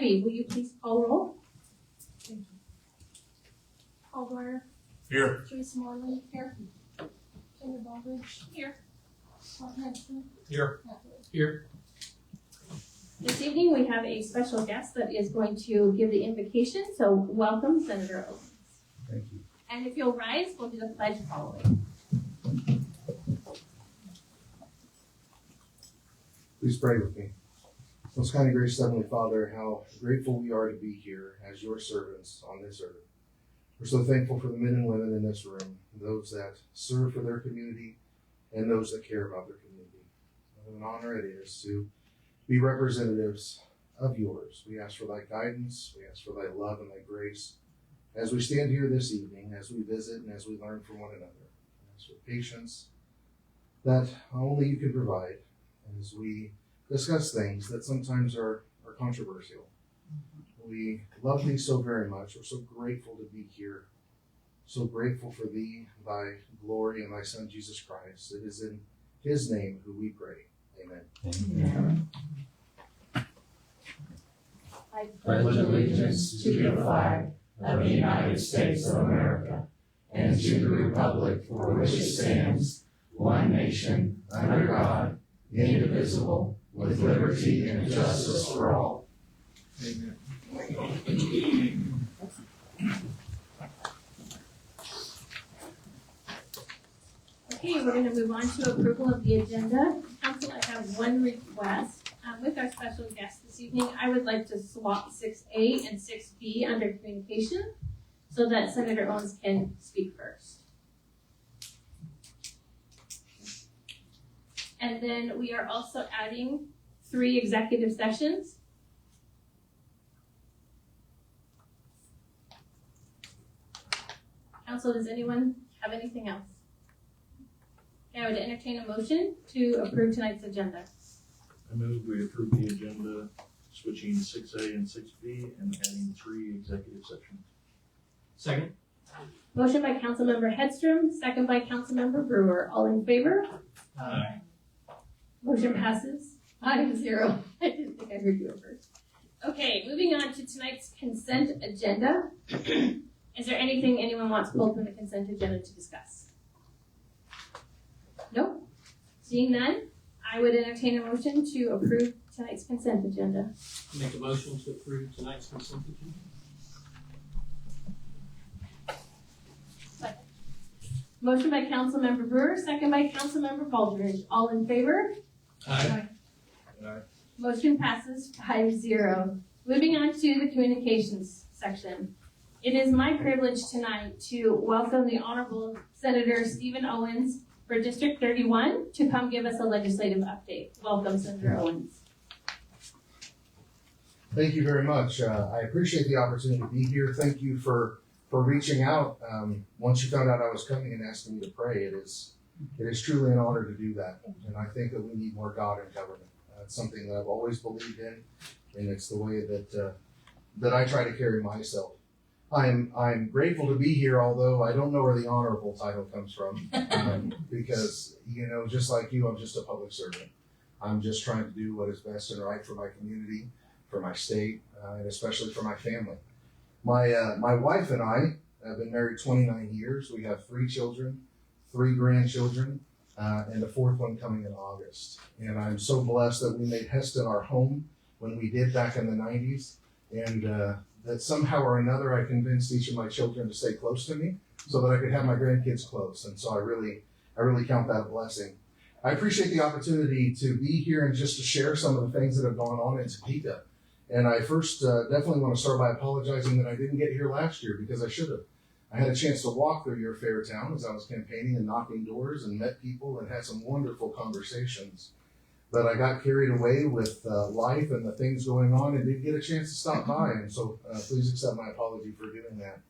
Debbie, will you please call roll? Thank you. Paul Dwyer. Here. Joyce Morley. Here. Taylor Baldridge. Here. Paul Henson. Here. Here. This evening we have a special guest that is going to give the invocation, so welcome, Senator Owens. Thank you. And if you'll rise, we'll do the pledge following. Please pray with me. Most kind and gracious Heavenly Father, how grateful we are to be here as your servants on this earth. We're so thankful for the men and women in this room, those that serve for their community and those that care about their community. What an honor it is to be representatives of yours. We ask for thy guidance. We ask for thy love and thy grace as we stand here this evening, as we visit and as we learn from one another. We ask for patience that only you can provide as we discuss things that sometimes are controversial. We love thee so very much. We're so grateful to be here. So grateful for thee, thy glory, and thy Son, Jesus Christ. It is in his name who we pray. Amen. Amen. I Pledge allegiance to the flag of the United States of America and to the republic for which it stands, one nation, under God, indivisible, with liberty and justice for all. Amen. Okay, we're going to move on to approval of the agenda. Council, I have one request. With our special guest this evening, I would like to swap 6A and 6B under communication so that Senator Owens can speak first. And then we are also adding 3 executive sessions. Council, does anyone have anything else? Okay, I would entertain a motion to approve tonight's agenda. I move we approve the agenda, switching 6A and 6B and adding 3 executive sessions. Second. Motion by Councilmember Hedstrom, second by Councilmember Brewer. All in favor? Aye. Motion passes 5-0. I didn't think I heard you at first. Okay, moving on to tonight's consent agenda. Is there anything anyone wants pulled from the consent agenda to discuss? Nope. Seeing none, I would entertain a motion to approve tonight's consent agenda. Make a motion to approve tonight's consent agenda. Motion by Councilmember Brewer, second by Councilmember Baldridge. All in favor? Aye. Aye. Motion passes 5-0. Moving on to the communications section. It is my privilege tonight to welcome the Honorable Senator Stephen Owens for District 31 to come give us a legislative update. Welcome, Senator Owens. Thank you very much. I appreciate the opportunity to be here. Thank you for reaching out. Once you found out I was coming and asking me to pray, it is truly an honor to do that. And I think that we need more God in government. It's something that I've always believed in, and it's the way that I try to carry myself. I'm grateful to be here, although I don't know where the honorable title comes from, because, just like you, I'm just a public servant. I'm just trying to do what is best and right for my community, for my state, and especially for my family. My wife and I have been married 29 years. We have 3 children, 3 grandchildren, and a 4th one coming in August. And I'm so blessed that we made Heston our home when we did back in the 90s, and that somehow or another I convinced each of my children to stay close to me so that I could have my grandkids close. And so I really count that a blessing. I appreciate the opportunity to be here and just to share some of the things that have gone on in Topeka. And I first definitely want to start by apologizing that I didn't get here last year, because I should have. I had a chance to walk through your fair town as I was campaigning and knocking doors and met people and had some wonderful conversations. But I got carried away with life and the things going on and didn't get a chance to stop by. And so please accept my apology for doing that.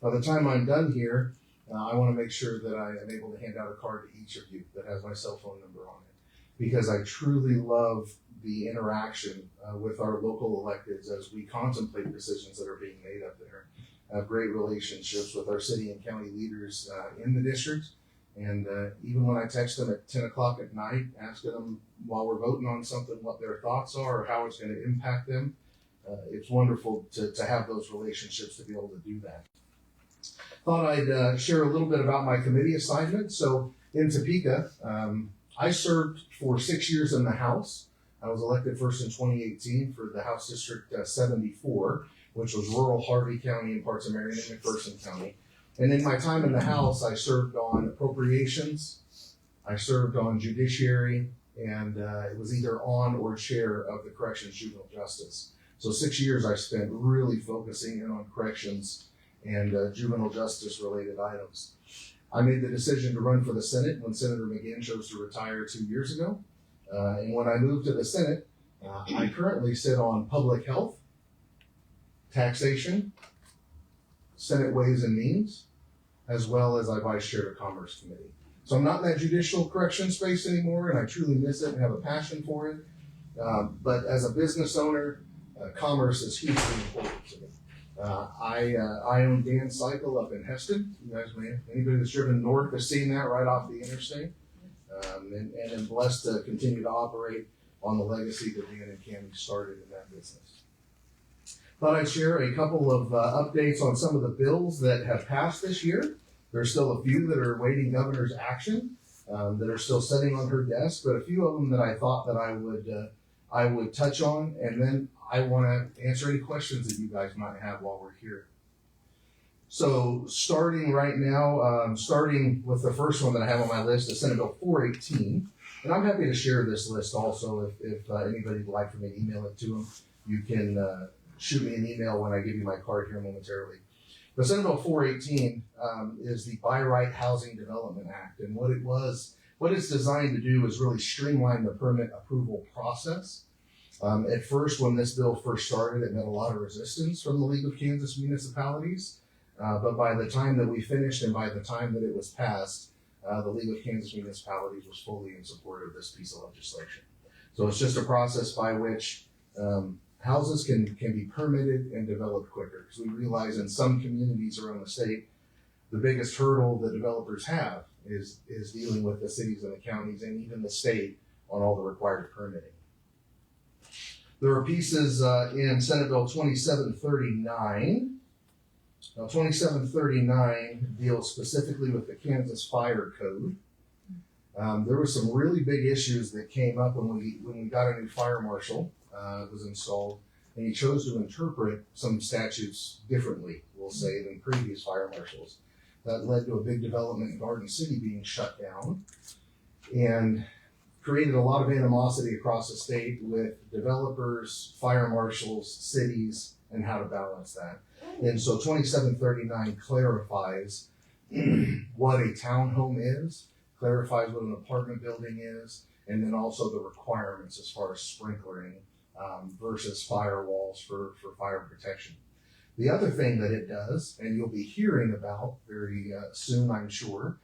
By the time I'm done here, I want to make sure that I am able to hand out a card to each of you that has my cell phone number on it, because I truly love the interaction with our local electeds as we contemplate decisions that are being made up there. I have great relationships with our city and county leaders in the district. And even when I text them at 10 o'clock at night, asking them while we're voting on something what their thoughts are or how it's going to impact them, it's wonderful to have those relationships to be able to do that. Thought I'd share a little bit about my committee assignment. So in Topeka, I served for 6 years in the House. I was elected first in 2018 for the House District 74, which was rural Harvey County and parts of Marion and McPherson County. And in my time in the House, I served on appropriations, I served on judiciary, and it was either on or chair of the Corrections Juvenile Justice. So 6 years I spent really focusing in on corrections and juvenile justice related items. I made the decision to run for the Senate when Senator McGinn chose to retire 2 years ago. And when I moved to the Senate, I currently sit on public health, taxation, Senate Ways and Means, as well as I vice chair the Commerce Committee. So I'm not in that judicial correction space anymore, and I truly miss it and have a passion for it. But as a business owner, commerce is hugely important to me. I own Dan's Cycle up in Heston. You guys anybody that's driven north has seen that right off the interstate. And am blessed to continue to operate on the legacy that Dan and Cammie started in that business. Thought I'd share a couple of updates on some of the bills that have passed this year. There's still a few that are awaiting governor's action that are still sitting on her desk, but a few of them that I thought that I would touch on, and then I want to answer any questions that you guys might have while we're here. So starting right now, starting with the first one that I have on my list, is Senate Bill 418. And I'm happy to share this list also if anybody would like for me to email it to them. You can shoot me an email when I give you my card here momentarily. But Senate Bill 418 is the By Right Housing Development Act. And what it's designed to do is really streamline the permit approval process. At first, when this bill first started, it met a lot of resistance from the League of Kansas Municipalities. But by the time that we finished and by the time that it was passed, the League of Kansas Municipalities was fully in support of this piece of legislation. So it's just a process by which houses can be permitted and developed quicker. Because we realize in some communities around the state, the biggest hurdle that developers have is dealing with the cities and the counties and even the state on all the required permitting. There are pieces in Senate Bill 2739. Now, 2739 deals specifically with the Kansas Fire Code. There were some really big issues that came up when we got a new fire marshal was installed, and he chose to interpret some statutes differently, we'll say, than previous fire marshals. That led to a big development in Garden City being shut down, and created a lot of animosity across the state with developers, fire marshals, cities, and how to balance that. And so 2739 clarifies what a townhome is, clarifies what an apartment building is, and then also the requirements as far as sprinklering versus firewalls for fire protection. The other thing that it does, and you'll be hearing about very soon, I'm sure,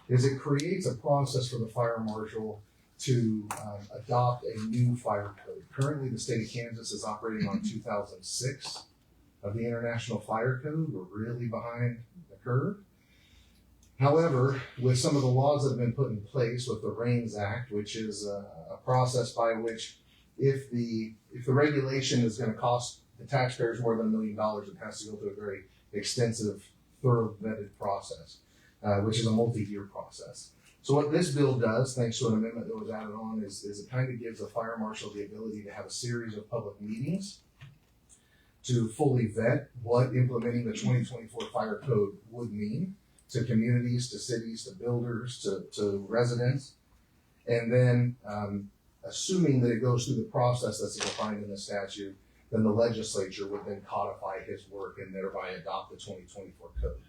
is it creates a process for the fire marshal to adopt a new fire code. Currently, the state of Kansas is operating on 2006 of the International Fire Code. We're really behind the curve. However, with some of the laws that have been put in place with the RAINS Act, which is a process by which if the regulation is going to cost the taxpayers more than $1 million, it has to go through a very extensive, thorough vetted process, which is a multi-year process. So what this bill does, thanks to an amendment that was added on, is it kind of gives the fire marshal the ability to have a series of public meetings to fully vet what implementing the 2024 fire code would mean to communities, to cities, to builders, to residents. And then assuming that it goes through the process that's defined in the statute, then the legislature would then codify his work and thereby adopt the 2024 code.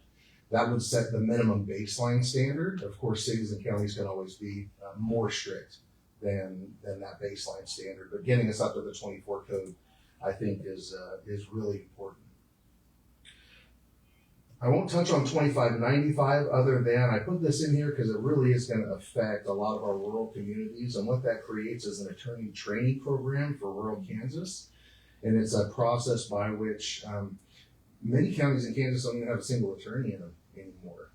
That would set the minimum baseline standard. Of course, cities and counties can always be more strict than that baseline standard, but getting us up to the 24 code, I think, is really important. I won't touch on 2595 other than I put this in here because it really is going to affect a lot of our rural communities, and what that creates is an attorney training program for rural Kansas, and it's a process by which many counties in Kansas don't even have a single attorney in them anymore.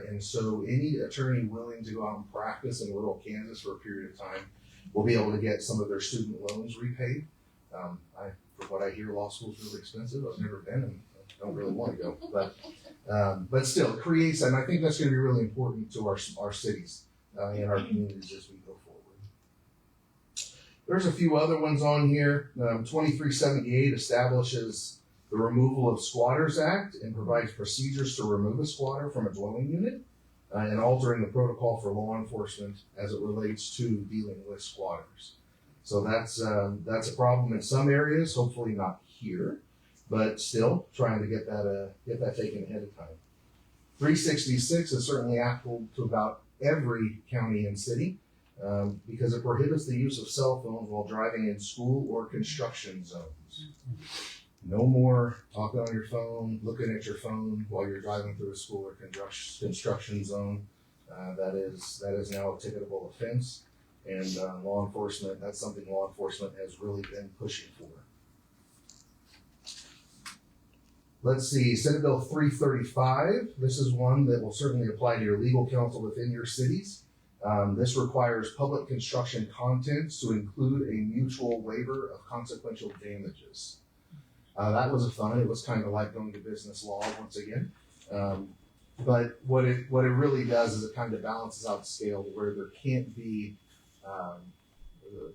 And so any attorney willing to go out and practice in rural Kansas for a period of time will be able to get some of their student loans repaid. For what I hear, law school's really expensive. I've never been and don't really want to go, but still, it creates, and I think that's going to be really important to our cities and our communities as we go forward. There's a few other ones on here. 2378 establishes the Removal of Squatters Act and provides procedures to remove a squatter from a dwelling unit and altering the protocol for law enforcement as it relates to dealing with squatters. So that's a problem in some areas, hopefully not here, but still trying to get that taken ahead of time. 366 is certainly applicable to about every county and city because it prohibits the use of cell phones while driving in school or construction zones. No more talking on your phone, looking at your phone while you're driving through a school or construction zone. That is now a ticketable offense, and law enforcement, that's something law enforcement has really been pushing for. Let's see, Senate Bill 335. This is one that will certainly apply to your legal counsel within your cities. This requires public construction contents to include a mutual waiver of consequential damages. That was fun. It was kind of like going to business law once again. But what it really does is it kind of balances out the scale to where there can't be,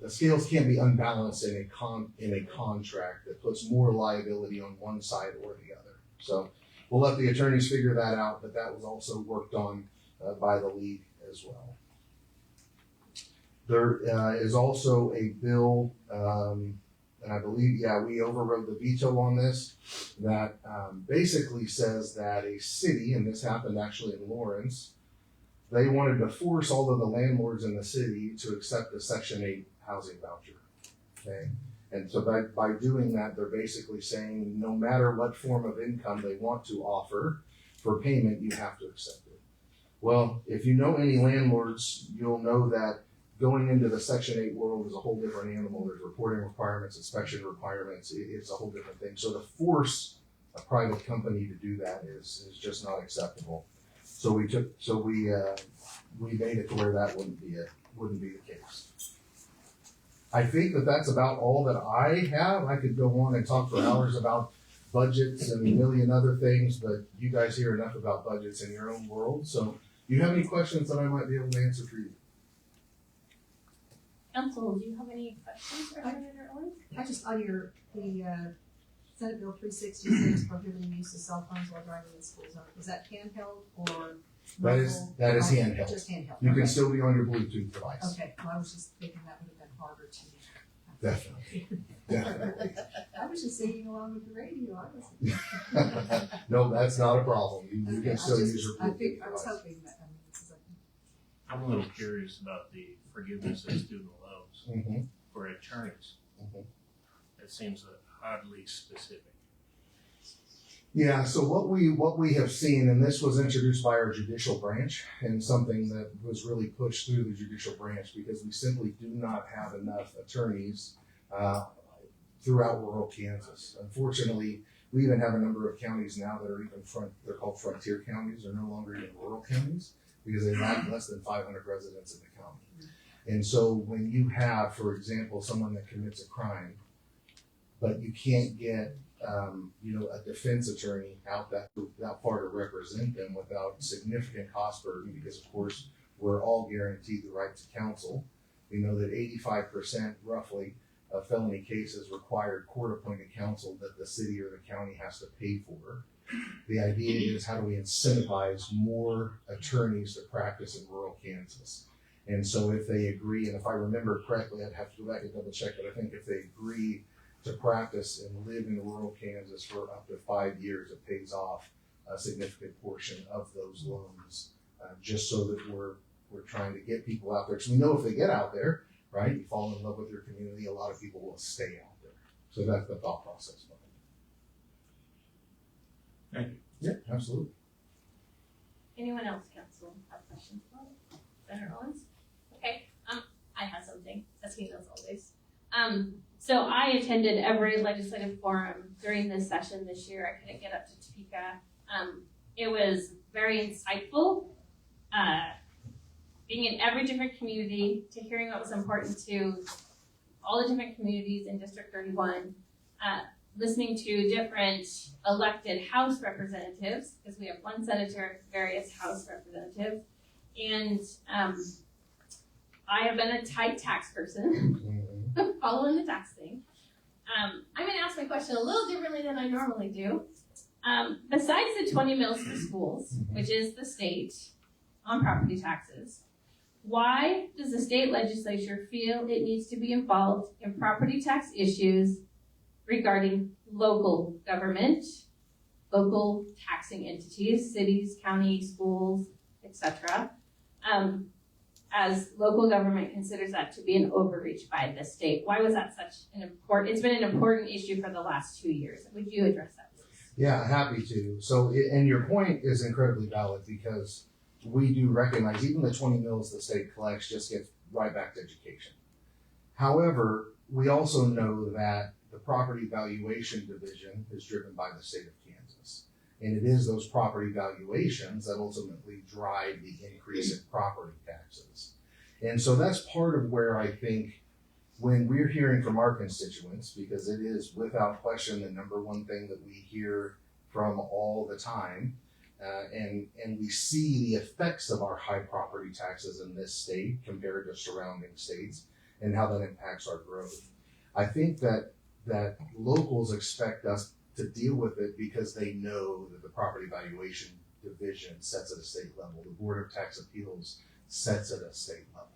the scales can't be unbalanced in a contract that puts more liability on one side or the other. So we'll let the attorneys figure that out, but that was also worked on by the league as well. There is also a bill, and I believe, we overrode the veto on this, that basically says that a city, and this happened actually in Lawrence, they wanted to force all of the landlords in the city to accept the Section 8 housing voucher. Okay, and so by doing that, they're basically saying no matter what form of income they want to offer for payment, you have to accept it. Well, if you know any landlords, you'll know that going into the Section 8 world is a whole different animal. There's reporting requirements, inspection requirements. It's a whole different thing. So to force a private company to do that is just not acceptable. So we made it to where that wouldn't be the case. I think that's about all that I have. I could go on and talk for hours about budgets and a million other things, but you guys hear enough about budgets in your own world. So do you have any questions that I might be able to answer for you? Council, do you have any questions for Senator Owens? I just saw the Senate Bill 366 prohibiting use of cell phones while driving in school zone. Is that handheld or That is handheld. Just handheld. You Okay. can still be on your Bluetooth device. Okay, well, I was just thinking that would have been harder to. Definitely. I was just singing along with the radio. I was. No, that's not a problem. You Okay, can still use your I Bluetooth was device. hoping that. I'm a little curious about the forgiveness of student loans Mm-hmm. for attorneys. Mhm. That seems oddly specific. Yeah, so what we have seen, and this was introduced by our judicial branch, and something that was really pushed through the judicial branch because we simply do not have enough attorneys throughout rural Kansas. Unfortunately, we even have a number of counties now that are they're called frontier counties. They're no longer even rural counties because they have less than 500 residents in the county. And so when you have, for example, someone that commits a crime, but you can't get a defense attorney out that far to represent them without significant cost burden, because of course we're all guaranteed the right to counsel. We know that 85% roughly of felony cases require court-appointed counsel that the city or the county has to pay for. The idea is, how do we incentivize more attorneys to practice in rural Kansas? And so if they agree, and if I remember correctly, I'd have to go back and double check, but I think if they agree to practice and live in rural Kansas for up to 5 years, it pays off a significant portion of those loans, just so that we're trying to get people out there. Because we know if they get out there, right, you fall in love with your community, a lot of people will stay out there. So that's the thought process behind it. Thank you. Yeah, absolutely. Anyone else, council, have questions about it? Senator Owens? Okay, I have something, as he does always. So I attended every legislative forum during this session this year. I couldn't get up to Topeka. It was very insightful, being in every different community, to hearing what was important to all the different communities in District 31, listening to different elected House representatives, because we have one senator, various House representatives, and I have been a tight tax person, following the tax thing. I'm going to ask my question a little differently than I normally do. Besides the 20 mills for schools, which is the state on property taxes, why does the state legislature feel it needs to be involved in property tax issues regarding local government, local taxing entities, cities, counties, schools, etc., as local government considers that to be an overreach by the state? Why was that such an important, it's been an important issue for the last 2 years. Would you address that, please? Yeah, happy to. So, and your point is incredibly valid because we do recognize even the 20 mills the state collects just gets right back to education. However, we also know that the property valuation division is driven by the state of Kansas. And it is those property valuations that ultimately drive the increase in property taxes. And so that's part of where I think when we're hearing from our constituents, because it is without question the number one thing that we hear from all the time, and we see the effects of our high property taxes in this state compared to surrounding states and how that impacts our growth. I think that locals expect us to deal with it because they know that the property valuation division sets at a state level. The Board of Tax Appeals sets at a state level.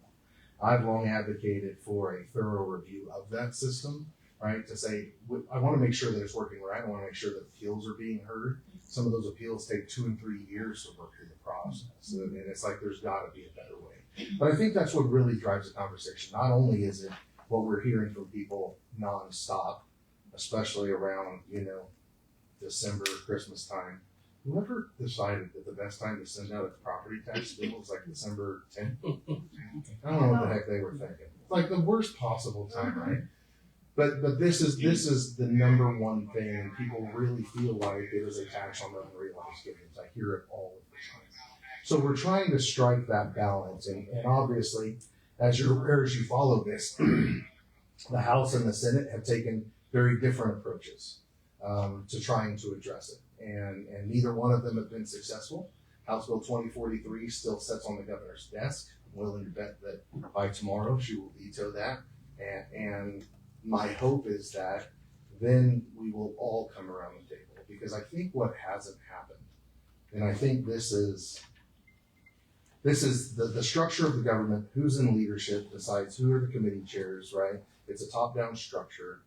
I've long advocated for a thorough review of that system, right? To say, I want to make sure that it's working right. I want to make sure that appeals are being heard. Some of those appeals take 2 and 3 years to work through the process. And it's like, there's got to be a better way. But I think that's what really drives the conversation. Not only is it what we're hearing from people nonstop, especially around, December, Christmas time. Whoever decided that the best time to send out a property tax bill was like December 10th? I don't know what the heck they were thinking. It's like the worst possible time, right? But this is the number one thing, and people really feel like it is a tax on unrealized gains. I hear it all the time. So we're trying to strike that balance, and obviously, as you follow this, the House and the Senate have taken very different approaches to trying to address it. And neither one of them have been successful. House Bill 2043 still sits on the governor's desk. I'm willing to bet that by tomorrow she will veto that. And my hope is that then we will all come around the table. Because I think what hasn't happened, and I think this is the structure of the government, who's in leadership decides who are the committee chairs, right? It's a top-down structure.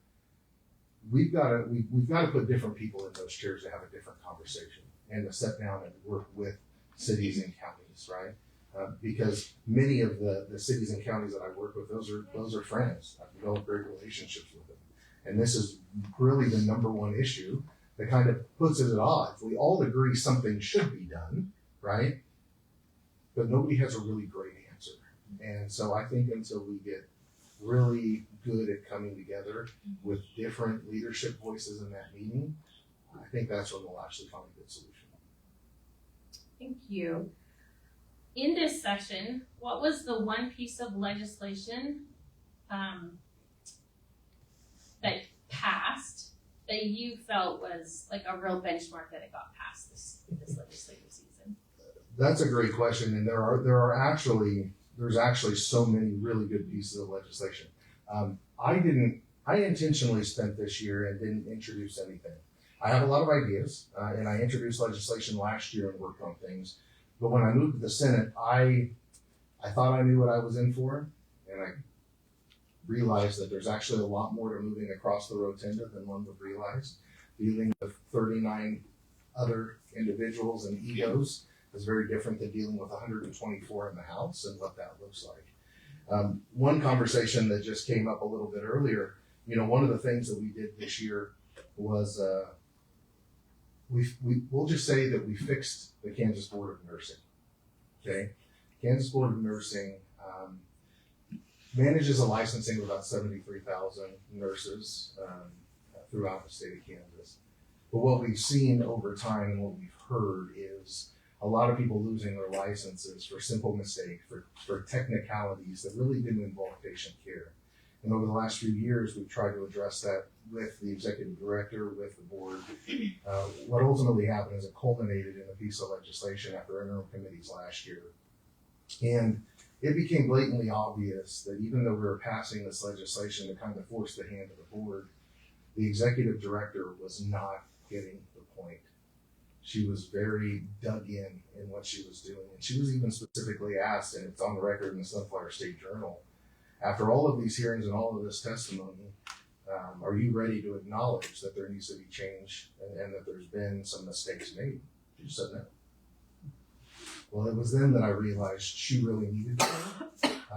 We've got to put different people in those chairs to have a different conversation and to sit down and work with cities and counties, right? Because many of the cities and counties that I work with, those are friends. I've developed great relationships with them, and this is really the number one issue that kind of puts it at odds. We all agree something should be done, right? But nobody has a really great answer, and so I think until we get really good at coming together with different leadership voices in that meeting, I think that's when we'll actually find a good solution. Thank you. In this session, what was the one piece of legislation that passed that you felt was like a real benchmark that it got passed this legislative season? That's a great question, and there's actually so many really good pieces of legislation. I intentionally spent this year and didn't introduce anything. I have a lot of ideas, and I introduced legislation last year and worked on things. But when I moved to the Senate, I thought I knew what I was in for, and I realized that there's actually a lot more to moving across the rotunda than one would realize. Dealing with 39 other individuals and egos is very different than dealing with 124 in the House and what that looks like. One conversation that just came up a little bit earlier, one of the things that we did this year was we'll just say that we fixed the Kansas Board of Nursing. Okay, Kansas Board of Nursing manages a licensing of about 73,000 nurses throughout the state of Kansas. But what we've seen over time and what we've heard is a lot of people losing their licenses for simple mistakes, for technicalities that really didn't involve patient care. And over the last few years, we've tried to address that with the executive director, with the board. What ultimately happened is it culminated in a piece of legislation after interim committees last year. And it became blatantly obvious that even though we were passing this legislation to kind of force the hand of the board, the executive director was not getting the point. She was very dug in what she was doing. And she was even specifically asked, and it's on the record in the Sunflower State Journal, after all of these hearings and all of this testimony, are you ready to acknowledge that there needs to be change and that there's been some mistakes made? She said no. Well, it was then that I realized she really needed to.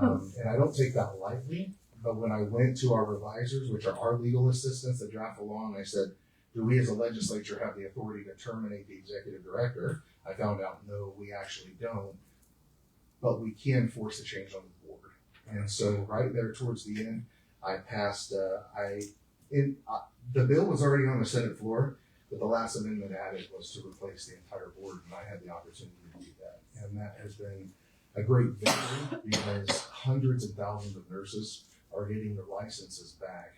And I don't take that lightly, but when I went to our revisers, which are our legal assistants that draft the law, and I said, do we as a legislature have the authority to terminate the executive director? I found out, no, we actually don't, but we can force a change on the board. And so right there towards the end, I passed, the bill was already on the Senate floor, but the last amendment added was to replace the entire board, and I had the opportunity to do that. And that has been a great victory because hundreds of thousands of nurses are getting their licenses back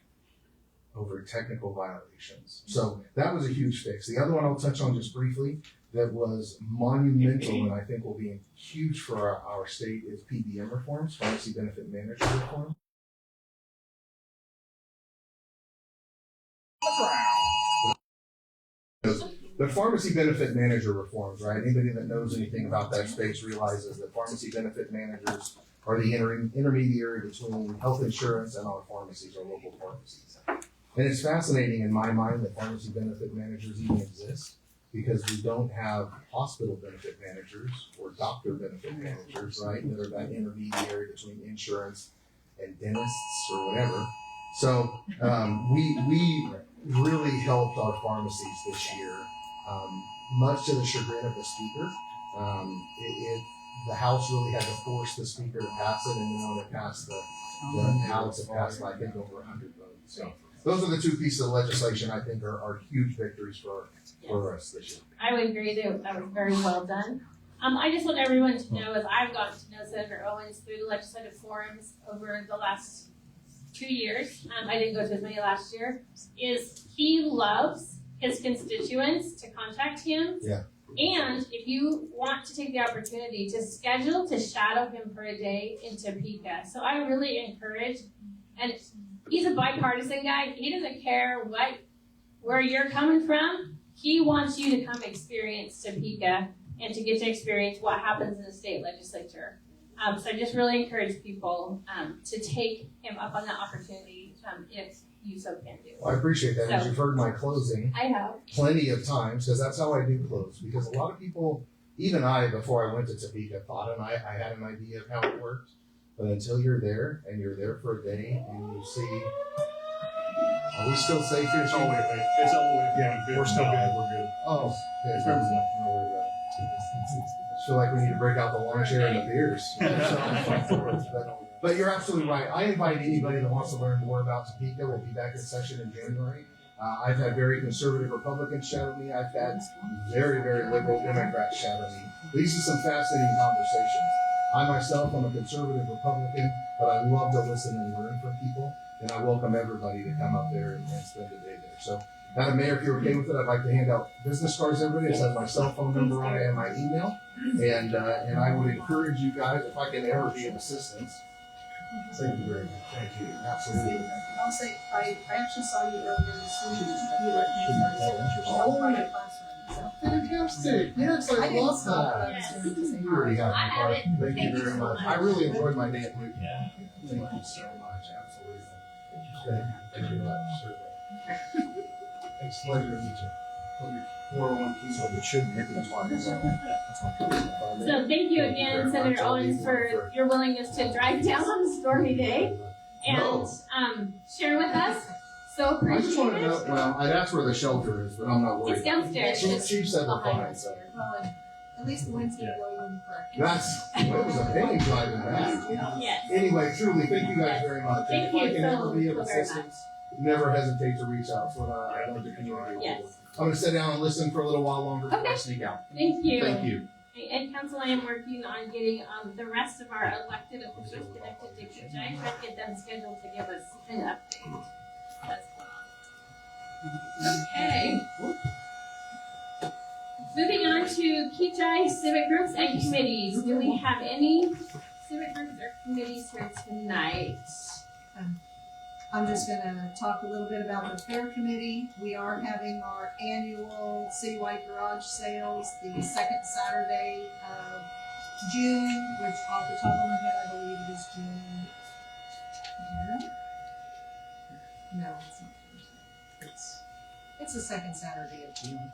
over technical violations. So that was a huge fix. The other one I'll touch on just briefly that was monumental and I think will be huge for our state is PBM reforms, pharmacy benefit manager reform. The pharmacy benefit manager reforms, right? Anybody that knows anything about that space realizes that pharmacy benefit managers are the intermediary between health insurance and our pharmacies, our local pharmacies. And it's fascinating in my mind that pharmacy benefit managers even exist because we don't have hospital benefit managers or doctor benefit managers, right? That are that intermediary between insurance and dentists or whatever. So we really helped our pharmacies this year, much to the chagrin of the speaker. The House really had to force the speaker to pass it, and then when it passed, the House had passed by I think over 100 votes. So those are the two pieces of legislation I think are huge victories for us this year. I would agree that was very well done. I just want everyone to know, as I've gotten to know Senator Owens through the legislative forums over the last 2 years, I didn't go to as many last year, is he loves his constituents to contact him. Yeah. And if you want to take the opportunity to schedule to shadow him for a day in Topeka. So I really encourage, and he's a bipartisan guy. He doesn't care where you're coming from. He wants you to come experience Topeka and to get to experience what happens in the state legislature. So I just really encourage people to take him up on that opportunity if you so can do. Well, I appreciate that. As you've heard my closing I have. plenty of times, because that's how I do close. Because a lot of people, even I, before I went to Topeka, thought and I had an idea of how it worked. But until you're there, and you're there for a day, and you see, are we still safe here? It's all the way down. We're still good. We're good. Oh, okay. It's very good. No, we're good. I feel like we need to break out the lawn chair and the beers. But you're absolutely right. I invite anybody that wants to learn more about Topeka. We'll be back in session in January. I've had very conservative Republicans shadow me. I've had very, very liberal Democrats shadow me. These are some fascinating conversations. I myself am a conservative Republican, but I love to listen and learn from people. And I welcome everybody to come up there and spend a day there. So, Madam Mayor, if you're okay with it, I'd like to hand out business cards to everybody. It has my cell phone number on it and my email. And I would encourage you guys, if I can ever be of assistance. Thank you very much. Thank you. Absolutely. I'll say, I actually saw you earlier this week. You were in private classroom. Fantastic. Yes, I didn't love stop, that. but I was going to say You already have I my have card. it. Thank you Thank you very so much. much. I really enjoyed my day at Luke. Yeah. Thank you so much. Absolutely. Thank you very much. Certainly. It's a pleasure to meet you. 401k, so it shouldn't hit me twice. So thank you again, Senator Owens, for your willingness to drive down on a stormy day and share with us. So I just appreciate want to know, it. well, I'd ask where the shelter is, but I'm not worried. It's downstairs. Chief said we're Behind fine, us so. here. Well, at least the wind's keep blowing for. It was a pain driving back. Yes. Anyway, truly, thank you guys very much. Thank And if I you can so ever be of very assistance, never hesitate to reach out. That's what I love to communicate with Yes. you. I'm going to sit down and listen for a little while longer before I Okay. sneak out. Thank you. Thank you. And council, I am working on getting the rest of our elected officials connected to Kechi, trying to get them scheduled to give us an update as well. Okay. Moving on to Kechi civic groups and committees. Do we have any civic groups or committees here tonight? I'm just gonna talk a little bit about the fair committee. We are having our annual citywide garage sales the second Saturday of June, which off the top of my head, I believe it is June. No, it's not. It's the second Saturday of June.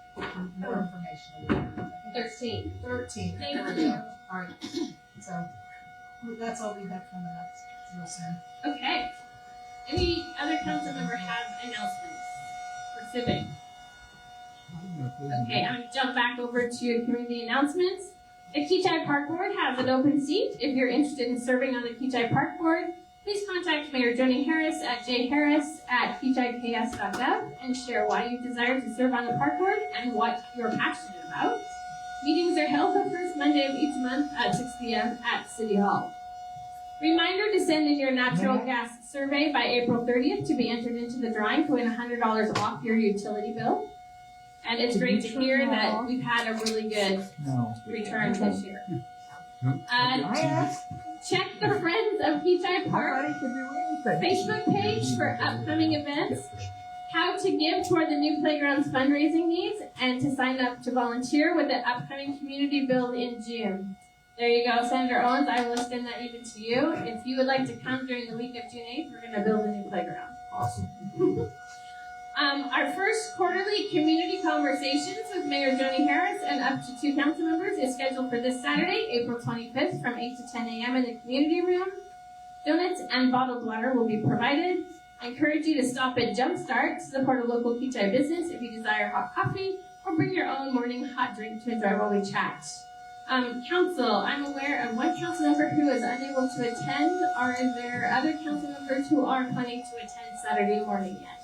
More information. 13. 13. Thank There we you. go. All right. So that's all we have coming up real soon. Okay. Any other council member have announcements for civic? Okay, I'm gonna jump back over to community announcements. The Kechi Park Board has an open seat. If you're interested in serving on the Kechi Park Board, please contact Mayor Joni Harris at jharris@kechiks.gov and share why you desire to serve on the park board and what you're passionate about. Meetings are held the first Monday of each month at 6 p.m. at City Hall. Reminder to send in your natural gas survey by April 30th to be entered into the drawing to win $100 off your utility bill. And it's great to hear that we've had a really good return this year. Check the Friends of Kechi Park Facebook page for upcoming events, how to give toward the new playground's fundraising needs, and to sign up to volunteer with the upcoming community build in June. There you go, Senator Owens. I will extend that even to you. If you would like to come during the week of June 8th, we're going to build a new playground. Awesome. Our first quarterly community conversations with Mayor Joni Harris and up to 2 council members is scheduled for this Saturday, April 25th from 8 to 10 a.m. in the community room. Donuts and bottled water will be provided. I encourage you to stop at Jumpstart to support a local Kechi business if you desire hot coffee, or bring your own morning hot drink to enjoy while we chat. Council, I'm aware of 1 council member who is unable to attend. Are there other council members who are planning to attend Saturday morning yet?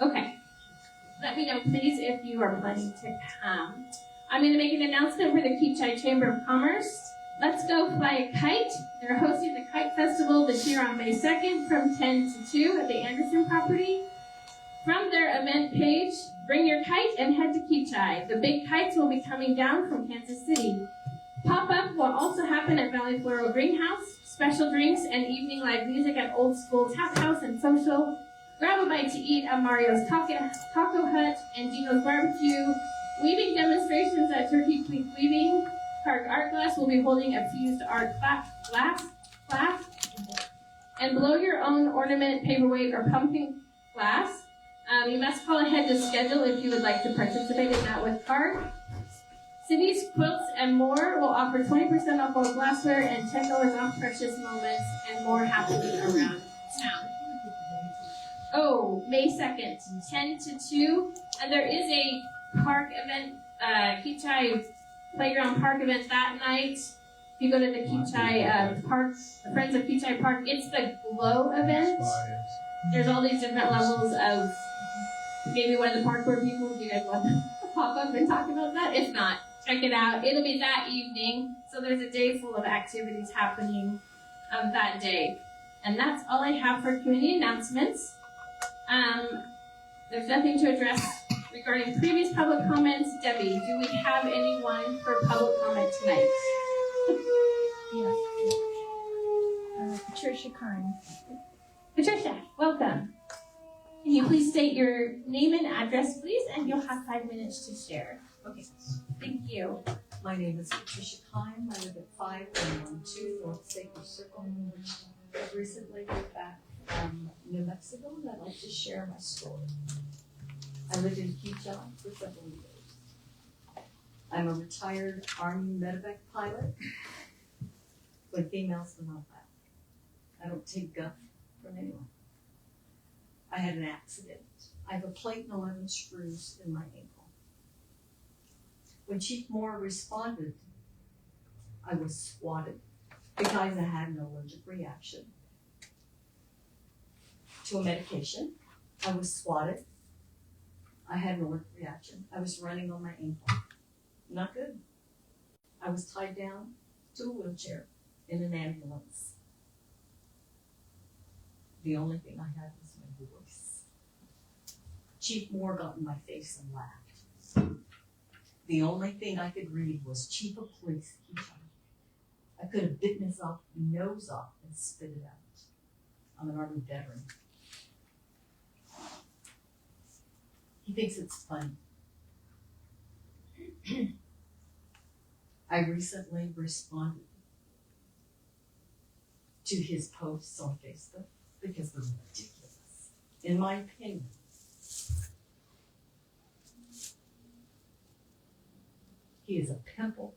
Okay. Let me know, please, if you are planning to come. I'm going to make an announcement for the Kechi Chamber of Commerce. Let's Go Fly a Kite. They're hosting the Kite Festival this year on May 2nd from 10 to 2 at the Anderson property. From their event page, bring your kite and head to Kechi. The big kites will be coming down from Kansas City. Pop-up will also happen at Valley Floral Greenhouse. Special drinks and evening live music at Old School Tap House and Social. Grab a bite to eat at Mario's Taco Hut and Gino's Barbecue. Weaving demonstrations at Turkey Creek Weaving. Park Art Glass will be holding a fused art class. And blow your own ornament, paperweight, or pumpkin class. You must call ahead to schedule if you would like to participate in that with card. Cities, Quilts, and More will offer 20% off all glassware and $10 off precious moments and more happening around town. Oh, May 2nd, 10 to 2. And there is a park event, Kechi Playground Park event that night. If you go to the Kechi Park, the Friends of Kechi Park, it's the Glow event. There's all these different levels of maybe one of the park board people. Do you guys want to pop up and talk about that? If not, check it out. It'll be that evening. So there's a day full of activities happening that day. And that's all I have for community announcements. There's nothing to address regarding previous public comments. Debbie, do we have anyone for public comment tonight? Yes. Patricia Kine. Patricia, welcome. Can you please state your name and address, please, and you'll have 5 minutes to share. Okay, thank you. My name is Patricia Kine. I live at 5112 North Saker Circle. I've recently moved back from New Mexico, and I'd like to share my story. I lived in Kechi for several years. I'm a retired Army medevac pilot with females and all that. I don't take guff from anyone. I had an accident. I have a plate and 11 screws in my ankle. When Chief Moore responded, I was swatted because I had an allergic reaction to a medication. I was swatted. I had an allergic reaction. I was running on my ankle. Not good. I was tied down to a wheelchair in an ambulance. The only thing I had was my voice. Chief Moore got in my face and laughed. The only thing I could read was Chief of Police, Kechi. I could have bitten his nose off and spit it out. I'm an Army veteran. He thinks it's funny. I recently responded to his posts on Facebook because they're ridiculous, in my opinion. He is a pimple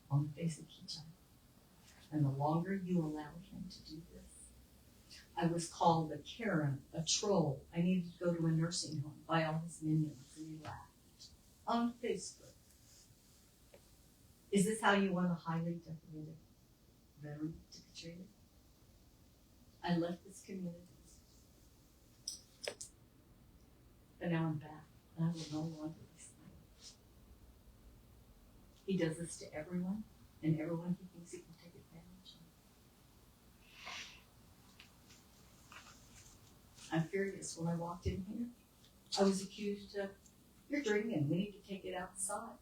on the face of Kechi. And the longer you allow him to do this, I was called a Karen, a troll. I needed to go to a nursing home by all his minions, and he laughed on Facebook. Is this how you want a highly decorated veteran to be treated? I left this community, but now I'm back, and I will no longer be silent. He does this to everyone, and everyone he thinks he can take advantage of. I'm furious. When I walked in here, I was accused of, you're drinking, we need to take it outside.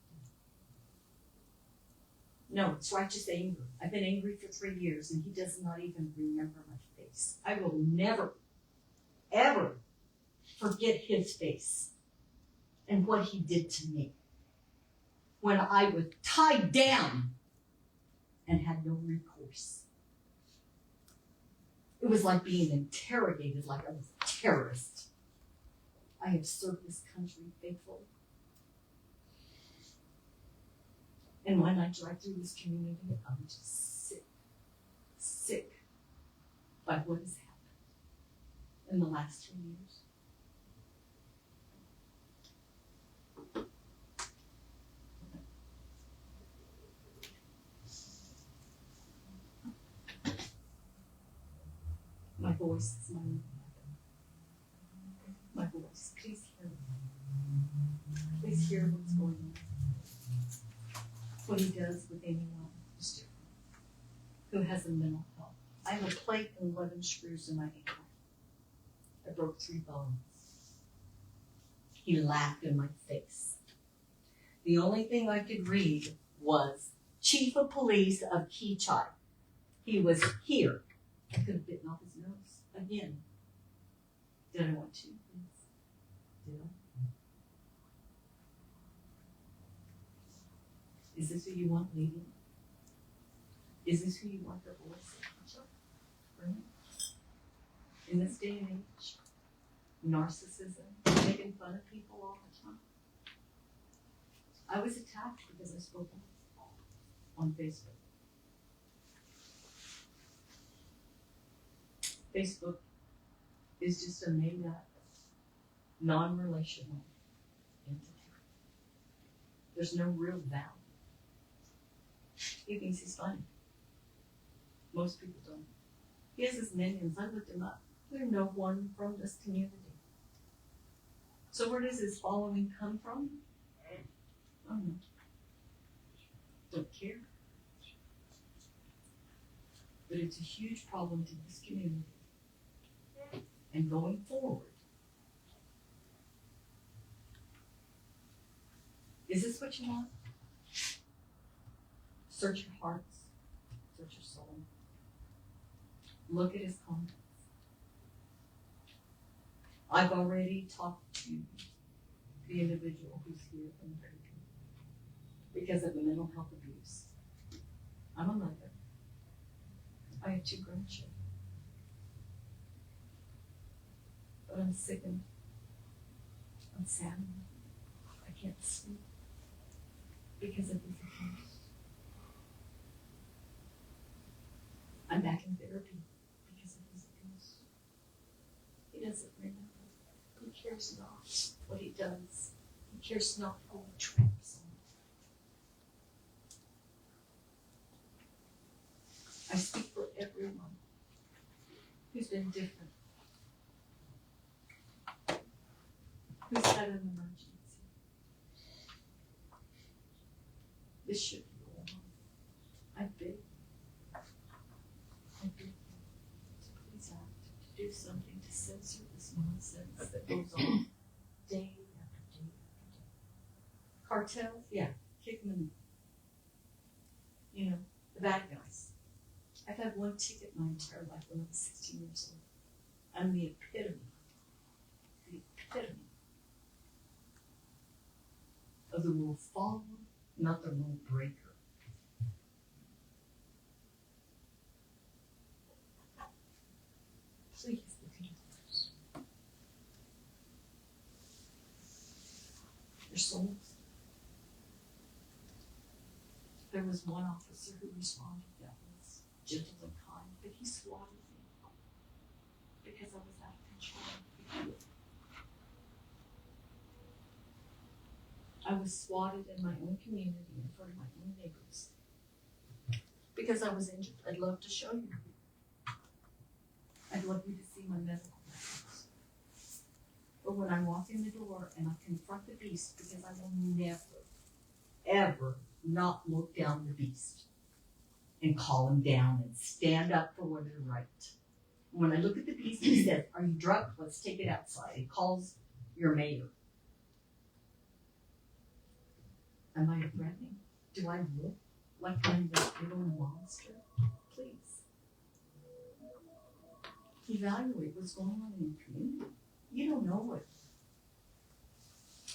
No, it's righteous anger. I've been angry for 3 years, and he does not even remember my face. I will never, ever forget his face and what he did to me when I was tied down and had no recourse. It was like being interrogated like I was a terrorist. I have served this country faithfully. And when I drive through this community, I'm just sick by what has happened in the last 3 years. My voice is my weapon. My voice, please hear me. Please hear what's going on. What he does with anyone who's different, who has a mental health. I have a plate and 11 screws in my ankle. I broke 3 bones. He laughed in my face. The only thing I could read was Chief of Police of Kechi. He was here. I could have bitten off his nose again. Did I want to? Yes. Did I? Is this who you want leading? Is this who you want the voice of? Right? In this day and age, narcissism, making fun of people all the time. I was attacked because I spoke on Facebook. Facebook is just a made up, non-relational entity. There's no real value. He thinks he's funny. Most people don't. He has his minions. I looked him up. There's no one from this community. So where does his following come from? I don't know. Don't care. But it's a huge problem to this community. And going forward, is this what you want? Search your hearts, search your soul. Look at his comments. I've already talked to the individual who's here in the because of the mental health abuse. I'm a mother. I have 2 grandchildren. But I'm sickened. I'm saddened. I can't sleep because of his abuse. I'm back in therapy because of his abuse. He doesn't remember. He cares not what he does. He cares not who he tramps on. I speak for everyone who's been different, who's had an emergency, do something to censor this nonsense that goes on day after day after day. Cartels, yeah, kick them in. You know, the bad guys. I've had one ticket my entire life when I was 16 years old. I'm the epitome of the rule follower, not the rule breaker. Please look into others. Your souls. There was one officer who responded that was gentle and kind, but he swatted me because I was out of control. I was swatted in my own community in front of my own neighbors because I was injured. I'd love to show you. I'd love you to see my medical records. But when I walk in the door and I confront the beast, because I will never, ever not look down the beast and call him down and stand up for what is right. When I look at the beast, he says, "Are you drunk? Let's take it outside." He calls your mayor. Am I threatening? Do I look like I'm this little monster? Please. Evaluate what's going on in your community. You don't know it.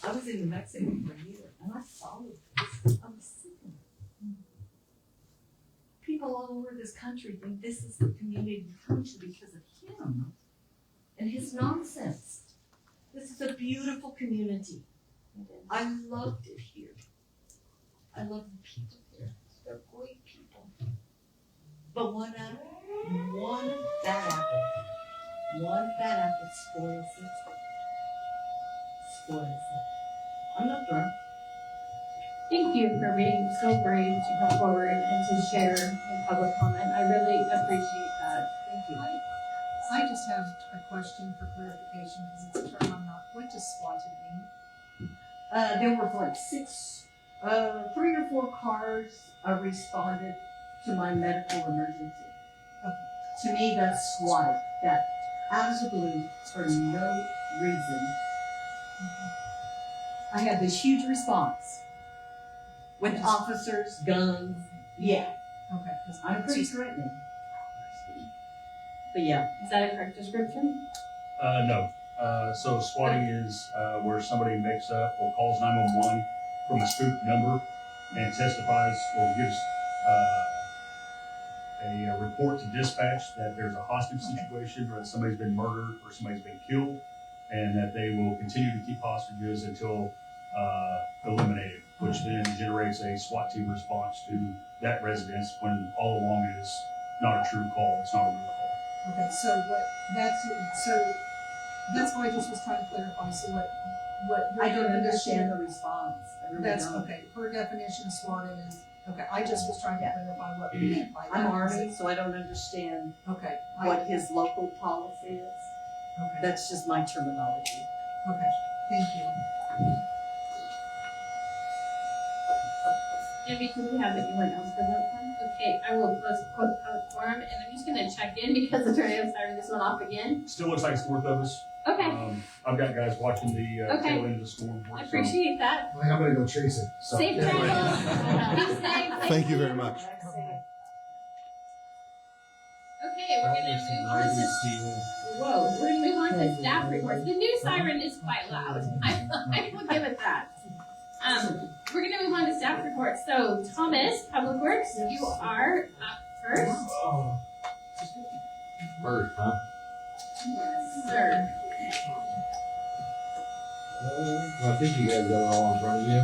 I was in New Mexico for a year and I followed this. I was sick of it. People all over this country think this is the community to come to because of him and his nonsense. This is a beautiful community. I loved it here. I love the people here. They're great people. But one bad apple spoils it. I'm not drunk. Thank you for being so brave to come forward and to share in public comment. I really appreciate that. Thank you. I just have a question for clarification because it's a term I'm not. What does swatted mean? There were like 3 or 4 cars responded to my medical emergency. To me, that's swatted. That out of the blue, for no reason, I had this huge response with officers, guns. Yeah, Okay. 'Cause I'm pretty threatening. But yeah, Is that a correct description? No. So swatting is where somebody makes up or calls 911 from a spoofed number and testifies or gives a report to dispatch that there's a hostage situation or that somebody's been murdered or somebody's been killed, and that they will continue to keep hostages until eliminated, which then generates a SWAT team response to that residence when all along it is not a true call. It's not a real call. Okay, so that's why I just was trying to clarify. So what I don't understand the response. I really That's don't. okay. Her definition of swatting is okay. I just was trying to clarify what we meant by that. I'm Army, so I don't understand Okay. what his local policy is. Okay. That's just my terminology. Okay. Thank you. Debbie, do we have anyone else for that one? Okay, I will close public forum, and I'm just gonna check in because Attorney, I'm starting this one off again. Still looks like it's north of us. Okay, I've got guys watching the Okay. tail end of the storm. I appreciate that. Well, I'm gonna go chase it. So. Safe travels. Be safe. Thank you very much. Okay, we're gonna move on to staff reports. The new siren is quite loud. I will give it that. We're gonna move on to staff reports. So Thomas, Public Works, you are up first. First, huh? Yes, sir. I think you guys got it all in front of you.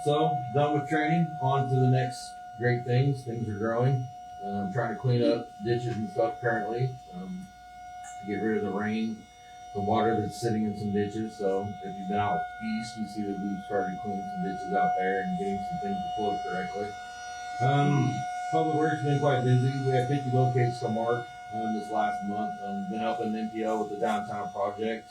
So done with training, on to the next great things. Things are growing. I'm trying to clean up ditches and stuff currently. To get rid of the rain, the water that's sitting in some ditches. So if you've been out east, you see that we've started cleaning some ditches out there and getting some things to flow correctly. Public Works been quite busy. We had 50 locates to mark this last month. Been helping NPO with the downtown project.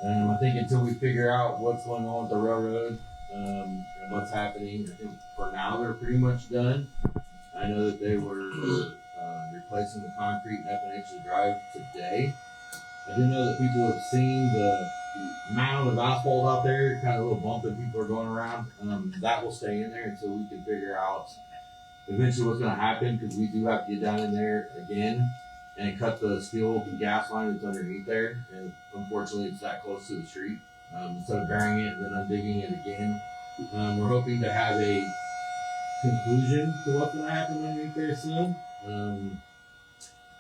I think until we figure out what's going on with the railroad and what's happening, I think for now they're pretty much done. I know that they were replacing the concrete in F&H's drive today. I do know that people have seen the mound of asphalt out there, kind of a little bump that people are going around. That will stay in there until we can figure out eventually what's going to happen, because we do have to get down in there again and cut the steel gas line that's underneath there. And unfortunately, it's that close to the street. Instead of burying it and then undigging it again, we're hoping to have a conclusion to what's going to happen underneath there soon.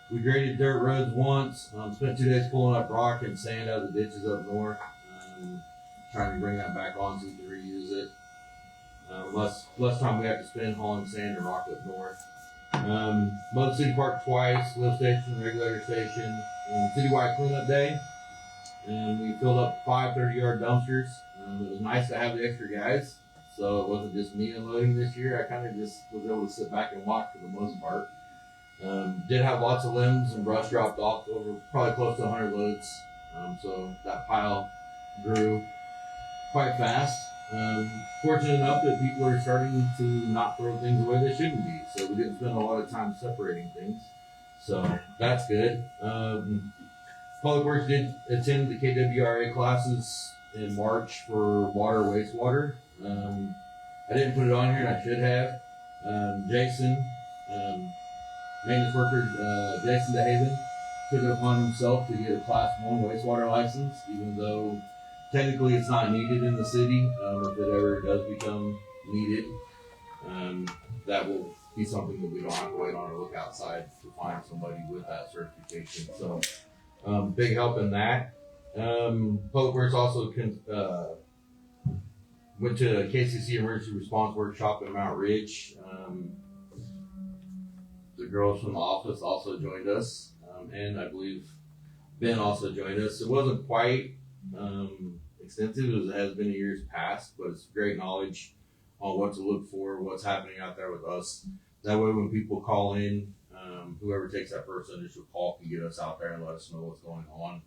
We graded dirt roads once, spent 2 days pulling up rock and sand out of the ditches up north, trying to bring that back on so we can reuse it. Less time we have to spend hauling sand and rock up north. Mowed City Park twice, lift station, regulator station, citywide cleanup day. We filled up 5 30-yard dumpsters. It was nice to have the extra guys, so it wasn't just me unloading this year. I kind of just was able to sit back and watch for the most part. Did have lots of limbs and brush dropped off, over probably close to 100 loads. So that pile grew quite fast. Fortunate enough that people are starting to not throw things away they shouldn't be. So we didn't spend a lot of time separating things. So that's good. Public Works did attend the KWRA classes in March for water, wastewater. I didn't put it on here and I should have. Jason, maintenance worker Jason DeHaven took it upon himself to get a Class 1 wastewater license, even though technically it's not needed in the city. If it ever does become needed, that will be something that we don't have to wait on or look outside to find somebody with that certification. So big help in that. Public Works also went to a KCC Emergency Response Workshop in Mount Ridge. The girls from the office also joined us, and I believe Ben also joined us. It wasn't quite extensive as it has been in years past, but it's great knowledge on what to look for, what's happening out there with us. That way when people call in, whoever takes that first initial call can get us out there and let us know what's going on.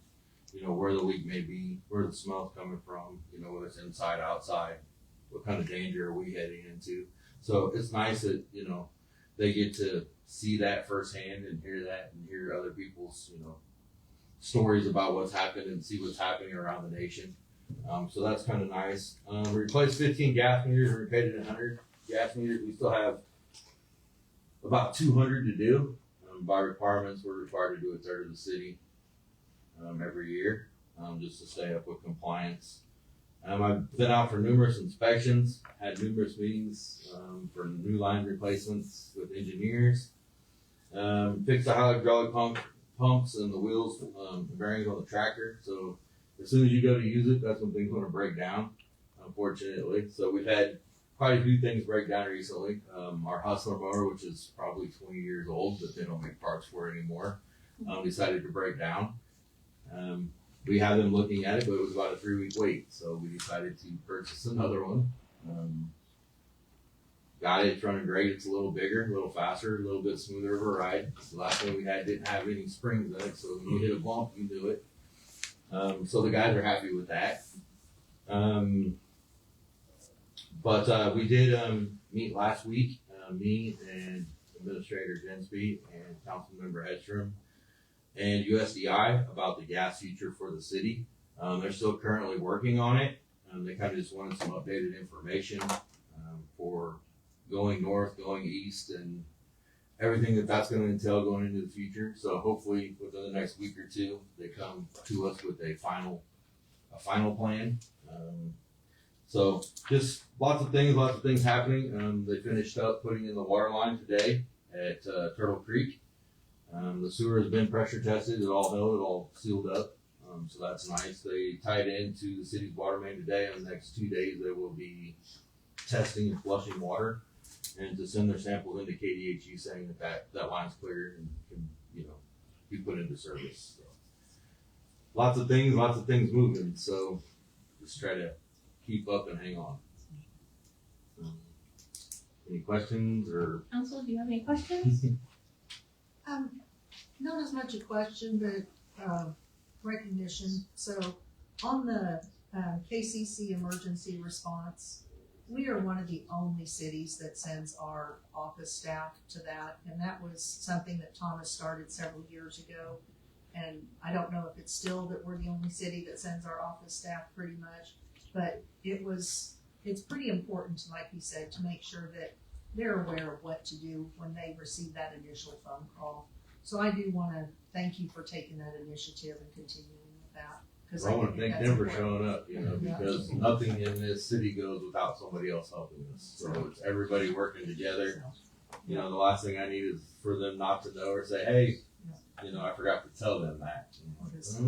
You know, where the leak may be, where the smell's coming from, you know, whether it's inside, outside, what kind of danger are we heading into. So it's nice that, you know, they get to see that firsthand and hear other people's, you know, stories about what's happened and see what's happening around the nation. So that's kind of nice. We replaced 15 gas meters and repainted 100 gas meters. We still have about 200 to do. By requirements, we're required to do a third of the city every year, just to stay up with compliance. I've been out for numerous inspections, had numerous meetings for new line replacements with engineers, fixed the hydraulic pumps and the wheels, bearings on the tractor. So as soon as you go to use it, that's when things are going to break down, unfortunately. So we've had quite a few things break down recently. Our Hustler mower, which is probably 20 years old, but they don't make parts for it anymore, decided to break down. We had them looking at it, but it was about a 3-week wait, so we decided to purchase another one. Got it, it's running great. It's a little bigger, a little faster, a little bit smoother of a ride. The last one we had didn't have any springs in it, so when you hit a bump, you do it. So the guys are happy with that. But we did meet last week, me and Administrator Gensby and Councilmember Hedstrom and USDI about the gas future for the city. They're still currently working on it. They kind of just wanted some updated information for going north, going east, and everything that's going to entail going into the future. So hopefully within the next week or two, they come to us with a final plan. So just lots of things happening. They finished up putting in the water line today at Turtle Creek. The sewer has been pressure tested. It all held. It all sealed up. So that's nice. They tied into the city's water main today. In the next 2 days, they will be testing and flushing water, and to send their samples into KDHE saying that line's clear and can, you know, be put into service. So, lots of things moving. So just try to keep up and hang on. Any questions or? Council, do you have any questions? Not as much a question, but recognition. So on the KCC emergency response, we are one of the only cities that sends our office staff to that, and that was something that Thomas started several years ago. And I don't know if it's still that we're the only city that sends our office staff pretty much, but it's pretty important, like he said, to make sure that they're aware of what to do when they receive that initial phone call. So I do want to thank you for taking that initiative and continuing with that. Because I want to thank that's them for important. showing up, you know, Yeah. because nothing in this city goes without somebody else helping us. So it's everybody working together. You know, the last thing I need is for them not to know or say, hey, you know, I forgot to tell them that.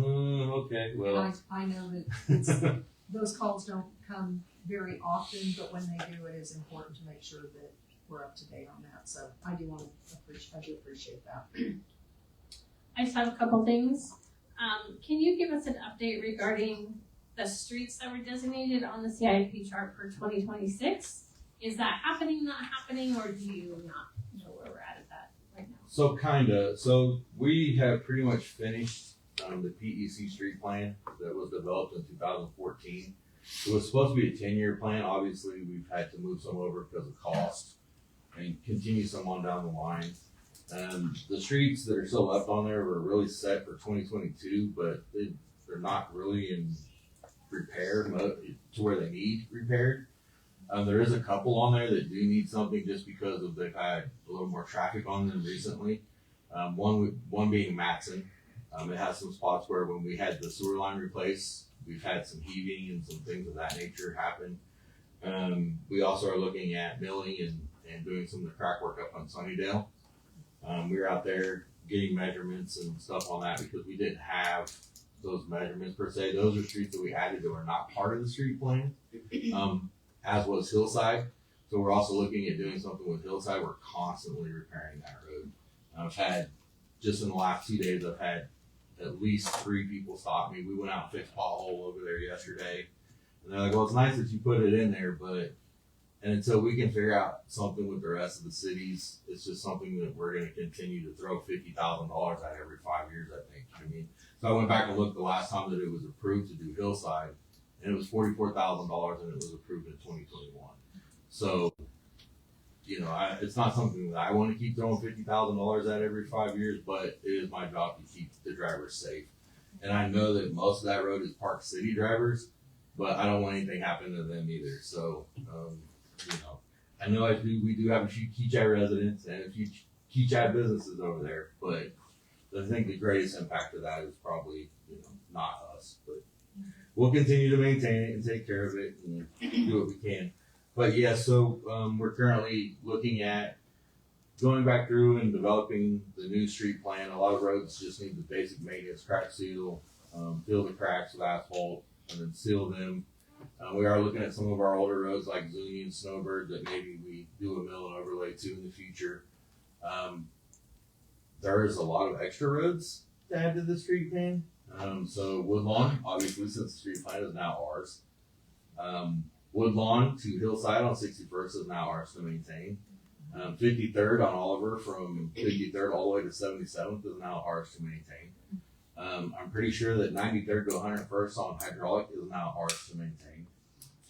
Okay, And well. I know that those calls don't come very often, but when they do, it is important to make sure that we're up to date on that. So I do appreciate that. I just have a couple things. Can you give us an update regarding the streets that were designated on the CIP chart for 2026? Is that happening, not happening, or do you not know where we're at that right now? So kinda. So we have pretty much finished the PEC street plan that was developed in 2014. It was supposed to be a 10-year plan. Obviously, we've had to move some over because of cost and continue some on down the line. The streets that are still left on there were really set for 2022, but they're not really in repair mode to where they need repaired. There is a couple on there that do need something just because of they've had a little more traffic on them recently. One being Matson. It has some spots where when we had the sewer line replaced, we've had some heaving and some things of that nature happen. We also are looking at milling and doing some of the crack work up on Sunnydale. We were out there getting measurements and stuff on that because we didn't have those measurements per se. Those are streets that we added that were not part of the street plan, as was Hillside. So we're also looking at doing something with Hillside. We're constantly repairing that road. I've had, just in the last 2 days, I've had at least 3 people stop me. We went out and fixed pothole over there yesterday. And they're like, well, it's nice that you put it in there, and until we can figure out something with the rest of the cities, it's just something that we're going to continue to throw $50,000 at every 5 years, I think. I mean, so I went back and looked the last time that it was approved to do Hillside, and it was $44,000, and it was approved in 2021. So, you know, it's not something that I want to keep throwing $50,000 at every 5 years, but it is my job to keep the drivers safe. And I know that most of that road is Park City drivers, but I don't want anything happening to them either. So, you know, I know we do have a few Kechi residents and a few Kechi businesses over there, but I think the greatest impact of that is probably, you know, not us, but we'll continue to maintain it and take care of it and do what we can. But yeah, so we're currently looking at going back through and developing the new street plan. A lot of roads just need the basic maintenance, crack seal, fill the cracks with asphalt, and then seal them. We are looking at some of our older roads like Zuni and Snowbird that maybe we do a mill and overlay to in the future. There is a lot of extra roads to add to the street plan. So Woodlawn, obviously, since the street plan is now ours. Woodlawn to Hillside on 61st is now ours to maintain. 53rd on Oliver from 53rd all the way to 77th is now ours to maintain. I'm pretty sure that 93rd to 101st on Hydraulic is now ours to maintain.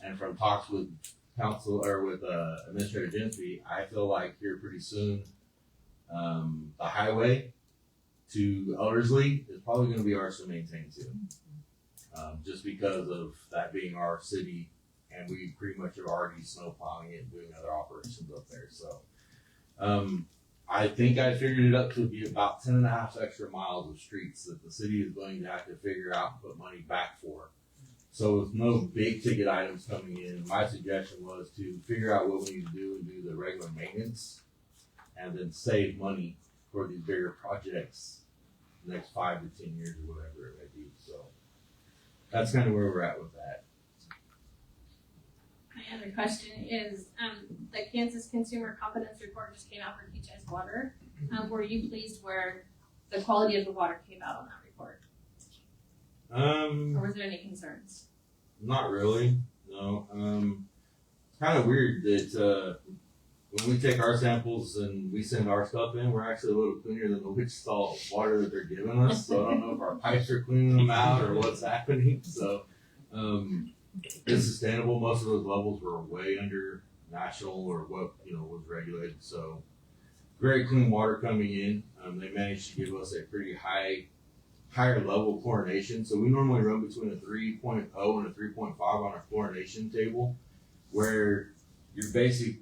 And from talks with council or with Administrator Gentry, I feel like here pretty soon, the highway to Ellerslie is probably going to be ours to maintain too. Just because of that being our city, and we pretty much are already snow plowing it and doing other operations up there. So, I think I figured it up to be about 10.5 extra miles of streets that the city is going to have to figure out and put money back for. So with no big ticket items coming in, my suggestion was to figure out what we need to do and do the regular maintenance and then save money for these bigger projects the next 5 to 10 years or whatever it may be. So that's kind of where we're at with that. My other question is, the Kansas Consumer Confidence Report just came out for Kechi's water. Were you pleased where the quality of the water came out on that report? Or was there any concerns? Not really, no. It's kind of weird that when we take our samples and we send our stuff in, we're actually a little cleaner than the Wichita water that they're giving us. So I don't know if our pipes are cleaning them out or what's happening. So it's sustainable. Most of those levels were way under national or what, was regulated. So very clean water coming in. They managed to give us a pretty higher level of chlorination. So we normally run between a 3.0 and a 3.5 on our chlorination table, where your basic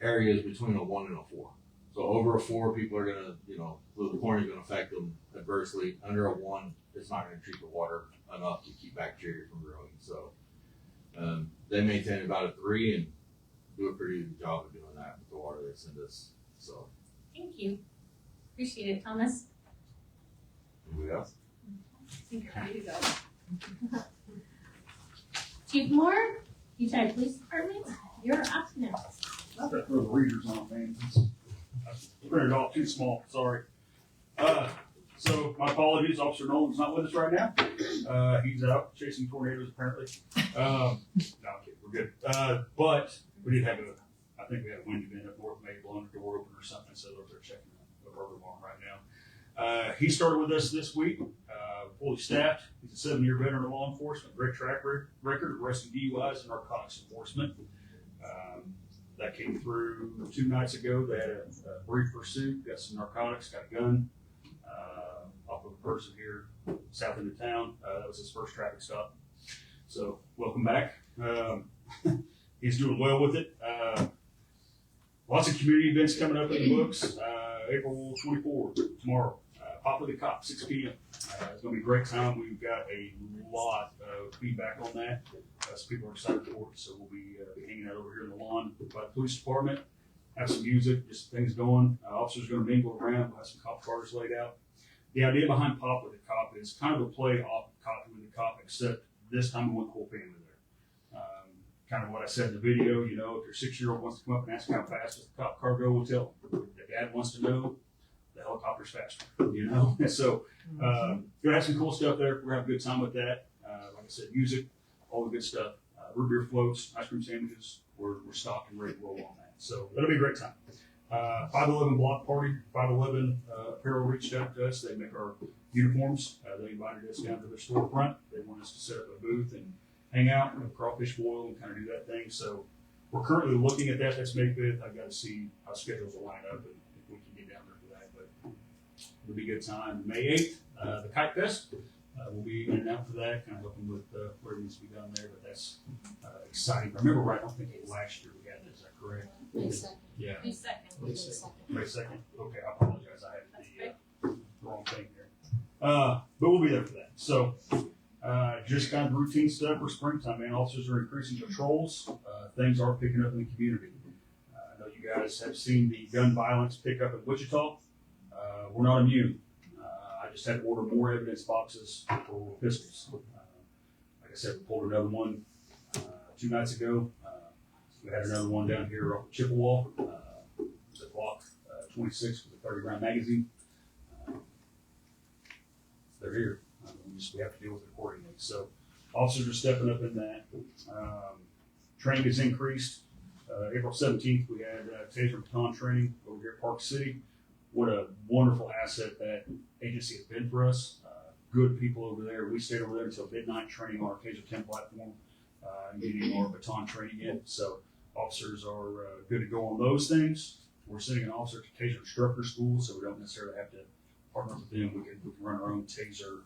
area is between a 1 and a 4. So over a 4, people are gonna, the chlorine is gonna affect them adversely. Under a 1, it's not gonna treat the water enough to keep bacteria from growing. So they maintain about a 3 and do a pretty good job of doing that with the water they send us. So Thank you. Appreciate it, Thomas. anybody else? I think you're ready to go. Chief Moore, Kechi Police Department, you're up next. I've got to throw the readers on, man. I printed it off too small, sorry. So my apologies, Officer Nolan's not with us right now. He's out chasing tornadoes apparently. No, I'm kidding, we're good. But we did have I think we had a wind event up north, maybe blowing a door open or something, so they're checking the rubber barn right now. He started with us this week, fully staffed. He's a 7-year veteran of law enforcement, great track record of arresting DUIs and narcotics enforcement. That came through 2 nights ago. They had a brief pursuit, got some narcotics, got a gun off of a person here south end of town. That was his first traffic stop. So welcome back. He's doing well with it. Lots of community events coming up in the books. April 24th, tomorrow. Pop with the Cop, 6 p.m. It's going to be a great time. We've got a lot of feedback on that. So people are excited for it. So we'll be hanging out over here in the lawn by the police department. Have some music, just things going. Officers are going to mingle around. We'll have some cop cars laid out. The idea behind Pop with the Cop is kind of a play off Cop with the Cop, except this time we want the whole family there. Kind of what I said in the video, if your 6-year-old wants to come up and ask how fast does the cop car go, we'll tell them. If the dad wants to know, the helicopter's faster, So, gonna have some cool stuff there. We're having a good time with that. Like I said, music, all the good stuff. Root beer floats, ice cream sandwiches. We're stocked and ready to roll on that. So that'll be a great time. 511 block party, 511 apparel reached out to us. They make our uniforms. They invited us down to their storefront. They want us to set up a booth and hang out, crawfish boil and kind of do that thing. So we're currently looking at that. That's May 5th. I've got to see how schedules will line up and if we can get down there for that. But it'll be a good time. May 8th, the Kite Fest. We'll be in and out for that, kind of helping with where it needs to be done there. But that's exciting. I remember right, I don't think last year we had it. Is that correct? May 2nd. Yeah. May 2nd. May 2nd. Okay, I apologize. I had the wrong thing here. But we'll be there for that. So just kind of routine stuff for springtime, man. Officers are increasing patrols. Things are picking up in the community. I know you guys have seen the gun violence pick up in Wichita. We're not immune. I just had to order more evidence boxes for pistols. Like I said, we pulled another one 2 nights ago. We had another one down here off of Chippewa. It's a Glock 26 with a 30-round magazine. They're here. We have to deal with it accordingly. So officers are stepping up in that. Training has increased. April 17th, we had taser baton training over here at Park City. What a wonderful asset that agency has been for us. Good people over there. We stayed over there until midnight training on our Taser 10 platform and getting our baton training in. So officers are good to go on those things. We're sending an officer to Taser instructor school, so we don't necessarily have to partner with them. We can run our own Taser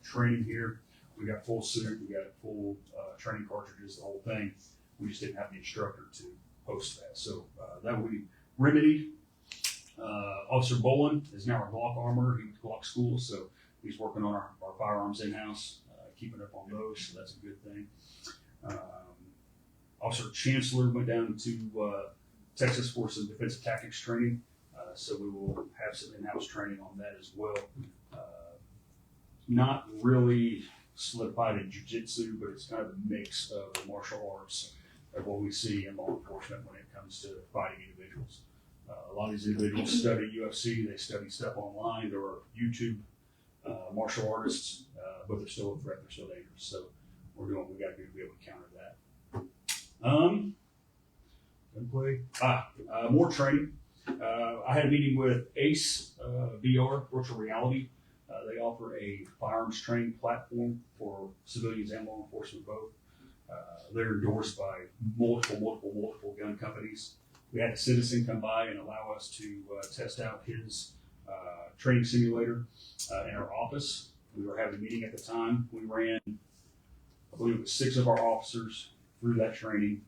training here. We got full suit, we got full training cartridges, the whole thing. We just didn't have the instructor to host that. So that will be remedied. Officer Bolin is now our Glock armor. He was Glock school, so he's working on our firearms in-house, keeping up on those, so that's a good thing. Officer Chancellor went down to Texas for some defensive tactics training, so we will have some in-house training on that as well. Not really solidified in jiu-jitsu, but it's kind of a mix of the martial arts of what we see in law enforcement when it comes to fighting individuals. A lot of these individuals study UFC, they study stuff online, there are YouTube martial artists, but they're still a threat, they're still dangerous. So we're doing what we got to do to be able to counter that. More training. I had a meeting with ACE VR, virtual reality. They offer a firearms training platform for civilians and law enforcement both. They're endorsed by multiple gun companies. We had a citizen come by and allow us to test out his training simulator in our office. We were having a meeting at the time. We ran, I believe it was 6 of our officers through that training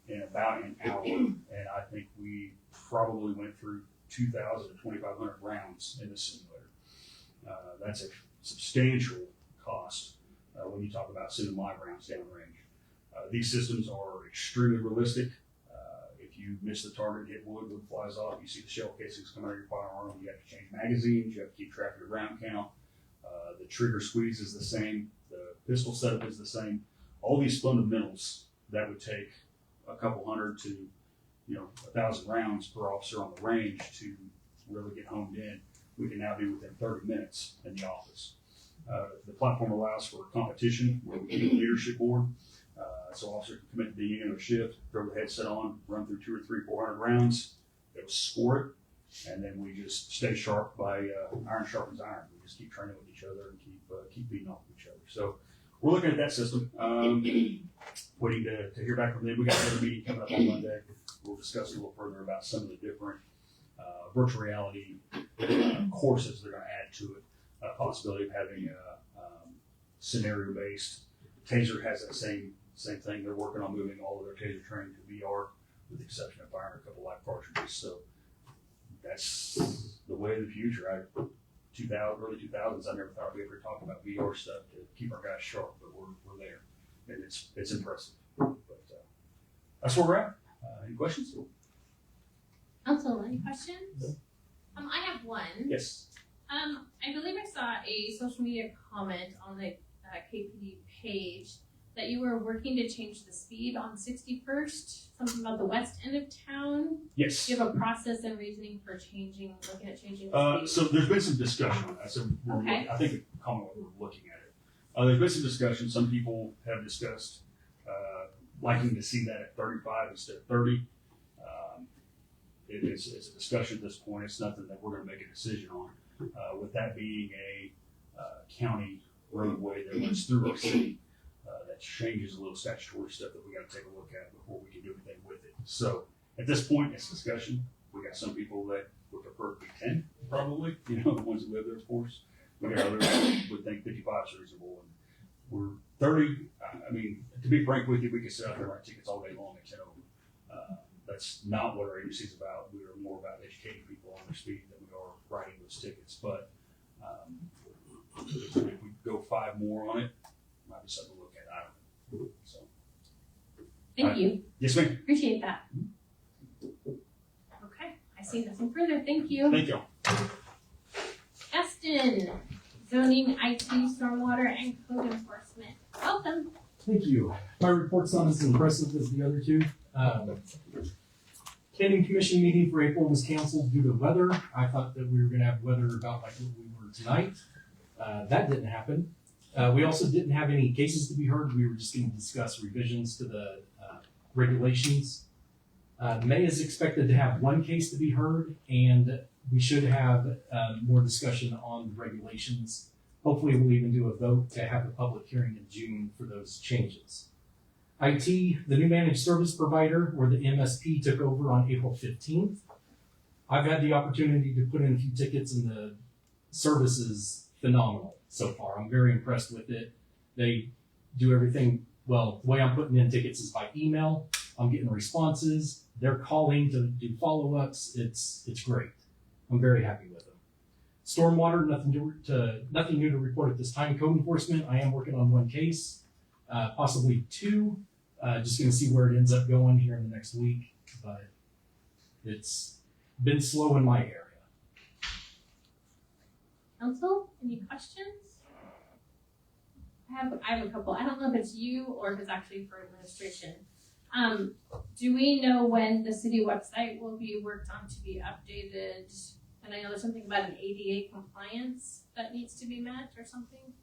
in about an hour. And I think we probably went through 2,000 to 2,500 rounds in the simulator. That's a substantial cost when you talk about sending live rounds downrange. These systems are extremely realistic. If you miss the target, hit wood flies off, you see the shell casings come out of your firearm, you have to change magazines, you have to keep track of your round count. The trigger squeeze is the same, the pistol setup is the same. All these fundamentals that would take a couple hundred to 1,000 rounds per officer on the range to really get honed in, we can now do within 30 minutes in the office. The platform allows for competition where we keep a leadership board. So officer can commit to the beginning of a shift, throw the headset on, run through 200 or 300, 400 rounds. They'll score it, and then we just stay sharp by iron sharpens iron. We just keep training with each other and keep beating off each other. So we're looking at that system. Waiting to hear back from them. We got another meeting coming up on Monday. We'll discuss a little further about some of the different virtual reality courses they're going to add to it. Possibility of having scenario-based. Taser has that same thing. They're working on moving all of their taser training to VR, with the exception of firing a couple live cartridges. So that's the way of the future. Early 2000s, I never thought I'd be able to talk about VR stuff to keep our guys sharp, but we're there, and it's impressive. But that's where we're at. Any questions? Council, any questions? I have one. Yes. I believe I saw a social media comment on the KPD page that you were working to change the speed on 61st, something about the west end of town. Yes. Do you have a process and reasoning for looking at changing the speed? So there's been some discussion on that. So Okay. I think the comment we're looking at it. There's been some discussion. Some people have discussed liking to see that at 35 instead of 30. It's a discussion at this point. It's nothing that we're going to make a decision on. With that being a county roadway that runs through our city, that changes a little statutory stuff that we got to take a look at before we can do anything with it. So at this point, it's discussion. We got some people that would prefer to be 10, probably, the ones that live there, of course. We got others that would think 55 is reasonable. And we're 30. I mean, to be frank with you, we could sit out there and write tickets all day long at 10 over. That's not what our agency is about. We are more about educating people on their speed than we are writing those tickets. But if we go 5 more on it, might be something to look at. I don't know. So, Thank you. yes, ma'am. Appreciate that. Okay, I see nothing further. Thank you. Thank you. Justin, zoning, IT, stormwater, and code enforcement. Welcome. Thank you. My report's not as impressive as the other two. Planning Commission meeting for April was canceled due to weather. I thought that we were gonna have weather about like what we were tonight. That didn't happen. We also didn't have any cases to be heard. We were just gonna discuss revisions to the regulations. May is expected to have 1 case to be heard, and we should have more discussion on the regulations. Hopefully we'll even do a vote to have a public hearing in June for those changes. IT, the new managed service provider, where the MSP took over on April 15th. I've had the opportunity to put in a few tickets, and the service is phenomenal so far. I'm very impressed with it. They do everything, well, the way I'm putting in tickets is by email. I'm getting responses. They're calling to do follow-ups. It's great. I'm very happy with them. Stormwater, nothing new to report at this time. Code enforcement, I am working on 1 case, possibly 2. Just gonna see where it ends up going here in the next week, but it's been slow in my area. Council, any questions? I have a couple. I don't know if it's you or if it's actually for administration. Do we know when the city website will be worked on to be updated? And I know there's something about an ADA compliance that needs to be met or something.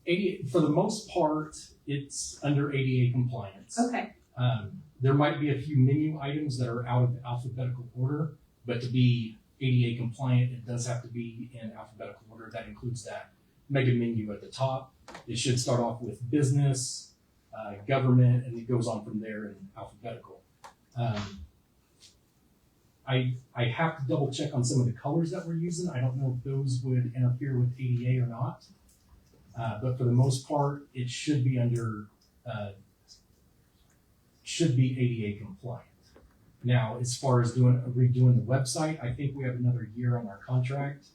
For the most part, it's under ADA compliance. Okay. There might be a few menu items that are out of alphabetical order, but to be ADA compliant, it does have to be in alphabetical order. That includes that mega menu at the top. It should start off with business, government, and it goes on from there in alphabetical. I have to double check on some of the colors that we're using. I don't know if those would interfere with ADA or not. But for the most part, it should be ADA compliant. Now, as far as redoing the website, I think we have another year on our contract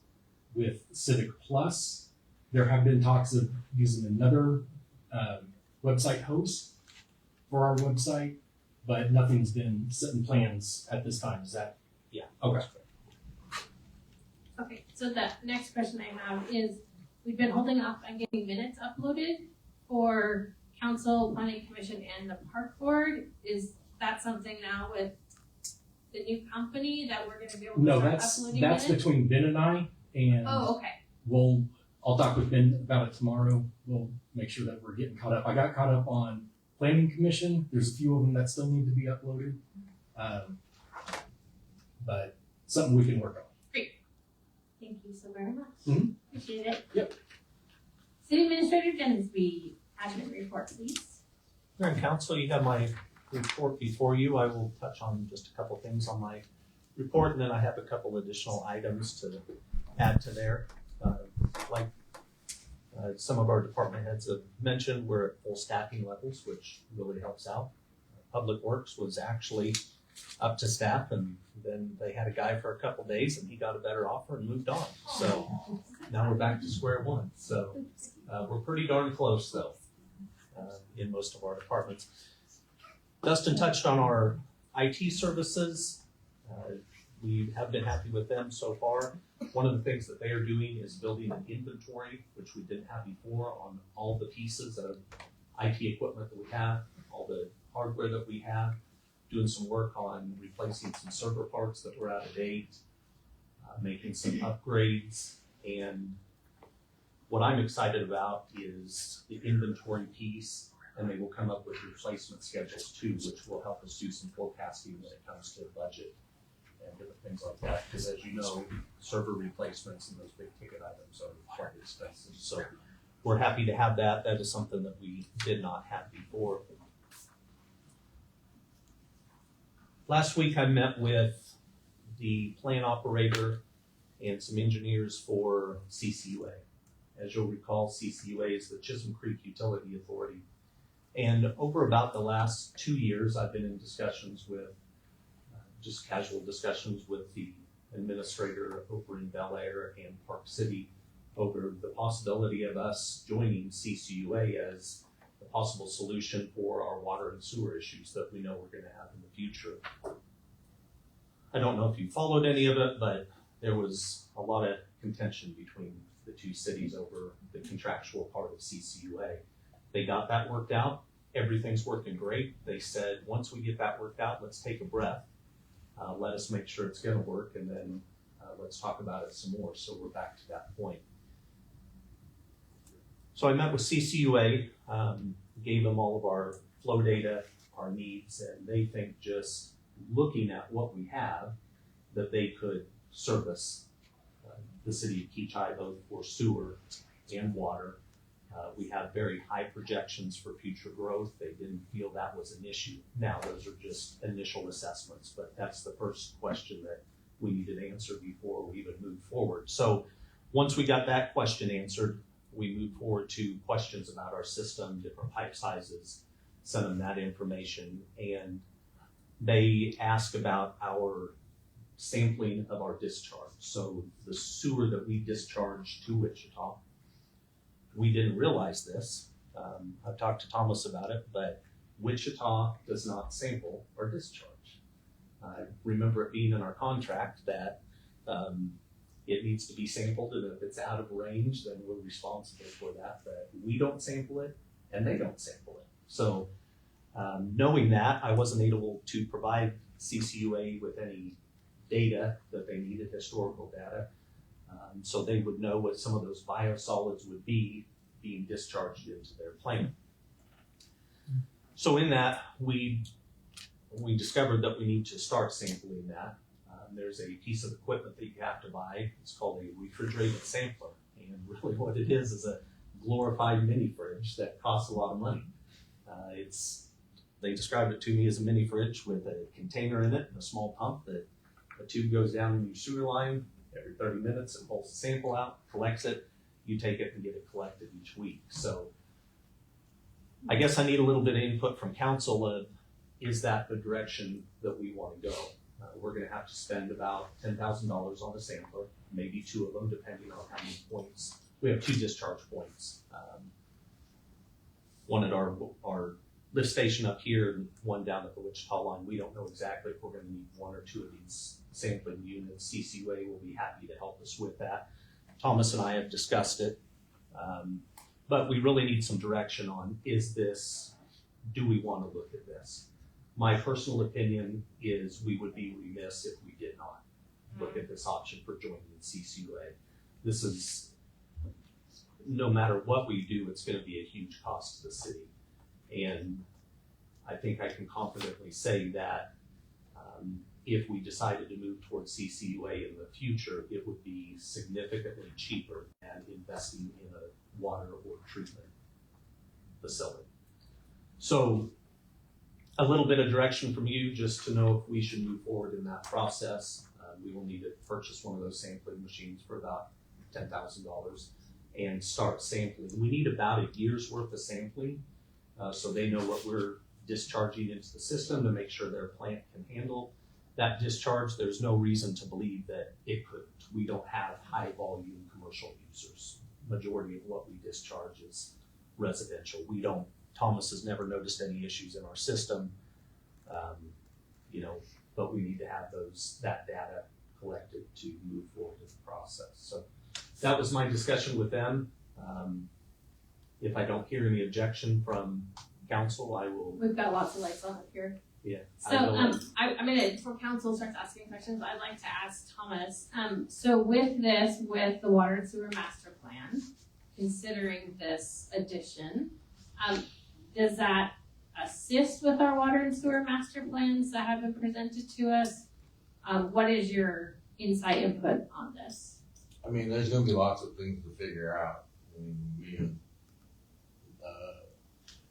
with Civic Plus. There have been talks of using another website host for our website, but nothing's been set in plans at this time. Is that? Yeah. Okay. Okay, so the next question I have is, we've been holding off on getting minutes uploaded for council, planning commission, and the park board. Is that something now with the new company that we're gonna be able to No, start that's uploading minutes? between Ben and I, and Oh, okay. I'll talk with Ben about it tomorrow. We'll make sure that we're getting caught up. I got caught up on planning commission. There's a few of them that still need to be uploaded. But something we can work on. Thank you so very much. Mhm. Appreciate it. Yep. City Administrator Dennisby, admin report, please. Mayor and Council, you have my report before you. I will touch on just a couple things on my report, and then I have a couple additional items to add to there. Like some of our department heads have mentioned, we're at full staffing levels, which really helps out. Public Works was actually up to staff, and then they had a guy for a couple days, and he got a better offer and moved on. So now we're back to square one. So we're pretty darn close, though, in most of our departments. Dustin touched on our IT services. We have been happy with them so far. One of the things that they are doing is building an inventory, which we didn't have before, on all the pieces of IT equipment that we have, all the hardware that we have, doing some work on replacing some server parts that were out of date, making some upgrades. And what I'm excited about is the inventory piece, and they will come up with replacement schedules too, which will help us do some forecasting when it comes to budget and different things like that. Because as you know, server replacements and those big ticket items are quite expensive. So we're happy to have that. That is something that we did not have before. Last week I met with the plant operator and some engineers for CCUA. As you'll recall, CCUA is the Chisholm Creek Utility Authority. And over about the last 2 years, I've been in discussions with, just casual discussions with the administrator over in Bel Air and Park City over the possibility of us joining CCUA as a possible solution for our water and sewer issues that we know we're going to have in the future. I don't know if you followed any of it, but there was a lot of contention between the two cities over the contractual part of CCUA. They got that worked out. Everything's working great. They said, once we get that worked out, let's take a breath. Let us make sure it's going to work, and then let's talk about it some more. So we're back to that point. So I met with CCUA, gave them all of our flow data, our needs, and they think just looking at what we have, that they could service the city of Kechi both for sewer and water. We have very high projections for future growth. They didn't feel that was an issue. Now, those are just initial assessments, but that's the first question that we needed answered before we even move forward. So once we got that question answered, we moved forward to questions about our system, different pipe sizes, sent them that information, and they asked about our sampling of our discharge. So the sewer that we discharge to Wichita, we didn't realize this. I've talked to Thomas about it, but Wichita does not sample our discharge. I remember it being in our contract that it needs to be sampled, and if it's out of range, then we're responsible for that. But we don't sample it, and they don't sample it. So knowing that, I wasn't able to provide CCUA with any data that they needed, historical data. So they would know what some of those biosolids would be being discharged into their plant. So in that, we discovered that we need to start sampling that. There's a piece of equipment that you have to buy. It's called a refrigerated sampler. And really what it is a glorified mini fridge that costs a lot of money. They described it to me as a mini fridge with a container in it and a small pump that a tube goes down in your sewer line every 30 minutes and pulls the sample out, collects it, you take it and get it collected each week. So I guess I need a little bit of input from council of, is that the direction that we want to go? We're going to have to spend about $10,000 on a sampler, maybe 2 of them, depending on how many points. We have 2 discharge points. One at our lift station up here and one down at the Wichita line. We don't know exactly if we're going to need 1 or 2 of these sampling units. CCUA will be happy to help us with that. Thomas and I have discussed it, but we really need some direction on, do we want to look at this? My personal opinion is we would be remiss if we did not look at this option for joining the CCUA. This is, no matter what we do, it's going to be a huge cost to the city. And I think I can confidently say that if we decided to move towards CCUA in the future, it would be significantly cheaper than investing in a water or treatment facility. So a little bit of direction from you just to know if we should move forward in that process. We will need to purchase one of those sampling machines for about $10,000 and start sampling. We need about a year's worth of sampling so they know what we're discharging into the system to make sure their plant can handle that discharge. There's no reason to believe that it couldn't. We don't have high volume commercial users. Majority of what we discharge is residential. Thomas has never noticed any issues in our system, but we need to have that data collected to move forward in the process. So that was my discussion with them. If I don't hear any objection from council, I will. We've got lots of lights on up here. Yeah. So I'm gonna, before council starts asking questions, I'd like to ask Thomas, so with the water and sewer master plan, considering this addition, does that assist with our water and sewer master plans that have been presented to us? What is your insight input on this? I mean, there's gonna be lots of things to figure out. I mean, me and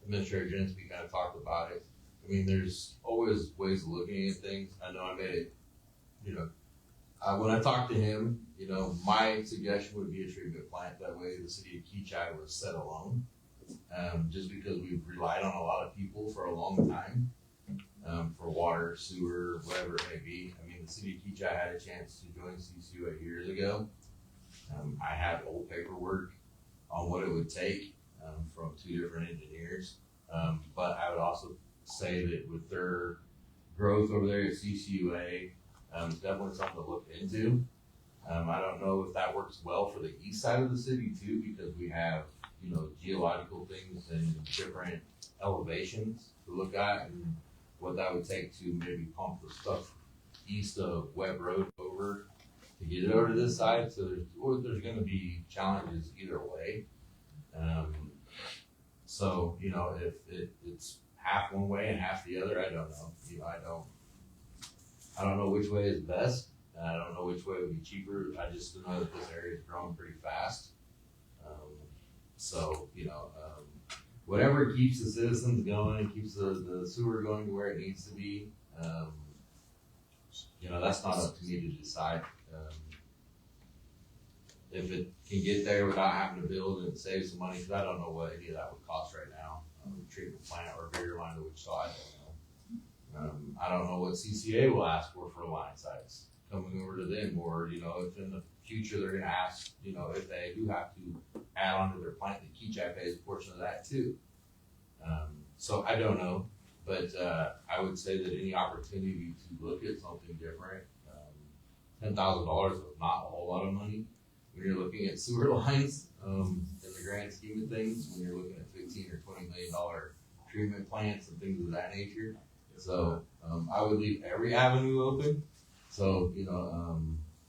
Administrator Jinsky kind of talked about it. I mean, there's always ways of looking at things. I know I made it, when I talked to him, my suggestion would be a treatment plant. That way the city of Kechi was set alone. Just because we've relied on a lot of people for a long time, for water, sewer, whatever it may be. I mean, the city of Kechi had a chance to join CCUA years ago. I have old paperwork on what it would take from 2 different engineers. But I would also say that with their growth over there at CCUA, it's definitely something to look into. I don't know if that works well for the east side of the city too, because we have, geological things and different elevations to look at, and what that would take to maybe pump the stuff east of Webb Road over to get it over to this side. So there's going to be challenges either way. So, if it's half one way and half the other, I don't know. I don't know which way is best. And I don't know which way would be cheaper. I just know that this area is growing pretty fast. Whatever keeps the citizens going, keeps the sewer going to where it needs to be, that's not up to me to decide. If it can get there without having to build and save some money, because I don't know what any of that would cost right now. Treatment plant or a bigger line to Wichita, I don't know. I don't know what CCA will ask for line size coming over to them, or if in the future they're going to ask, if they do have to add on to their plant, that Kechi pays a portion of that too. So I don't know, but I would say that any opportunity to look at something different, $10,000 is not a whole lot of money when you're looking at sewer lines. In the grand scheme of things, when you're looking at $15 or $20 million treatment plants and things of that nature. So I would leave every avenue open. So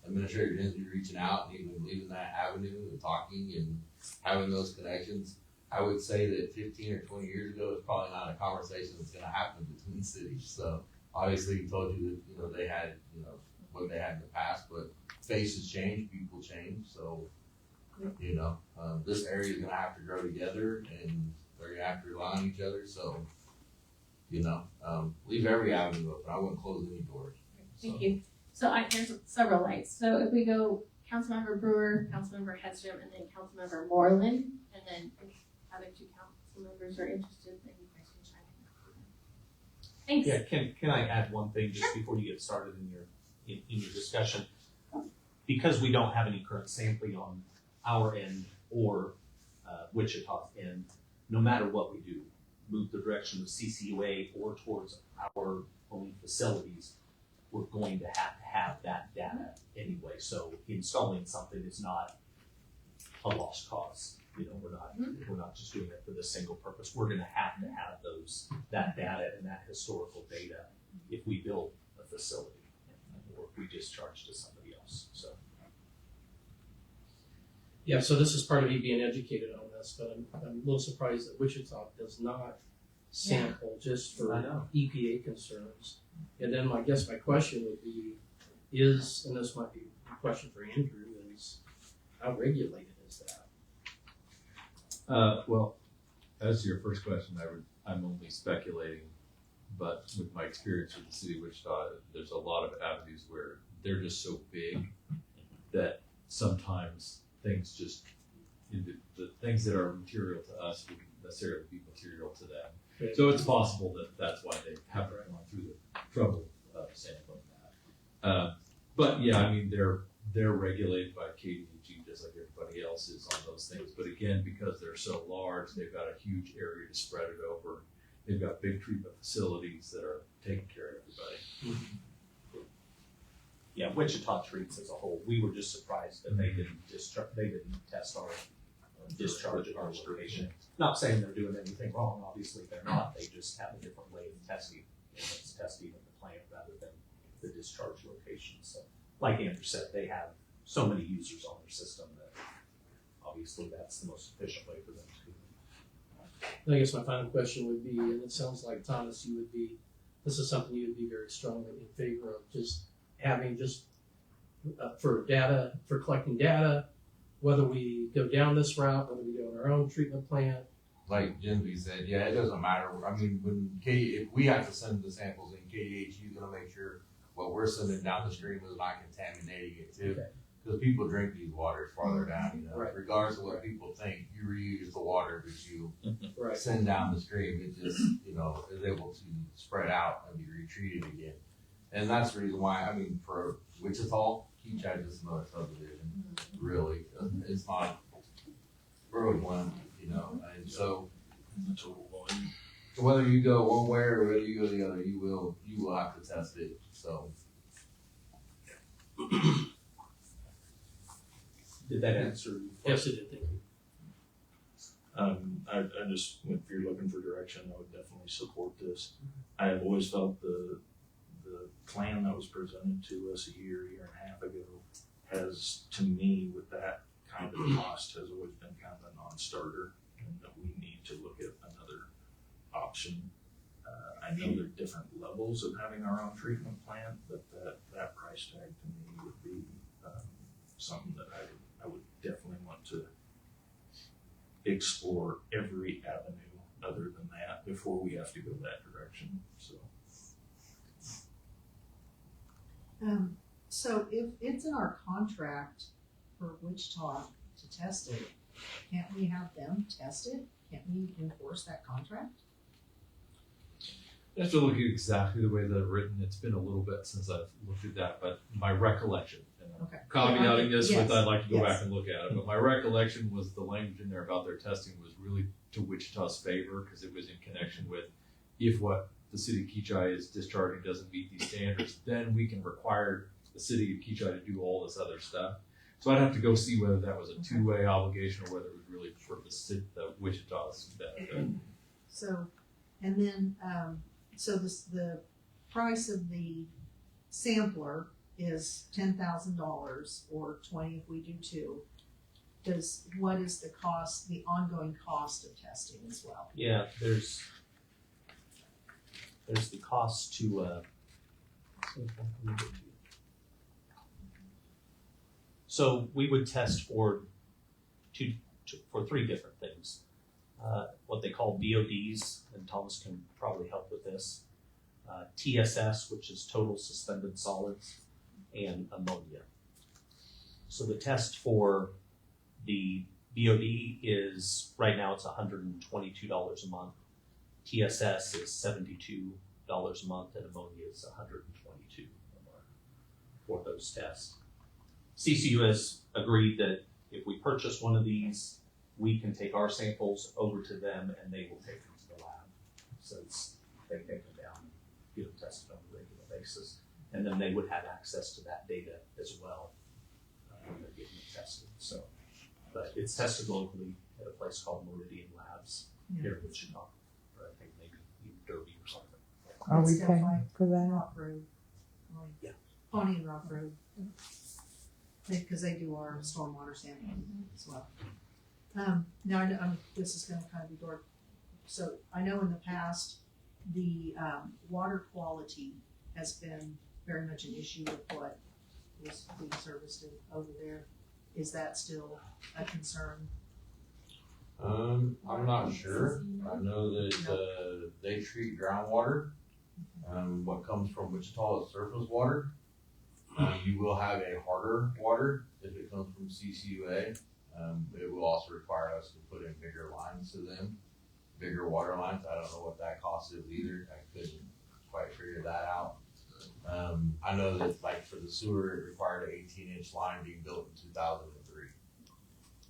Administrator Jinsky reaching out and even leaving that avenue and talking and having those connections. I would say that 15 or 20 years ago, it's probably not a conversation that's going to happen between cities. So obviously, he told you that they had what they had in the past, but faces change, people change. So this area is going to have to grow together, and there. You have to rely on each other. So, leave every avenue open. I wouldn't close any doors. Thank you. So there's several lights. So if we go Councilmember Brewer, Councilmember Hedstrom, and then Councilmember Moreland, and then if other two council members are interested, then you guys can chime in. Thanks. Yeah, can I add one thing just before you get started in your discussion? Because we don't have any current sampling on our end or Wichita's end, no matter what we do, move the direction of CCUA or towards our own facilities, we're going to have that data anyway. So installing something is not a lost cause. We're not just doing it for this single purpose. We're going to have that data and that historical data if we build a facility or if we discharge to somebody else. So. Yeah, so this is part of me being educated on this, but I'm a little surprised that Wichita does not sample just for EPA concerns. And then my question would be is, and this might be a question for Andrew, is how regulated is that? Well, as to your first question, I'm only speculating, but with my experience with the city of Wichita, there's a lot of avenues where they're just so big that sometimes things just, the things that are material to us wouldn't necessarily be material to them. Okay. So it's possible that that's why they haven't gone through the trouble of sampling that. But yeah, I mean, they're regulated by KDHE just like everybody else is on those things. But again, because they're so large, they've got a huge area to spread it over. They've got big treatment facilities that are taking care of everybody. Yeah, Wichita treats as a whole. We were just surprised that they didn't test our discharge at our location. Not saying they're doing anything wrong, obviously they're not. They just have a different way of testing. It's testing in the plant rather than the discharge location. So, like Andrew said, they have so many users on their system that obviously that's the most efficient way for them to do it. I guess my final question would be, and it sounds like Thomas, this is something you would be very strongly in favor of, just having for collecting data, whether we go down this route, whether we go in our own treatment plant. Like Genevieve said, yeah, it doesn't matter. I mean, if we have to send the samples in, KDHE is going to make sure what we're sending down the stream is not contaminating it too. Because people drink these waters farther down, Right. Regardless of what people think, you reuse the water that you Right. send down the stream. It just, is able to spread out and be retreated again. And that's the reason why, I mean, for Wichita, Kechi is another subdivision, really. It's not Road 1, and so whether you go one way or whether you go the other, you will have to test it, so. Did that answer? Yes, it did. Thank you. I just, if you're looking for direction, I would definitely support this. I have always felt the plan that was presented to us a year and a half ago has, to me, with that kind of cost, has always been kind of a non-starter, and that we need to look at another option. I know there are different levels of having our own treatment plant, but that price tag to me would be something that I would definitely want to explore every avenue other than that before we have to go that direction. So if it's in our contract for Wichita to test it, can't we have them test it? Can't we enforce that contract? I have to look at exactly the way they're written. It's been a little bit since I've looked at that, but my recollection, and I'm Okay. caveating this with Yes. I'd like to go Yes. back and look at it, but my recollection was the language in there about their testing was really to Wichita's favor because it was in connection with if what the city of Kechi is discharging doesn't meet these standards, then we can require the city of Kechi to do all this other stuff. So I'd have to go see whether that was a two-way obligation or whether it was really for the Wichita's benefit. So, and then, the price of the sampler is $10,000 or 20 if we do two. What is the cost, the ongoing cost of testing as well? Yeah, there's the cost to so we would test for three different things. what they call BODs, and Thomas can probably help with this. TSS, which is total suspended solids, and ammonia. So the test for the BOD is, right now it's $122 a month. TSS is $72 a month, and ammonia is $122 a month for those tests. CCU has agreed that if we purchase one of these, we can take our samples over to them and they will take them to the lab, since they take them down and get them tested on a regular basis. And then they would have access to that data as well when they're getting it tested. So, but it's tested locally at a place called Meridian Labs here in Wichita, or I think maybe even Derby or something. Are we It's still paying fine. for that? Rock Road. Yeah. Pony and Rock Road. Because they do our stormwater sampling as well. Now, I know, this is gonna kind of be dark. So I know in the past, the water quality has been very much an issue with what is being serviced over there. Is that still a concern? I'm not sure. I know that they treat groundwater. What comes from Wichita is surface water. You will have a harder water if it comes from CCUA. It will also require us to put in bigger lines to them, bigger water lines. I don't know what that cost is either. I couldn't quite figure that out. I know that like for the sewer, it required an 18-inch line being built in 2003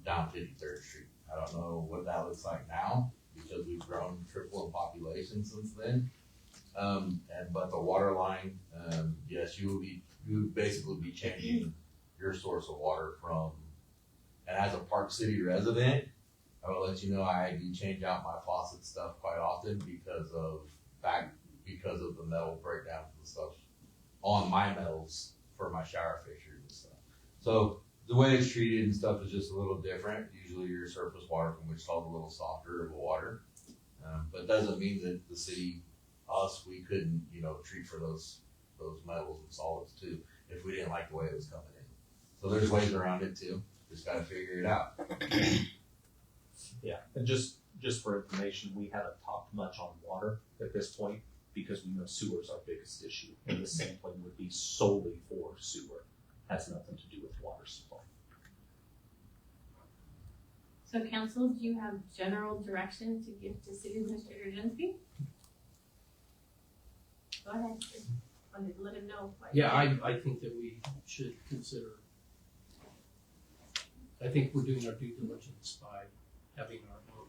down 53rd Street. I don't know what that looks like now because we've grown triple in population since then. But the water line, yes, you would basically be changing your source of water from, and as a Park City resident, I will let you know I do change out my faucet stuff quite often because of the metal breakdowns and stuff on my metals for my shower fixtures and stuff. So the way it's treated and stuff is just a little different. Usually your surface water from Wichita is a little softer of a water. But doesn't mean that the city, we couldn't, treat for those metals and solids too, if we didn't like the way it was coming in. So there's ways around it too. Just gotta figure it out. Yeah, and just for information, we haven't talked much on water at this point because we know sewer is our biggest issue, and the sampling would be solely for sewer. Has nothing to do with water supply. So council, do you have general direction to give to City Administrator Gensby? Go ahead, let him know. Yeah, I think that we should consider, I think we're doing our due diligence by having our own,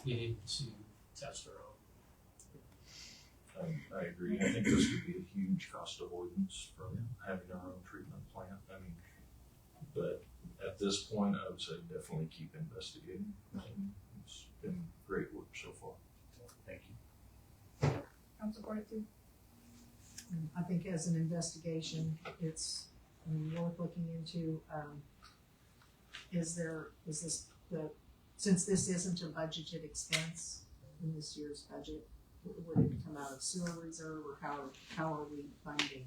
being able to test our own. I agree. I think this could be a huge cost avoidance from having our own treatment plant. I mean, but at this point, I would say definitely keep investigating. It's been great work so far. Thank you. I'm supportive too. And I think as an investigation, it's worth looking into, since this isn't a budgeted expense in this year's budget, would it come out of sewer reserve or how are we funding?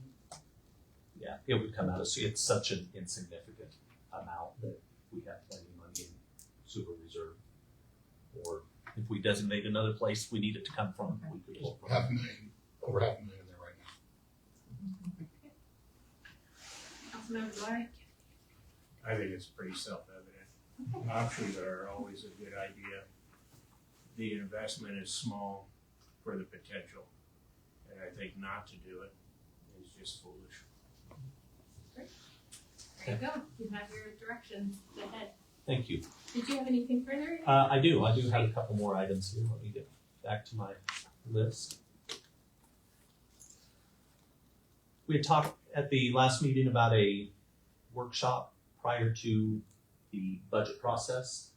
Yeah, it would come out of, it's such an insignificant amount that we have plenty of money in sewer reserve. Or if we designate another place we need it to come from, we could pull from. Over $500,000 there right now. Councilmember Dwyer? I think it's pretty self-evident. Options are always a good idea. The investment is small for the potential, and I think not to do it is just foolish. There you go, you have your direction ahead. Thank you. Did you have anything further? I do have a couple more items here. Let me get back to my list. We had talked at the last meeting about a workshop prior to the budget process.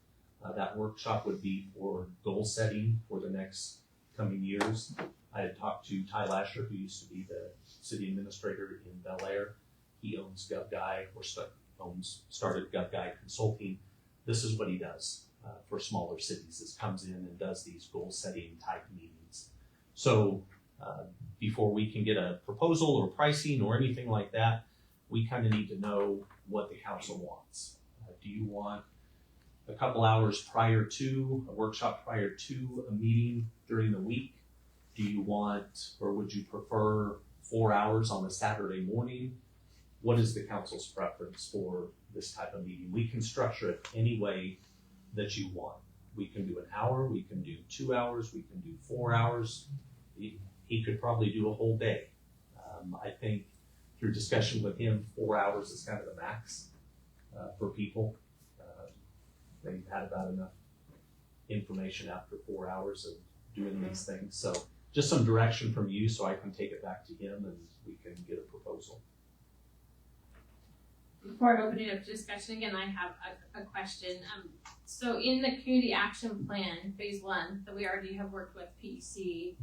That workshop would be for goal setting for the next coming years. I had talked to Ty Lasher, who used to be the city administrator in Bel Air. He owns GovGuy, or started GovGuy Consulting. This is what he does for smaller cities. This comes in and does these goal setting type meetings. So before we can get a proposal or pricing or anything like that, we kind of need to know what the council wants. Do you want a couple hours prior to, a workshop prior to a meeting during the week? Do you want, or would you prefer 4 hours on a Saturday morning? What is the council's preference for this type of meeting? We can structure it any way that you want. We can do an hour, we can do 2 hours, we can do 4 hours. He could probably do a whole day. I think through discussion with him, 4 hours is kind of the max for people. They've had about enough information after 4 hours of doing these things. So just some direction from you so I can take it back to him and we can get a proposal. Before opening up discussion again, I have a question. So in the community action plan, phase 1, that we already have worked with PEC,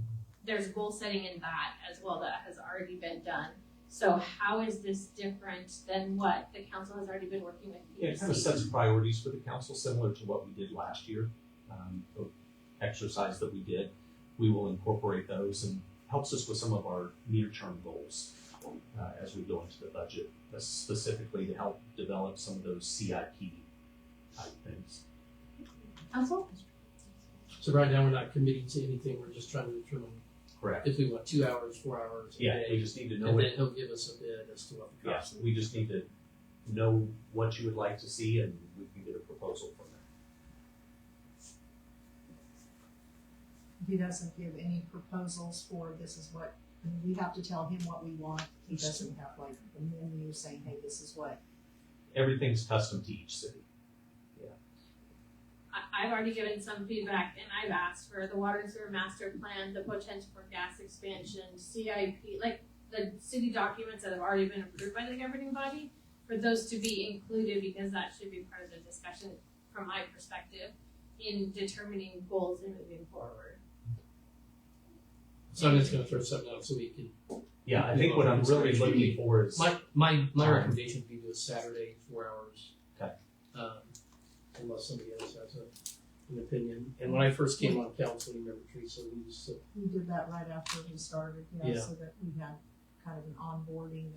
there's goal setting in that as well that has already been done. So how is this different than what the council has already been working with PEC? Yeah, it kind of sets priorities for the council, similar to what we did last year. The exercise that we did, we will incorporate those and helps us with some of our near-term goals as we go into the budget, specifically to help develop some of those CIP type things. Council? So right now, we're not committing to anything, we're just trying to determine Correct. if we want 2 hours, 4 hours. a Yeah, day, we just need to know and what, then he'll give us a bid as to what the yeah, cost is. we just need to know what you would like to see and we can get a proposal from there. He doesn't give any proposals for this is what, I mean, we have to tell him what we want. He doesn't have like a menu saying, hey, this is what. Everything's custom to each city. I've already given some feedback and I've asked for the water and sewer master plan, the potential for gas expansion, CIP, like the city documents that have already been approved by the governing body, for those to be included because that should be part of the discussion from my perspective in determining goals and moving forward. So I'm just gonna throw something out so we can. Yeah, I think what I'm really looking for is. My recommendation would be to a Saturday, 4 hours. Okay. Unless somebody else has an opinion. And when I first came on council, you remember Teresa, we used to, We did that right after we started, Yeah. so that we had kind of an onboarding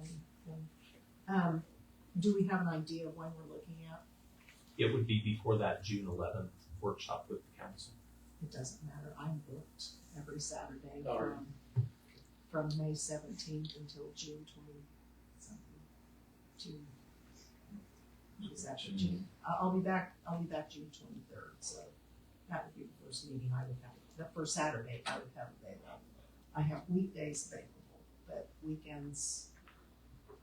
and do we have an idea of when we're looking at? It would be before that June 11th workshop with the council. It doesn't matter, I'm booked every Saturday All right. from May 17th until June 20 something. June. Is that June? I'll be back June 23rd, so that would be the first meeting I would have, the first Saturday I would have available. I have weekdays available, but weekends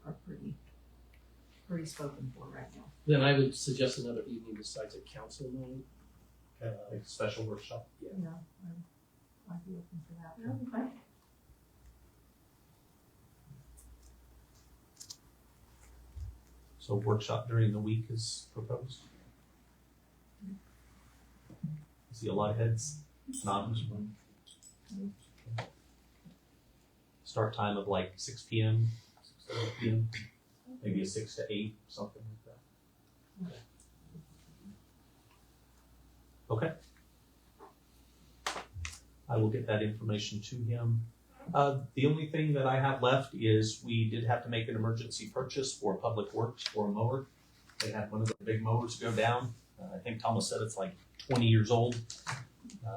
are pretty spoken for right now. then I would suggest another evening besides a council meeting. Like a special workshop. Yeah, I'd be looking for that. Okay. So workshop during the week is proposed. See a lot of heads nodding. Start time of like 6 p.m., 6 p.m., maybe a 6 to 8, something like that. Okay. I will get that information to him. The only thing that I have left is we did have to make an emergency purchase for Public Works for a mower. They had one of the big mowers go down. I think Thomas said it's like 20 years old.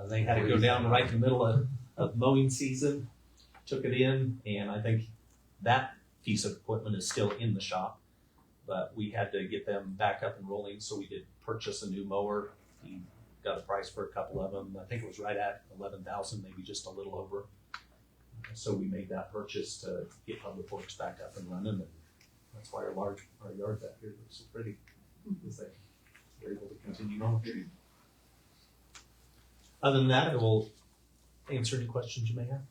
They had it go down right in the middle of mowing season, took it in, and I think that piece of equipment is still in the shop. But we had to get them back up and rolling, so we did purchase a new mower. He got a price for a couple of them. I think it was right at 11,000, maybe just a little over. So we made that purchase to get Public Works back up and running, and that's why our yard back here looks so pretty, because they're able to continue on. Other than that, I will answer any questions you may have.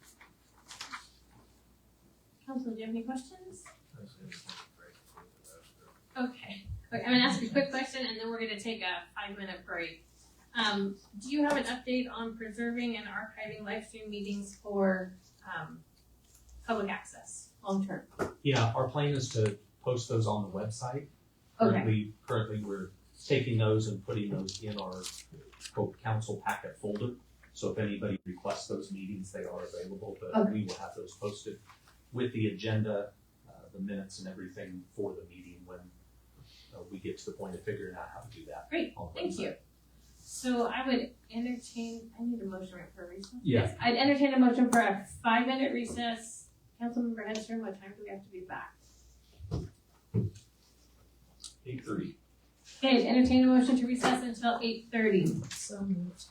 Council, do you have any questions? Okay, I'm gonna ask a quick question and then we're gonna take a 5-minute break. Do you have an update on preserving and archiving live stream meetings for public access long term? Yeah, our plan is to post those on the website. Okay. Currently we're taking those and putting those in our quote council packet folder. So if anybody requests those meetings, they are available, but Okay. we will have those posted with the agenda, the minutes and everything for the meeting when we get to the point of figuring out how to do that. Great, on the thank website. you. So I would entertain, I need a motion right for a recess? Yeah. I'd entertain a motion for a 5-minute recess. Councilmember Hedstrom, what time do we have to be back? 8:30. Okay, I'd entertain a motion to recess until 8:30. So moved.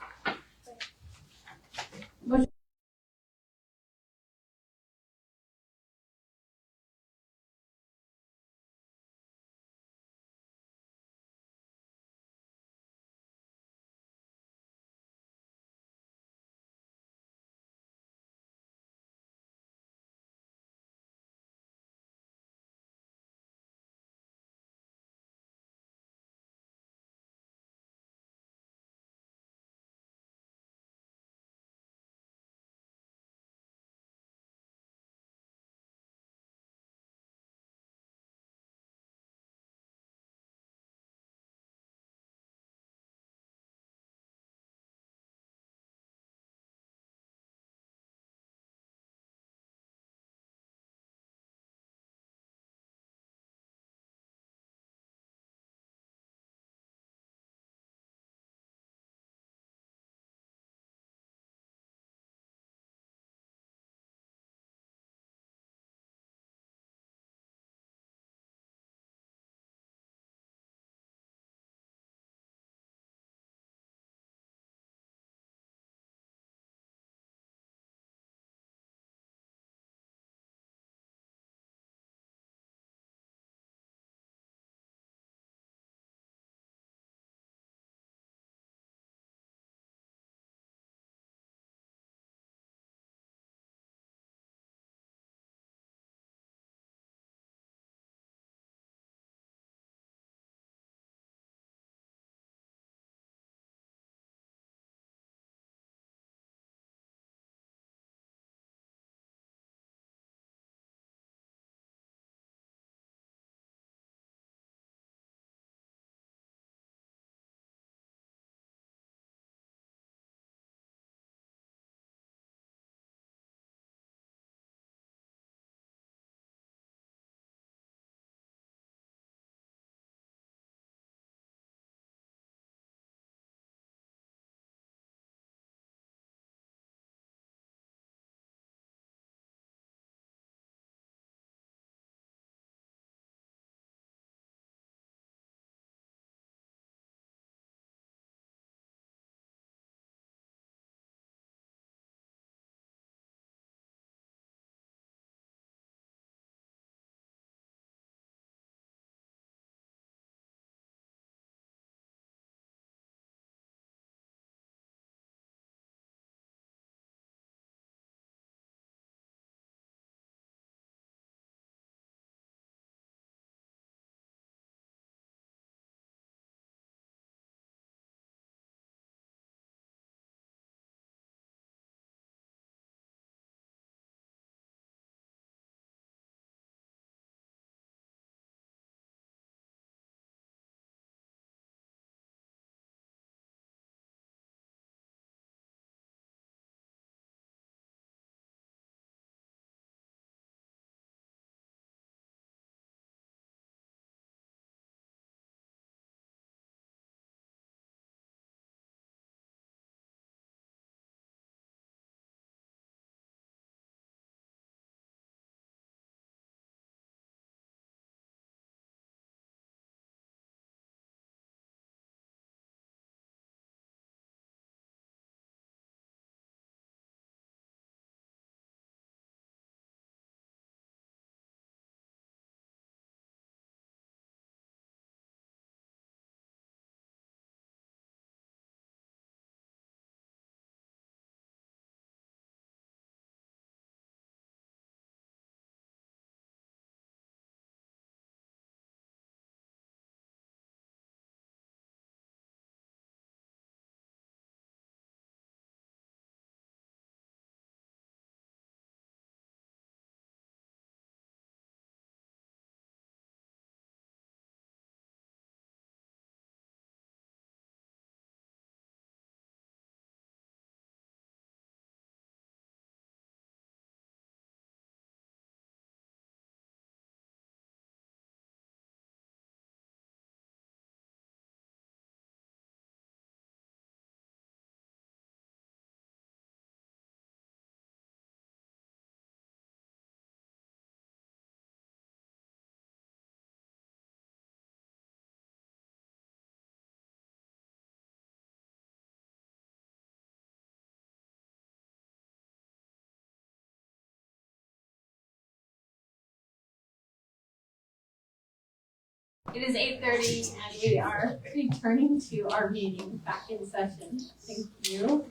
It is 8:30 and we are returning to our meeting back in session. Thank you.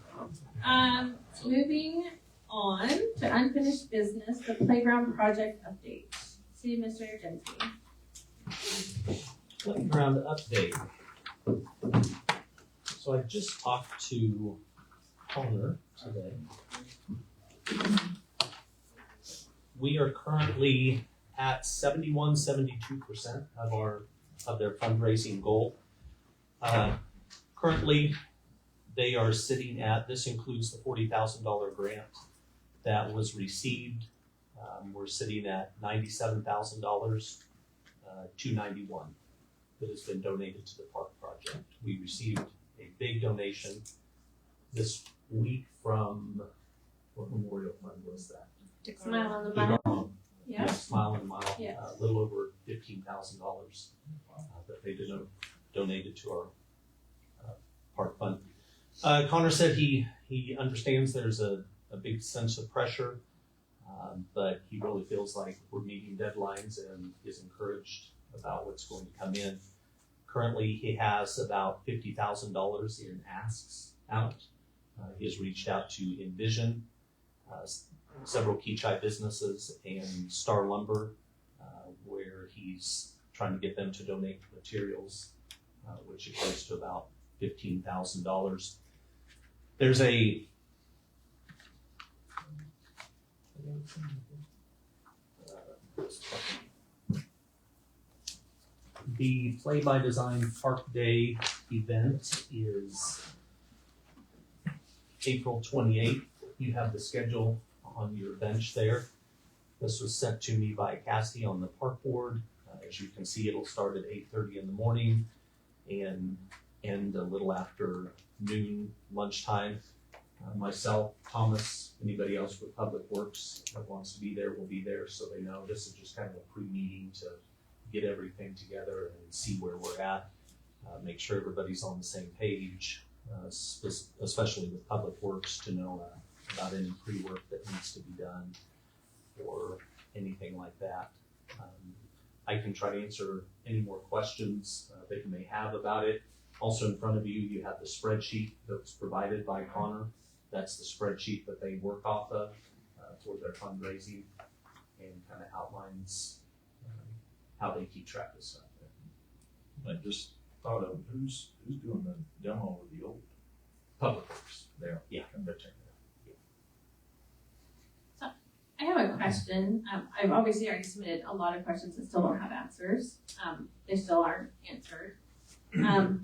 Moving on to unfinished business, the playground project update. City Administrator Jensen. Playground update. So I just talked to Connor today. We are currently at 72% of their fundraising goal. Currently, they are sitting at, this includes the $40,000 grant that was received. We're sitting at $97,000, $291 that has been donated to the park project. We received a big donation this week from, what memorial fund was that? Smile on the Mile. Yeah, Smile on the Mile. Yes. A little over $15,000 that they donated to our park fund. Connor said he understands there's a big sense of pressure, but he really feels like we're meeting deadlines and is encouraged about what's going to come in. Currently, he has about $50,000 in asks out. He has reached out to Envision, several Kechi businesses, and Star Lumber, where he's trying to get them to donate materials, which equates to about $15,000. There's the Play by Design Park Day event is April 28th. You have the schedule on your bench there. This was sent to me by Cassie on the park board. As you can see, it'll start at 8:30 in the morning and end a little after noon, lunchtime. Myself, Thomas, anybody else with Public Works that wants to be there will be there, so they know. This is just kind of a pre-meeting to get everything together and see where we're at, make sure everybody's on the same page, especially with Public Works, to know about any pre-work that needs to be done or anything like that. I can try to answer any more questions that you may have about it. Also in front of you, you have the spreadsheet that was provided by Connor. That's the spreadsheet that they work off of for their fundraising and kind of outlines how they keep track of stuff. I just thought of who's doing the demo of the old Public Works. there. Yeah. I have a question. I've obviously already submitted a lot of questions that still don't have answers. They still aren't answered.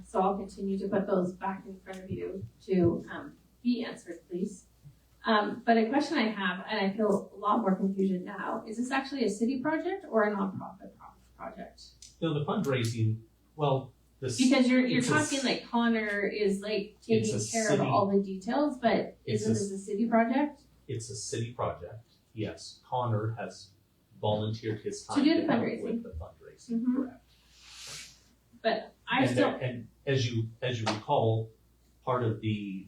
So I'll continue to put those back in front of you to be answered, please. But a question I have, and I feel a lot more confusion now, is this actually a city project or a nonprofit project? No, the fundraising, well, Because you're talking like Connor is like taking care of all the details, but isn't this a city project? It's a city project, yes. Connor has volunteered his time To do the help fundraising. with the fundraising, Mhm. correct. But And as you recall, part of the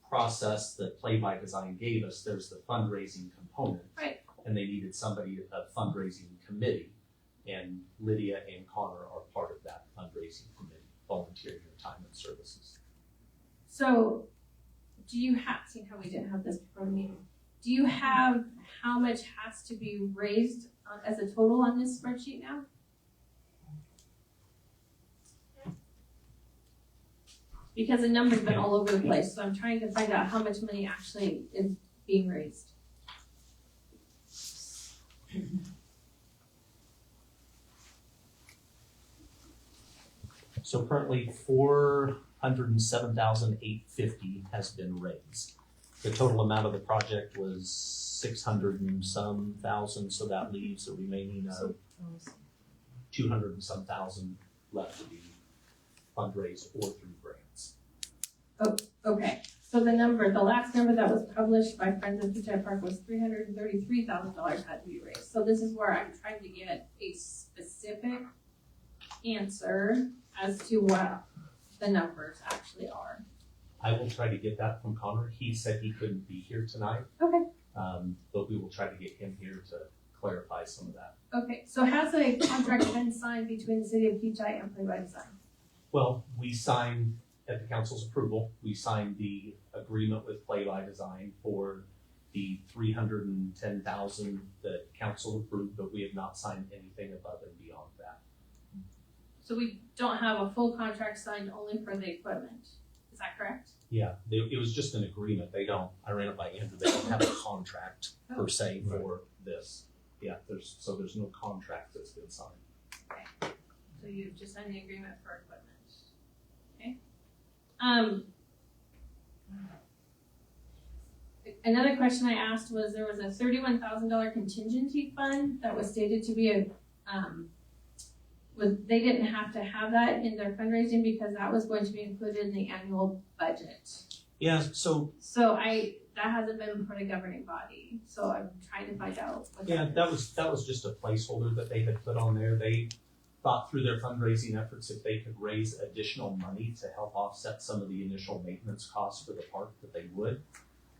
process that Play by Design gave us, there's the fundraising component. Right. And they needed somebody, a fundraising committee, and Lydia and Connor are part of that fundraising committee, volunteering their time and services. So, do you have, seeing how we didn't have this before the meeting, do you have how much has to be raised as a total on this spreadsheet now? Because the number's been all over the place, so I'm trying to find out how much money actually is being raised. So currently $407,850 has been raised. The total amount of the project was 600 and some thousand, so that leaves a remaining of 200 and some thousand left to be fundraised or through grants. Okay, so the last number that was published by Friends of Kechi Park was $333,000 had to be raised. So this is where I'm trying to get a specific answer as to what the numbers actually are. I will try to get that from Connor. He said he couldn't be here tonight. Okay. But we will try to get him here to clarify some of that. Okay, so has a contract been signed between the city of Kechi and Play by Design? Well, we signed, at the council's approval, we signed the agreement with Play by Design for the 310,000 that council approved, but we have not signed anything above and beyond that. So we don't have a full contract signed only for the equipment, is that correct? Yeah, it was just an agreement. I ran it by Andrew, they don't have a contract per se for this. Yeah, there's no contract that's been signed. Okay, so you've just signed the agreement for equipment, okay? Another question I asked was, there was a $31,000 contingency fund that was stated to be they didn't have to have that in their fundraising because that was going to be included in the annual budget. Yeah, so That hasn't been before the governing body, so I'm trying to find out what yeah, that that was just a placeholder that they had put on there. They thought through their fundraising efforts if they could raise additional money to help offset some of the initial maintenance costs for the park, that they would.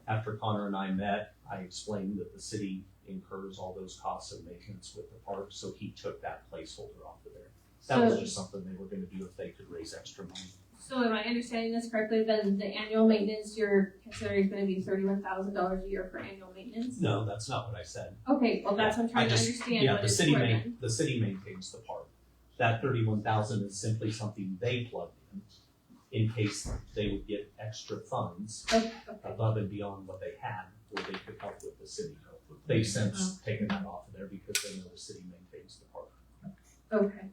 After Connor and I met, I explained that the city incurs all those costs of maintenance with the park, so he took that placeholder off of there. That was just something they were gonna do if they could raise extra money. So am I understanding this correctly, then the annual maintenance you're considering is gonna be $31,000 a year for annual maintenance? No, that's not what I said. Okay, well, that's what I'm trying to understand Yeah, what the it's city for then. the city maintains the park. That 31,000 is simply something they plugged in case they would get extra funds Okay, above and beyond what they had, where they could help with the city. They've since taken that off of there because they know the city maintains the park. okay.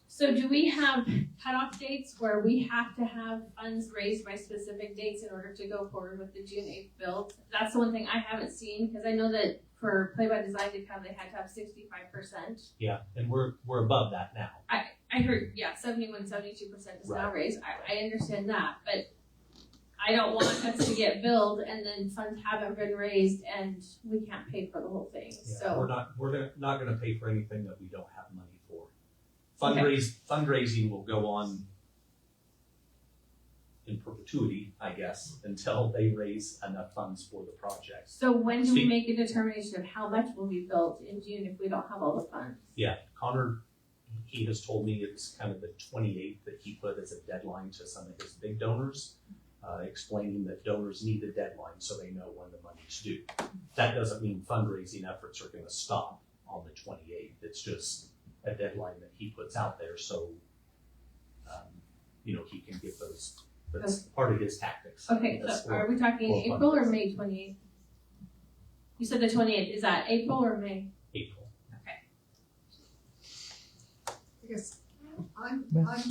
So do we have cutoff dates where we have to have funds raised by specific dates in order to go forward with the June 8th build? That's the one thing I haven't seen, because I know that for Play by Design to come, they had to have 65%. Yeah, and we're above that now. I heard, yeah, 72% is now Right. raised. I understand that, but I don't want us to get billed and then funds haven't been raised and we can't pay for the whole thing, Yeah, so. we're not gonna pay for anything that we don't have money for. Okay. Fundraising will go on in perpetuity, I guess, until they raise enough funds for the project. So when do we Speak- make a determination of how much will be built in June if we don't have all the funds? Yeah, Connor, he has told me it's kind of the 28th that he put as a deadline to some of his big donors, explaining that donors need a deadline so they know when the money's due. That doesn't mean fundraising efforts are gonna stop on the 28th. It's just a deadline that he puts out there so, he can get those. That's part of his tactics. Okay, That's so are we talking for April or fundraising. May 28th? You said the 28th, is that April or May? April. Okay. I guess I'm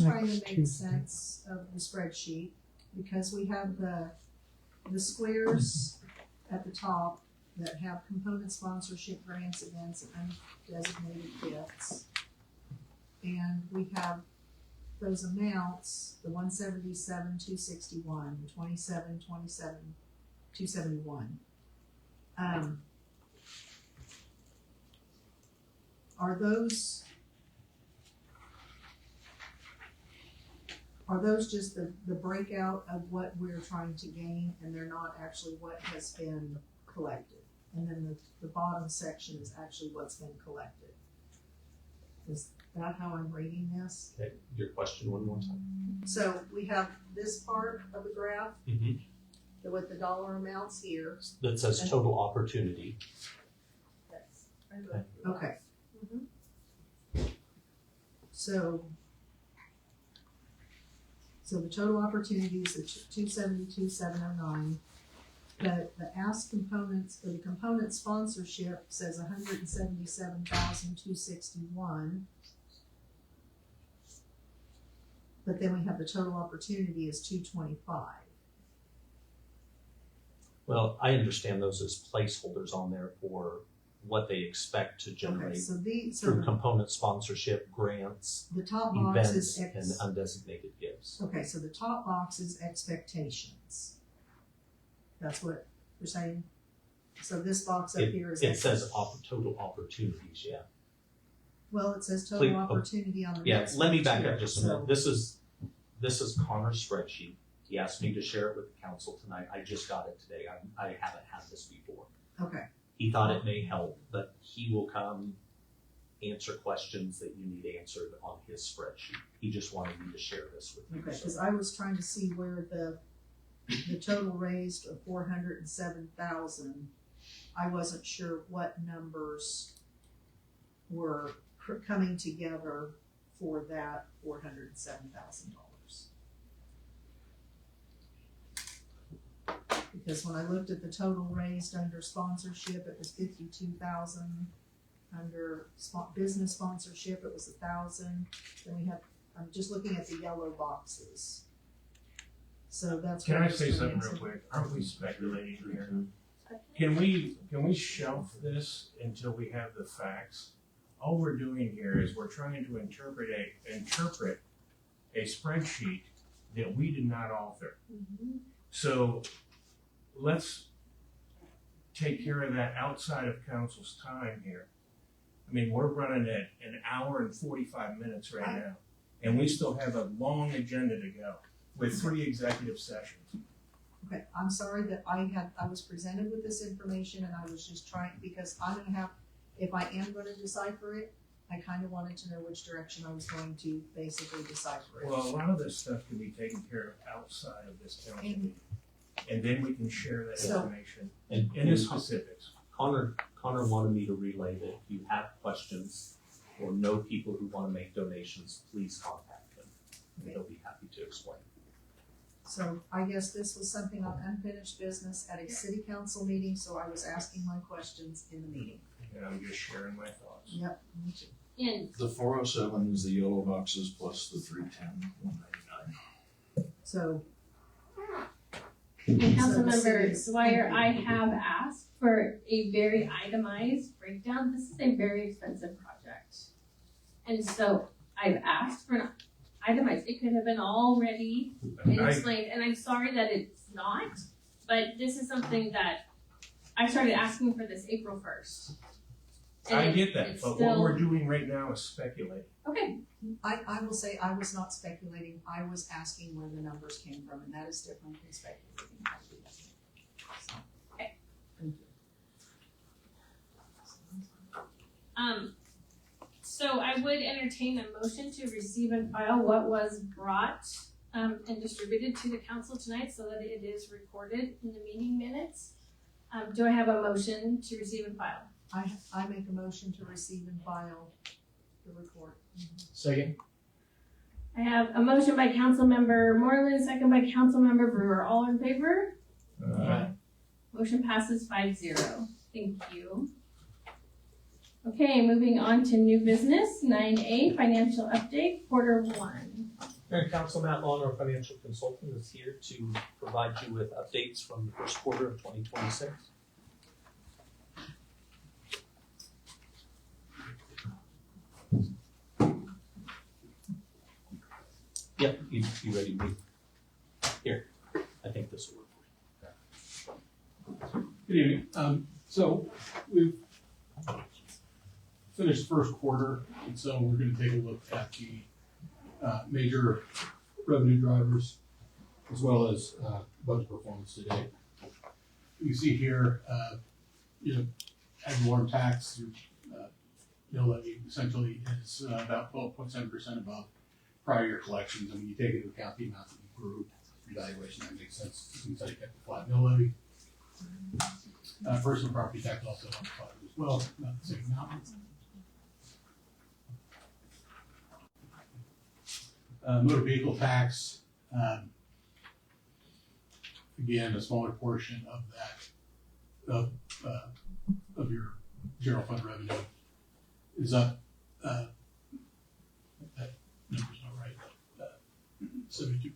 trying to make sense of the spreadsheet, because we have the squares at the top that have component sponsorship, grants, events, and undesignated gifts. And we have those amounts, the 177, 261, the 27, 271. Are those just the breakout of what we're trying to gain, and they're not actually what has been collected? And then the bottom section is actually what's been collected. Is that how I'm reading this? Okay, your question one more time. So we have this part of the graph with the dollar amounts here. That says total opportunity. Okay. So the total opportunity is the 272,709. The ask components, or the component sponsorship says 177,261. But then we have the total opportunity is 225. Well, I understand those as placeholders on there for what they expect to Okay, generate so through component sponsorship, grants, the top box events, is and undesignated gifts. okay, so the top box is expectations. That's what you're saying? So this box up here is. It says total opportunities, yeah. Well, it says Please- total opportunity on the Yeah, next. let me one, back too. up just a So- minute. This is Connor's spreadsheet. He He asked me to share it with the council tonight. I just got it today. I haven't had this before. Okay, He thought it may help, but he will come answer questions that you need answered on his spreadsheet. He just wanted me to share this with you. okay, So- cause I was trying to see where the total raised of 407,000, I wasn't sure what numbers were coming together for that $407,000. Because when I looked at the total raised under sponsorship, it was 52,000. Under business sponsorship, it was 1,000. Then we have, I'm just looking at the yellow boxes. So that's. Can what I was say doing. something real quick? Aren't we speculating here? Can we shelf this until we have the facts? All we're doing here is we're trying to interpret a spreadsheet that we did not author. So let's take care of that outside of council's time here. I mean, we're running at an hour and 45 minutes right now, and we still have a long agenda to go with 3 executive sessions. Okay, I'm sorry that I was presented with this information and I was just trying, because I'm gonna have, if I am gonna decipher it, I kinda wanted to know which direction I was going to basically decipher it. Well, a lot of this stuff can be taken care of outside of this council meeting, and then we can share that So- information And in the specifics. Connor wanted me to relay that if you have questions or know people who want to make donations, please contact him. And he'll be happy to explain. So I guess this was something on unfinished business at a city council meeting, so I was asking my questions in the meeting. And I'm just sharing my thoughts. Yep, me too. And The 407 is the yellow boxes plus the 310, 199. So, And So the Councilmember cities- Dwyer, I have asked for a very itemized breakdown. This is a very expensive project. And so I've asked for an itemized, it could have been already And I, explained, and I'm sorry that it's not, but this is something that I started asking for this April 1st. I get that, it's but what still- we're doing right now is speculating. Okay, I will say I was not speculating, I was asking where the numbers came from, and that is different than speculating. So, Okay. Thank you. So I would entertain a motion to receive and file what was brought and distributed to the council tonight so that it is recorded in the meeting minutes. Do I have a motion to receive and file? I make a motion to receive and file the report. Second. I have a motion by Councilmember Moreland, second by Councilmember Brewer. All in favor? Motion passes 5-0. Thank you. Okay, moving on to new business, 9A, financial update, Q1. Mayor and Council, Matt Long, our financial consultant, is here to provide you with updates from the first quarter of 2026. Yep, you ready, Pete? Here, I think this will work. Good evening. So we've finished the first quarter, and so we're gonna take a look at the major revenue drivers as well as budget performance today. You see here, ad valorem tax, your mill levy essentially is about 12.7% above prior year collections. And when you take into account the amount that you grew, evaluation, that makes sense. Since I kept the flat mill levy. Personal property tax also on the flat as well, not the same amount. Motor vehicle tax, again, a smaller portion of that, of your general fund revenue is up, that number's not right, 72%.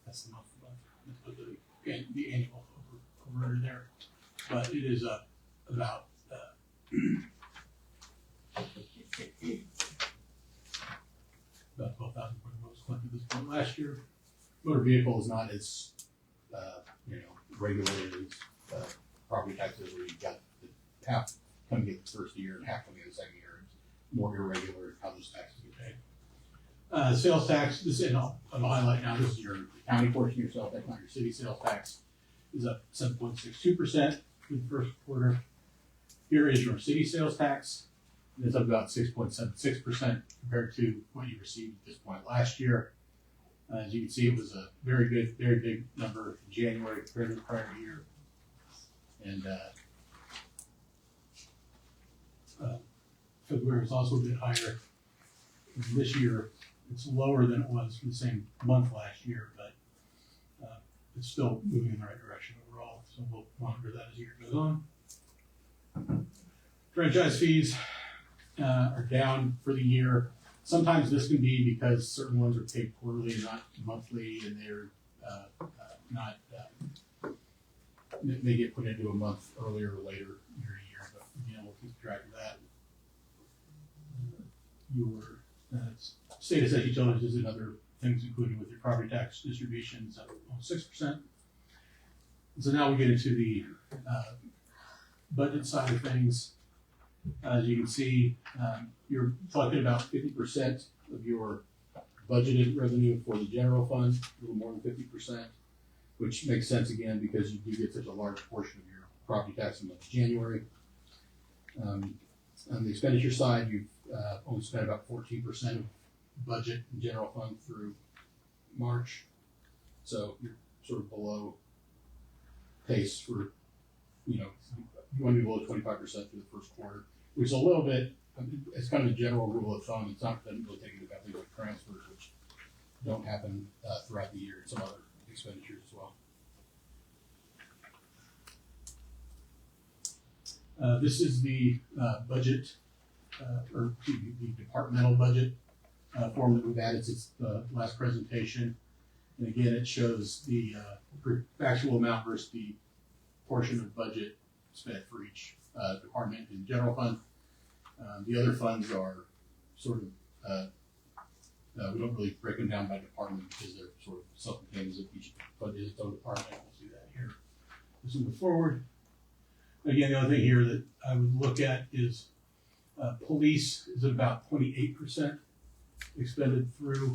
That's the month to month, let's put the annual over under there. But it is up about, about 12,000 for the most collected this point last year. Motor vehicle is not as, regulated as, property taxes where you've got the half coming in the first year and half coming in the second year. It's more irregular how those taxes get paid. Sales tax, and I'll highlight now, this is your county portion of your sales tax, not your city sales tax, is up 7.62% for the first quarter. Here is your city sales tax, and it's up about 6.76% compared to what you received at this point last year. As you can see, it was a very big number in January compared to the prior year. And February was also a bit higher. This year, it's lower than it was for the same month last year, but it's still moving in the right direction overall. So we'll monitor that as the year goes on. Franchise fees are down for the year. Sometimes this can be because certain ones are paid quarterly and not monthly, and they're not, they get put into a month earlier or later year to year, but we'll keep track of that. Your state assessed utilities is another things included with your property tax distributions at almost 6%. So now we get into the budget side of things. As you can see, you're talking about 50% of your budgeted revenue for the general fund, a little more than 50%, which makes sense again because you do get such a large portion of your property tax in the month of January. On the expenditure side, you've only spent about 14% of budget and general fund through March, so you're sort of below pace for, you want to be below 25% through the first quarter, which is a little bit, it's kind of a general rule of thumb. It's not doesn't really take into account things like transfers, which don't happen throughout the year, and some other expenditures as well. This is the budget, or the departmental budget form that we've added since the last presentation. And again, it shows the actual amount versus the portion of budget spent for each department in general fund. The other funds are sort of, we don't really break them down by department because they're sort of self-contained, as if each fund is its own department. We'll do that here as we move forward. Again, the other thing here that I would look at is police is at about 28% expended through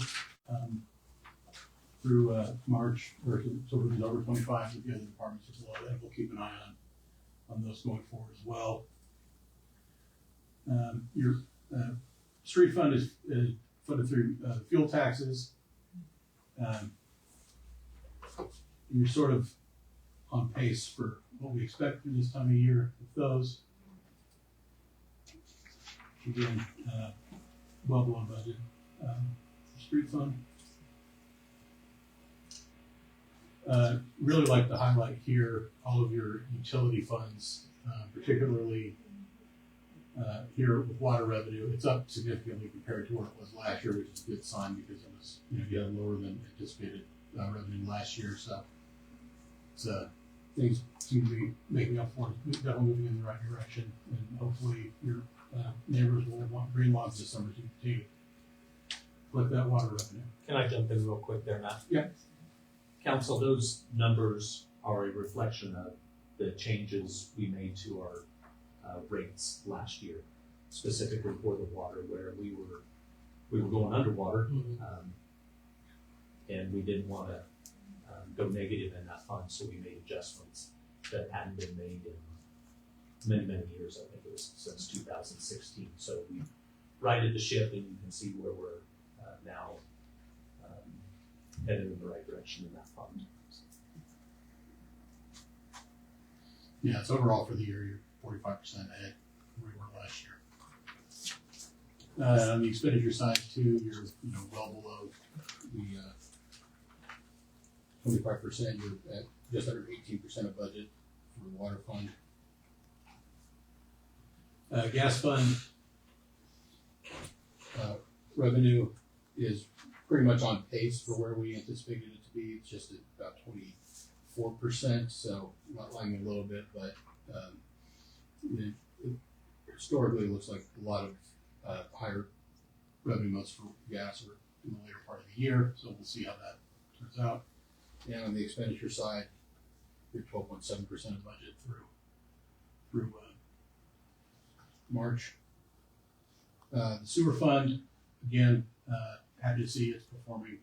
March, or sort of over 25 with the other departments as well. That we'll keep an eye on those going forward as well. Your street fund is funded through fuel taxes. You're sort of on pace for what we expect for this time of year with those. Again, well below budget. Street fund. Really like to highlight here all of your utility funds, particularly here with water revenue. It's up significantly compared to where it was last year, which is a good sign because it was, you had lower than anticipated revenue last year. So it's things seem to be making up for it, definitely moving in the right direction, and hopefully your neighbors will want green lawns this summer to continue to collect that water revenue. Can I jump in real quick there, Matt? Yeah. Council, those numbers are a reflection of the changes we made to our rates last year, specifically for the water, where we were going underwater, and we didn't want to go negative in that fund, so we made adjustments that hadn't been made in many years. I think it was since 2016. So we righted the ship, and you can see where we're now headed in the right direction in that fund. Yeah, it's overall for the year, you're 45% ahead where we were last year. On the expenditure side too, you're well below the 25%. You're at just under 18% of budget for the water fund. Gas fund revenue is pretty much on pace for where we anticipated it to be. It's just at about 24%, so not lagging a little bit, but it historically looks like a lot of higher revenue months for gas are in the later part of the year, so we'll see how that turns out. And on the expenditure side, you're 12.7% of budget through March. The sewer fund, again, happy to see it's performing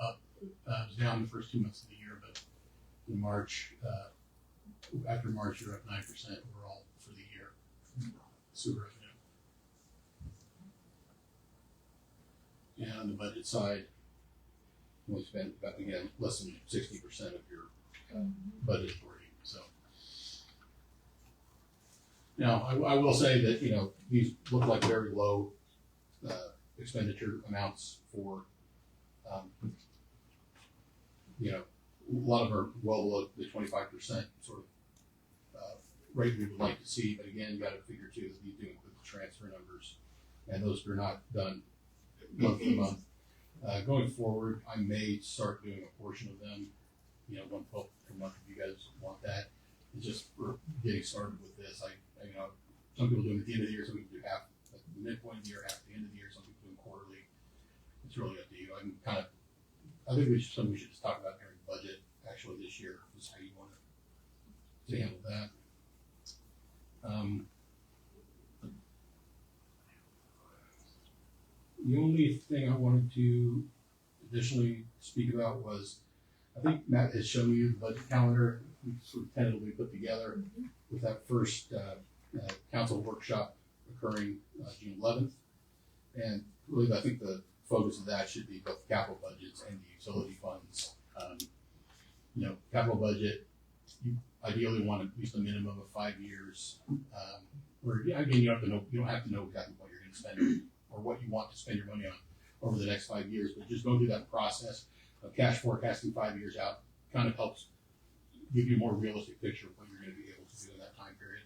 up. It was down the first 2 months of the year, but in March, after March, you're up 9% overall for the year. Sewer revenue. And on the budget side, we spent about, again, less than 60% of your budget authority. So now I will say that, you know, these look like very low expenditure amounts for, you know, a lot of them are well below the 25% sort of rate we would like to see. But again, you got to figure too that you do include the transfer numbers, and those are not done month to month. Going forward, I may start doing a portion of them, you know, 1/12 per month if you guys want that. It's just we're getting started with this. I you know, some people do it at the end of the year, some people do half at the midpoint of the year, half at the end of the year, some people do them quarterly. It's really up to you. I think we should just talk about during budget actually this year, is how you want to handle that. The only thing I wanted to additionally speak about was, I think Matt has shown you the budget calendar we sort of tentatively put together with that first council workshop occurring June 11th. And really, I think the focus of that should be both capital budgets and the utility funds. You know, capital budget, you ideally want at least a minimum of 5 years. Where again, you don't have to know exactly what you're going to spend or what you want to spend your money on over the next 5 years, but just go through that process of cash forecasting 5 years out kind of helps give you a more realistic picture of what you're going to be able to do in that time period.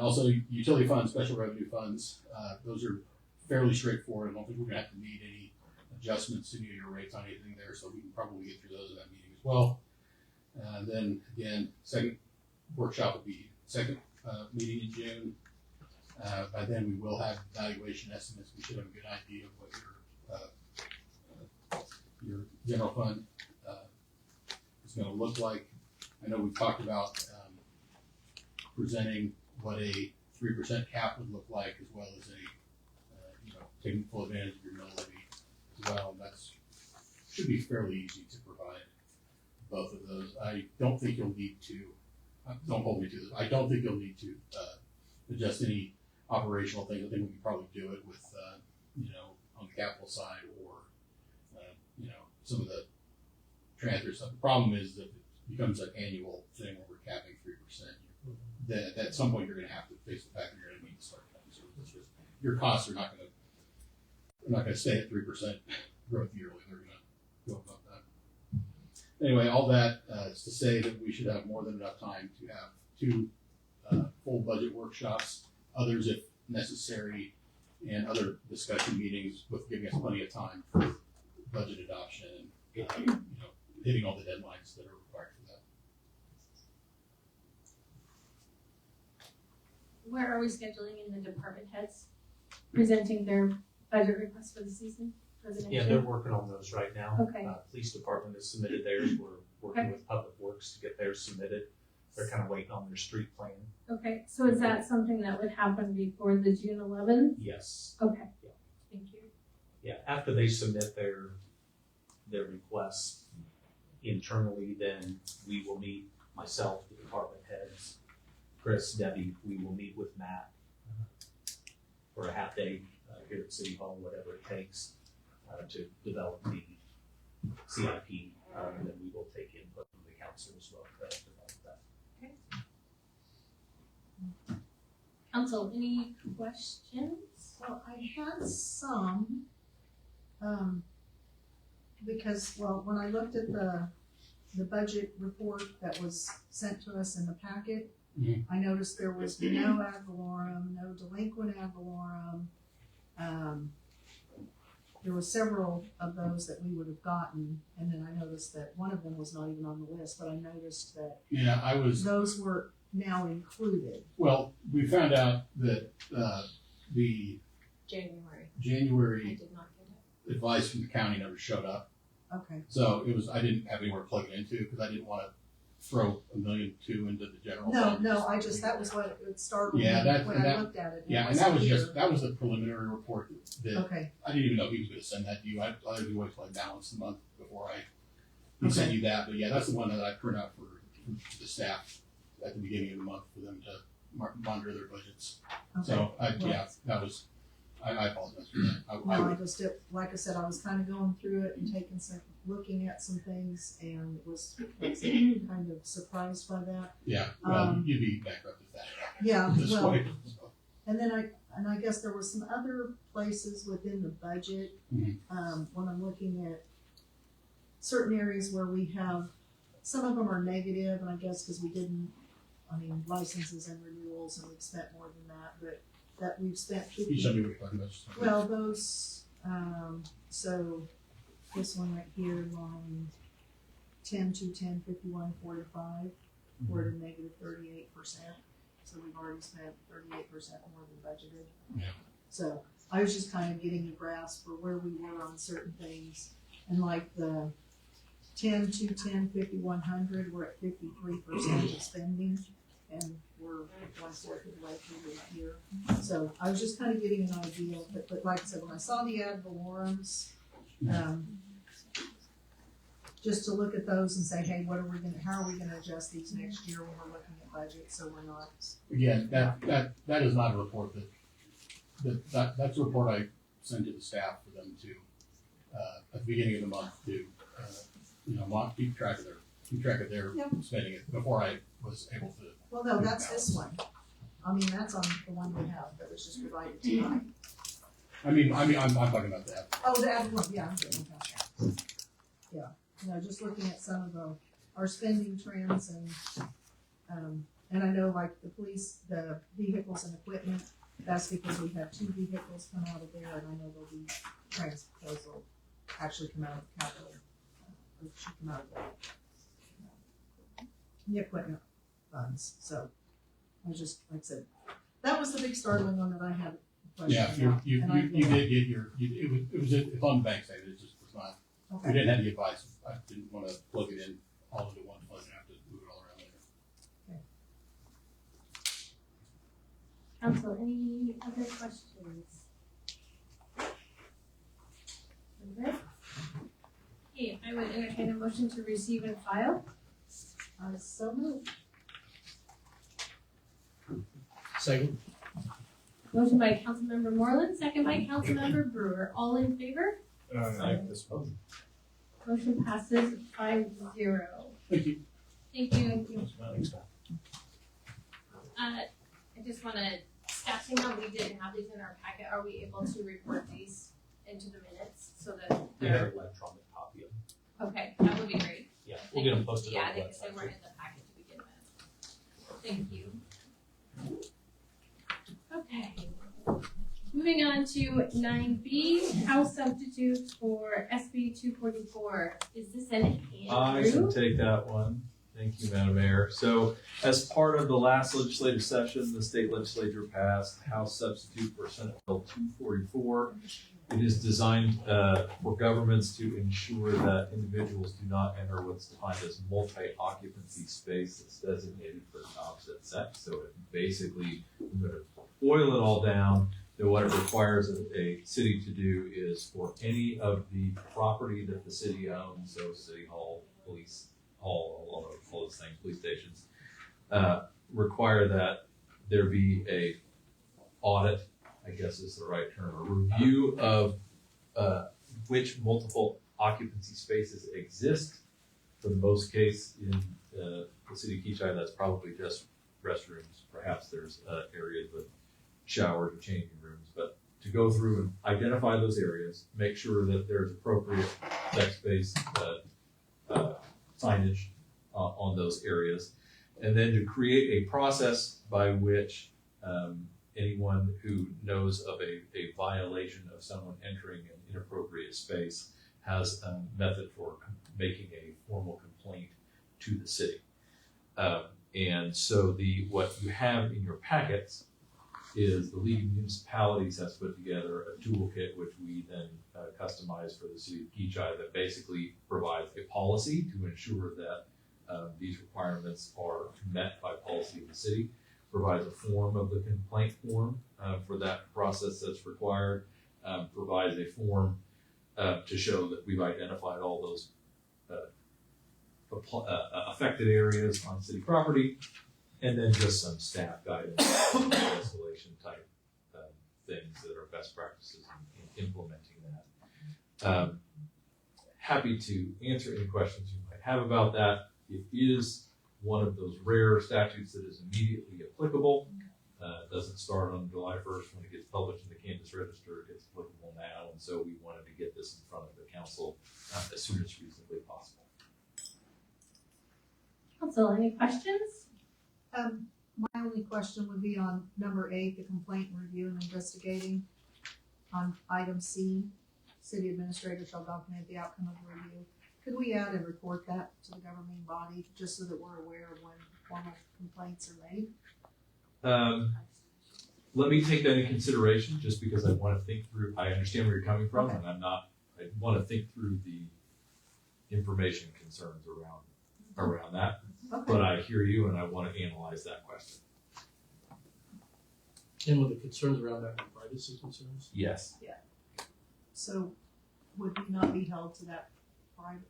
Also, utility funds, special revenue funds, those are fairly straightforward. I don't think we're going to have to need any adjustments to New Year rates on anything there, so we can probably get through those in that meeting as well. Then again, second workshop will be second meeting in June. By then we will have valuation estimates. We should have a good idea of what your general fund is going to look like. I know we've talked about presenting what a 3% cap would look like, as well as taking full advantage of your mill levy as well. That's should be fairly easy to provide both of those. I don't think you'll need to. Don't hold me to this. I don't think you'll need to adjust any operational things. I think we can probably do it with on the capital side or some of the transfer stuff. The problem is that it becomes an annual thing where we're capping 3%. That at some point you're going to have to face the fact that you're going to need to start cutting. So it's just your costs are not going to stay at 3% growth yearly. They're going to go above that. Anyway, all that is to say that we should have more than enough time to have 2 full budget workshops, others if necessary, and other discussion meetings, with giving us plenty of time for budget adoption and hitting all the deadlines that are required for that. Where are we scheduling in the department heads presenting their budget requests for the season? Yeah, they're working on those right now. Okay. Police department has submitted theirs. We're working with Public Works to get theirs submitted. They're kind of waiting on their street plan. Okay, so is that something that would happen before the June 11th? Yes. Okay. Yeah. Thank you. Yeah, after they submit their requests internally, then we will meet, myself, the department heads, Chris, Debbie, we will meet with Matt for a half day here at City Hall, whatever it takes to develop the CIP, and then we will take input from the council as well to develop that. Okay. Council, any questions? Well, I had some, because, when I looked at the budget report that was sent to us in the packet, I noticed there was no ad valorem, no delinquent ad valorem. There were several of those that we would have gotten, and then I noticed that one of them was not even on the list, but I noticed that those were now included. Well, we found out that the January January I did not get it. advice from the county never showed up. Okay. So I didn't have anywhere to plug it into because I didn't want to throw $1.2 million into the general No, fund. no, that was what it started me Yeah, that- when and I that- looked at it. Yeah, and that was the preliminary report that Okay, I didn't even know he was gonna send that to you. I thought he wait till I balanced the month before he sent you that. But yeah, that's the one that I print out for the staff at the beginning of the month for them to monitor their budgets. okay. So that was, I apologize for that. Well, I just, like I said, I was kind of going through it and looking at some things and was kind of surprised by that. Yeah, well, you'd be bankrupt if that Yeah, happened this well, way. So, and then I guess there were some other places within the budget, Mhm. when I'm looking at certain areas where we have, some of them are negative, and I guess because we didn't, licenses and renewals, and we've spent more than that, but that we've spent you show me what you're talking about. well, those, so this one right here, line 10-2-10-51-45, we're at a negative 38%. So we've already spent 38% more than budgeted. Yeah. So I was just kind of getting a grasp for where we were on certain things. And like the 10-2-10-51-100, we're at 53% of spending, and we're 1/4 of the way through the year. So I was just kind of getting an idea, but like I said, when I saw the ad valorums, just to look at those and say, hey, how are we gonna adjust these next year when we're looking at budget, so we're not. Again, that is not a report that's a report I send to the staff for them to, at the beginning of the month to, keep track of their Yep. spending it before I was able to. Well, no, that's this one. That's on the one we have that was just provided tonight. I'm talking about that. Oh, the ad one, yeah, I'm getting about that. Yeah, just looking at some of our spending trends and I know like the police, the vehicles and equipment, that's because we have 2 vehicles come out of there, and I know there'll be those will actually come out of capital, or should come out of the equipment funds, so I just, like I said, that was the big startling one that I had a question Yeah, about. you and I did get it's on the bank side, it just was not, we Okay, didn't have the advice, I didn't wanna plug it in all into one fund and have to move it all around later. Council, any other questions? Okay. Okay, I would entertain a motion to receive and file. so moved. Second. Motion by Councilmember Moreland, second by Councilmember Brewer. All in favor? Motion passes 5-0. Thank you. Thank you. I just wanna, staffing how we didn't have these in our packet, are we able to report these into the minutes so that We have they're, an electronic copy of them. okay, that would be great. Yeah, we'll get them posted Yeah, on the they website. weren't in the packet to begin with. Thank you. Okay. Moving on to 9B, house substitutes for SB 244. Is this an I Andrew? can take that one. Thank you, Madam Mayor. So as part of the last legislative session, the state legislature passed House Substitute for Senate Bill 244. It is designed for governments to ensure that individuals do not enter what's defined as multi-occupancy space that's designated for the opposite sex. So it basically, I'm going to boil it all down. That what it requires a city to do is for any of the property that the city owns, so city hall, police hall, all those things, police stations, require that there be a audit, I guess is the right term, a review of which multiple occupancy spaces exist. For the most case in the city of Kechi, that's probably just restrooms. Perhaps there's areas with showers or changing rooms, but to go through and identify those areas, make sure that there's appropriate sex-based signage on those areas, and then to create a process by which anyone who knows of a violation of someone entering an inappropriate space has a method for making a formal complaint to the city. And so what you have in your packets is the League of Municipalities has put together a toolkit which we then customize for the city of Kechi that basically provides a policy to ensure that these requirements are met by policy of the city, provides a form of the complaint form for that process that's required, provides a form to show that we've identified all those affected areas on city property, and then just some staff guidance, escalation type things that are best practices in implementing that. Happy to answer any questions you might have about that. It is one of those rare statutes that is immediately applicable. It doesn't start on July 1st when it gets published in the Kansas Register. It's applicable now, and so we wanted to get this in front of the council as soon as reasonably possible. Council, any questions? My only question would be on number 8, the complaint review and investigating. On item C, city administrator shall document the outcome of the review. Could we add and report that to the governing body, just so that we're aware of when formal complaints are made? Let me take that in consideration, just because I want to think through, I understand where you're coming from, and I want to think through the information concerns around that. Okay. But I hear you, and I want to analyze that question. And with the concerns around that, privacy concerns? Yes. So would we not be held to that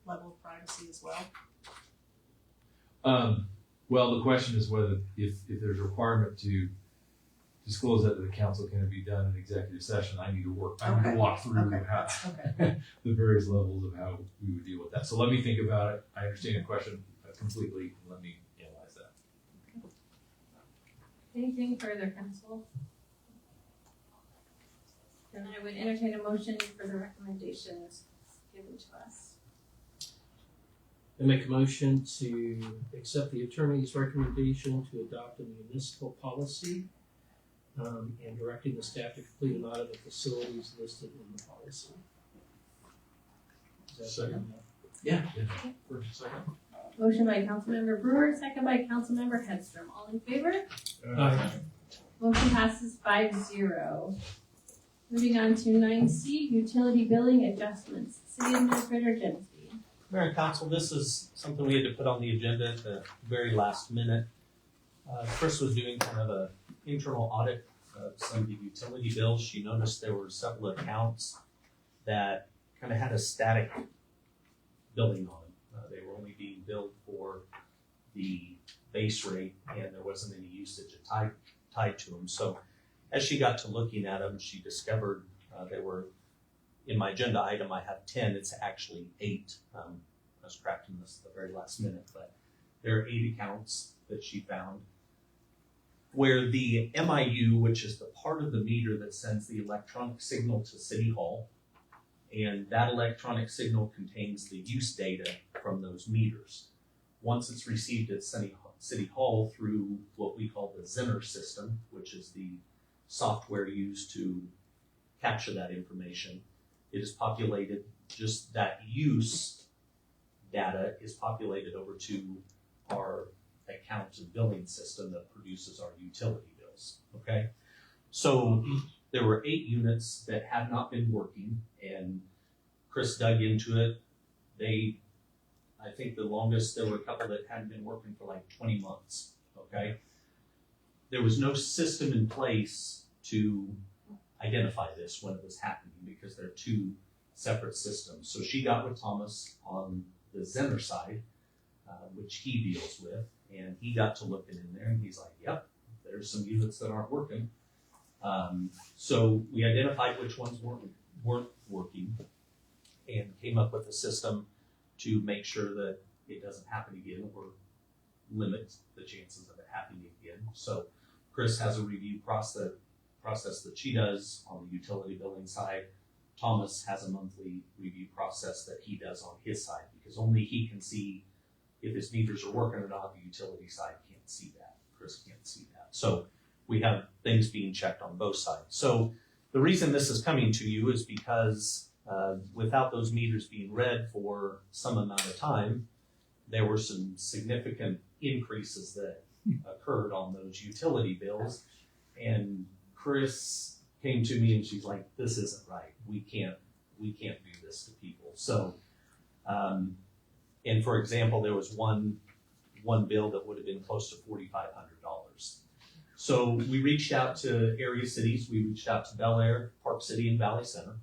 level of privacy as well? Well, the question is whether if there's a requirement to disclose that to the council, can it be done in executive session? I need to walk through how, the various levels of how we would deal with that. So let me think about it. I understand your question completely. Let me analyze that. Anything further, council? Then I would entertain a motion for the recommendations given to us. I make a motion to accept the attorney's recommendation to adopt a municipal policy and directing the staff to complete an audit of facilities listed in the policy. Is that Second. Yeah. First, second. Motion by Councilmember Brewer, second by Councilmember Hedstrom. All in favor? Aye. Motion passes 5-0. Moving on to 9C, utility billing adjustments. City Administrator Jensky. Mayor and Council, this is something we had to put on the agenda at the very last minute. Chris was doing kind of a internal audit of some of the utility bills. She noticed there were several accounts that kind of had a static billing on them. They were only being billed for the base rate, and there wasn't any usage tied to them. So as she got to looking at them, she discovered there were, in my agenda item, I have 10, it's actually 8. I was correcting this at the very last minute, but there are 8 accounts that she found where the MIU, which is the part of the meter that sends the electronic signal to City Hall, and that electronic signal contains the use data from those meters. Once it's received at City Hall through what we call the Zinner system, which is the software used to capture that information, it is populated, just that use data is populated over to our account and billing system that produces our utility bills, okay? So there were 8 units that had not been working, and Chris dug into it. I think the longest, there were a couple that hadn't been working for like 20 months, okay? There was no system in place to identify this when it was happening because they're 2 separate systems. So she got with Thomas on the Zenner side, which he deals with, and he got to looking in there and he's like, yep, there's some units that aren't working. So we identified which ones weren't working and came up with a system to make sure that it doesn't happen again or limit the chances of it happening again. So Chris has a review process that she does on the utility billing side. Thomas has a monthly review process that he does on his side because only he can see if his meters are working or not. The utility side can't see that. Chris can't see that. So we have things being checked on both sides. So the reason this is coming to you is because without those meters being read for some amount of time, there were some significant increases that occurred on those utility bills. And Chris came to me and she's like, this isn't right. We can't do this to people. So, and for example, there was one one bill that would have been close to $4,500. So we reached out to area cities. We reached out to Bel Air, Park City, and Valley Center.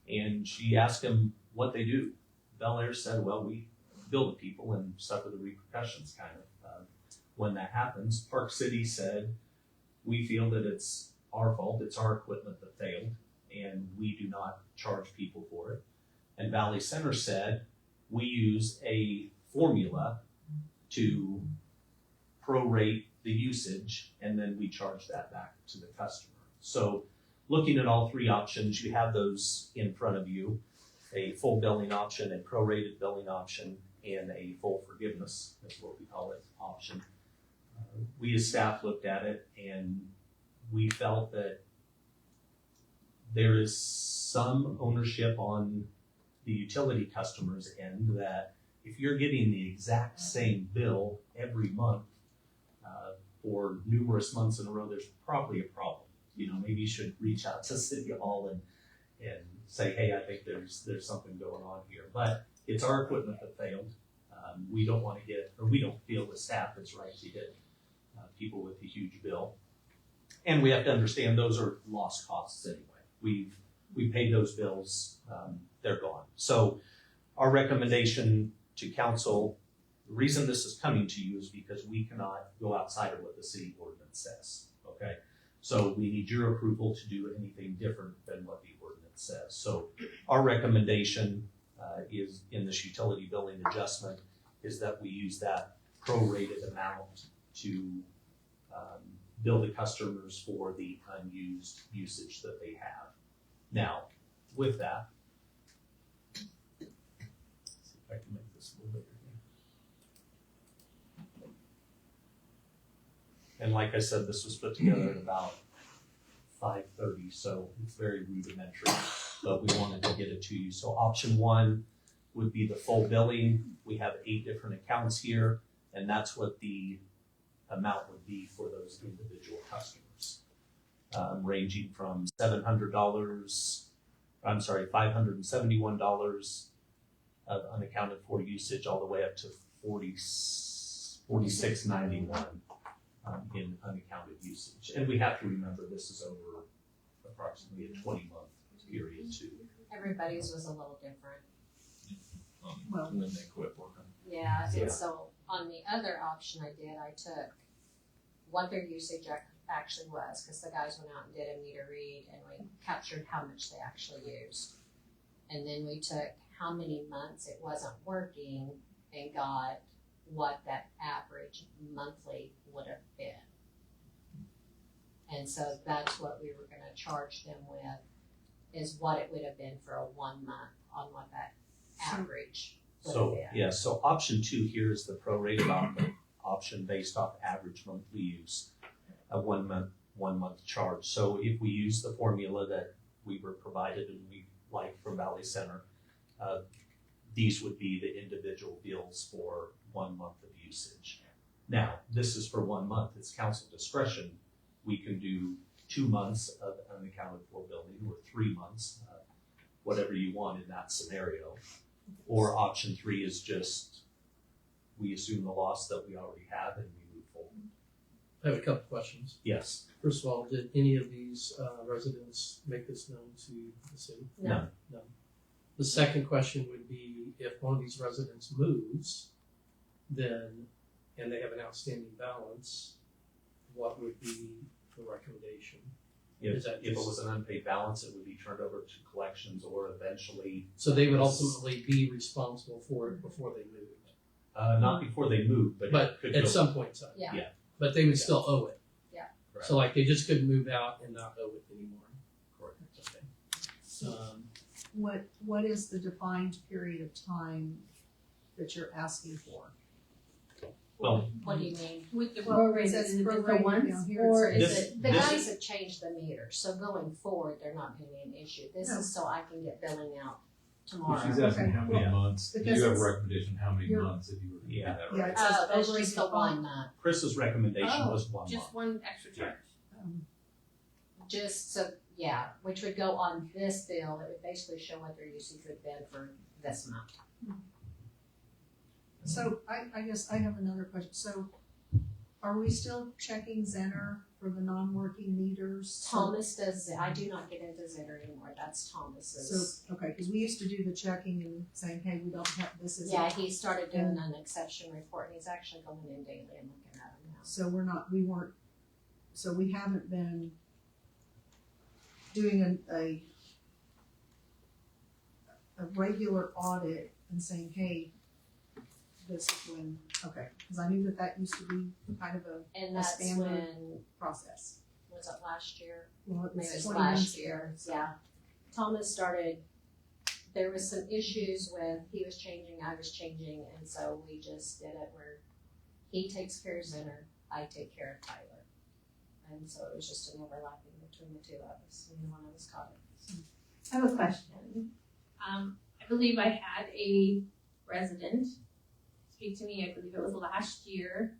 And she asked them what they do. Bel Air said, well, we bill the people and suffer the repercussions kind of when that happens. Park City said, we feel that it's our fault, it's our equipment that failed, and we do not charge people for it. And Valley Center said, we use a formula to prorate the usage, and then we charge that back to the customer. So looking at all three options, you have those in front of you, a full billing option, a prorated billing option, and a full forgiveness, is what we call it, option. We as staff looked at it and we felt that there is some ownership on the utility customer's end that if you're getting the exact same bill every month for numerous months in a row, there's probably a problem. You know, maybe you should reach out to City Hall and say, hey, I think there's something going on here. But it's our equipment that failed. We don't want to we don't feel the staff is right to hit people with a huge bill. And we have to understand those are lost costs anyway. We paid those bills, they're gone. So our recommendation to council, the reason this is coming to you is because we cannot go outside of what the city ordinance says, okay? So we need your approval to do anything different than what the ordinance says. So our recommendation is in this utility billing adjustment is that we use that prorated amount to bill the customers for the unused usage that they have. Now, with that, see if I can make this a little bigger here. And like I said, this was put together at about 5:30, so it's very rudimentary, but we wanted to get it to you. So option one would be the full billing. We have 8 different accounts here, and that's what the amount would be for those individual customers, ranging from $571 of unaccounted for usage all the way up to $46.91 in unaccounted usage. And we have to remember this is over approximately a 20-month period too. Everybody's was a little different. And then they quit working. Yeah, Yeah. and so on the other option I took what their usage actually was, because the guys went out and did a meter read and we captured how much they actually used. And then we took how many months it wasn't working and got what that average monthly would have been. And so that's what we were gonna charge them with, is what it would have been for a 1 month on what that average would have So, been. yeah, so option 2 here is the prorated option based off average monthly use, a 1 month charge. So if we use the formula that we were provided and we like from Valley Center, these would be the individual bills for 1 month of usage. Now, this is for 1 month, it's council discretion. We can do 2 months of unaccounted for billing or 3 months, whatever you want in that scenario. Or option 3 is just, we assume the loss that we already have and we move forward. I have a couple questions. Yes. First of all, did any of these residents make this known to the city? No. No. The second question would be, if one of these residents moves, then, and they have an outstanding balance, what would be the recommendation? If it was an unpaid balance, it would be turned over to collections or eventually. So they would ultimately be responsible for it before they moved? Not before they move, but it could at go. some point in time? Yeah. Yeah. But they would still owe it? Yeah. Correct. So like they just couldn't move out and not owe it anymore? Correct. Okay. What is the defined period of time that you're asking for? Well, What do you mean? With the Well, prorated, it says is it for prorated once, down here, or it is says- it? The This- guys have changed the meter, so going forward, they're not gonna be an issue. This No. is so I can get billing out She's tomorrow. asking Okay. how many Yeah. months, do Because you have a it's- recommendation, how many you're- months if you were to do Yeah. that Yeah, right? it says Oh, that's over just a defined. 1 month. Chris's recommendation Oh, was 1 Just month. one extra charge. Just so, yeah, which would go on this bill. It would basically show what their usage would have been for this month. So I guess I have another question. So are we still checking Zenner for the non-working meters? Thomas does, I do not get into Zitter anymore, that's Thomas's. So, okay, because we used to do the checking and saying, hey, we don't have, this is. Yeah, he started doing an exception report, and he's actually going in daily and looking at them now. So we haven't been doing a regular audit and saying, hey, this is when, okay, because I knew that used to be kind of And a that's standard when, process. was it last year? Well, Maybe it was 20 months last ago. year, yeah. Thomas started, there was some issues with, he was changing, I was changing, and so we just did it where he takes care of Zinner, I take care of Tyler. And so it was just an overlapping between the two of us, and one of us caught it. I have a question. I believe I had a resident speak to me, I believe it was last year,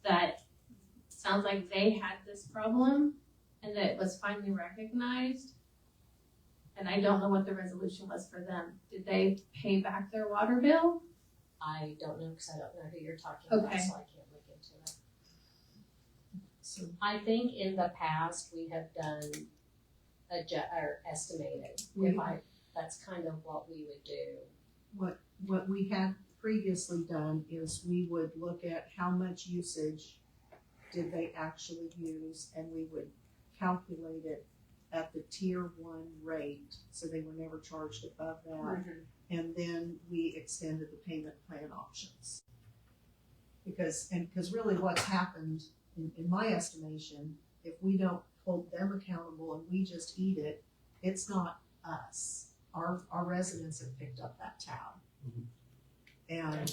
that sounds like they had this problem and that it was finally recognized. And I don't know what the resolution was for them. Did they pay back their water bill? I don't know, because I don't know who you're talking about, Okay. so I can't look into it. So I think in the past, we have done or estimated, that's kind of what we would do. What we had previously done is we would look at how much usage did they actually use, and we would calculate it at the tier 1 rate, so they were never charged above that. And then we extended the payment plan options. Because really what's happened, in my estimation, if we don't hold them accountable and we just eat it, it's not us. Our residents have picked up that tab. And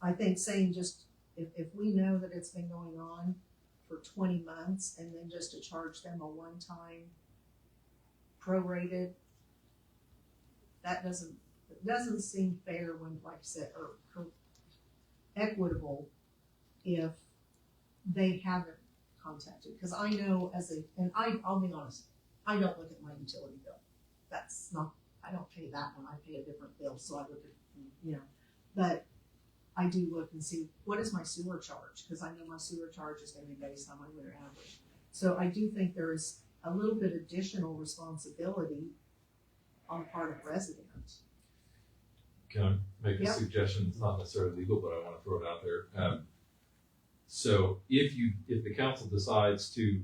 I think saying just, if we know that it's been going on for 20 months and then just to charge them a one-time prorated, that doesn't seem fair when, like I said, or equitable if they haven't contacted. Because I know I'll be honest, I don't look at my utility bill. I don't pay that one, I pay a different bill, so I look at, but I do look and see, what is my sewer charge? Because I know my sewer charge is gonna be based on my winter average. So I do think there is a little bit additional responsibility on the part of residents. Can I make a Yep. suggestion? It's not necessarily legal, but I want to throw it out there. So if the council decides to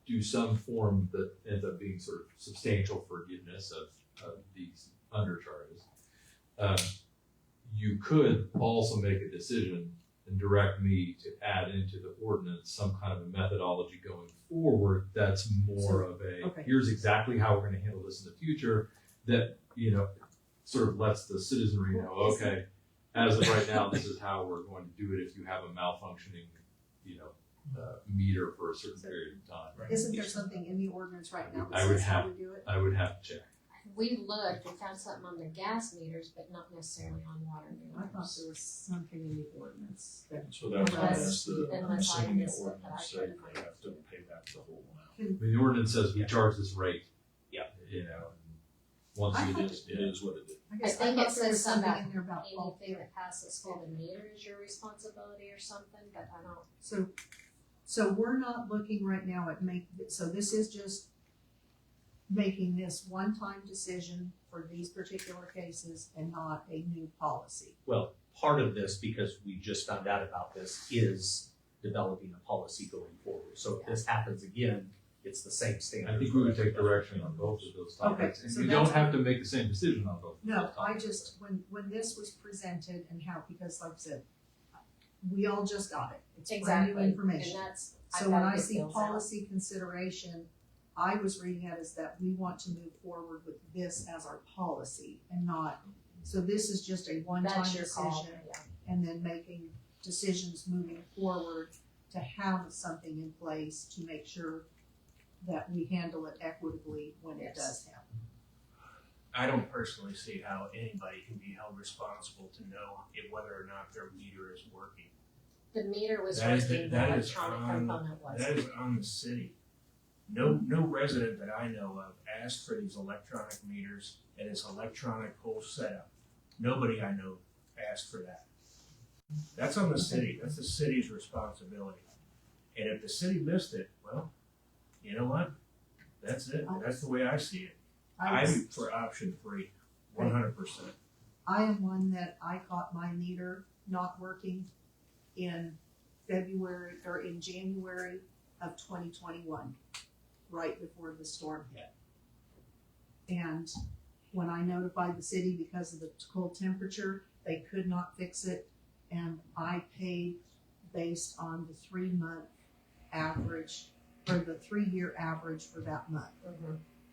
do some form that ends up being sort of substantial forgiveness of these undercharges, you could also make a decision and direct me to add into the ordinance some kind of a methodology going forward that's more of a, okay. Here's exactly how we're gonna handle this in the future, that, sort of lets the citizenry know, okay, as of right now, this is how we're going to do it if you have a malfunctioning, meter for a certain period of time. Isn't there something in the ordinance right now I that would says how have- we do it? I would have to check. We looked, we found something on the gas meters, but not necessarily on water I thought meters. there was something in the ordinance that. So that's why Unless- I'm unless I assuming the missed it, but I ordinance say couldn't they have to pay back the whole amount. I mean, the ordinance says we charge this rate. Yeah. And once I it thought- is, It is what it is. I guess I think I it thought there was says something something in there about bulk. Anything that passes through the meter is your responsibility or something, but I don't. So we're not looking right now at so this is just making this one-time decision for these particular cases and not a new policy. Well, part of this, because we just found out about this, is developing a policy going forward. So if this happens again, it's the same standard. I think we would take direction on both of those topics. Okay, And so we don't that's- have to make the same decision on both of those No, topics. I just, when this was presented and because like I said, we all just got it. It's brand new And information. that's. So when I see policy consideration, I was reading it as that we want to move forward with this as our policy and not, so this is just a one-time That's your call, decision yeah. and then making decisions moving forward to have something in place to make sure that we handle it equitably when it does happen. I don't personally see how anybody can be held responsible to know whether or not their meter is working. The meter was That is working, the that is electronic on- component wasn't. That is on the city. No resident that I know of asked for these electronic meters and this electronic whole setup. Nobody I know asked for that. That's on the city. That's the city's responsibility. And if the city missed it, well, you know what? That's it. That's the way I see it. I'm for option 3, 100%. I am one that I caught my meter not working in February or in January of 2021, right before the storm hit. And when I notified the city because of the cold temperature, they could not fix it. And I paid based on the 3-month average or the 3-year average for that month.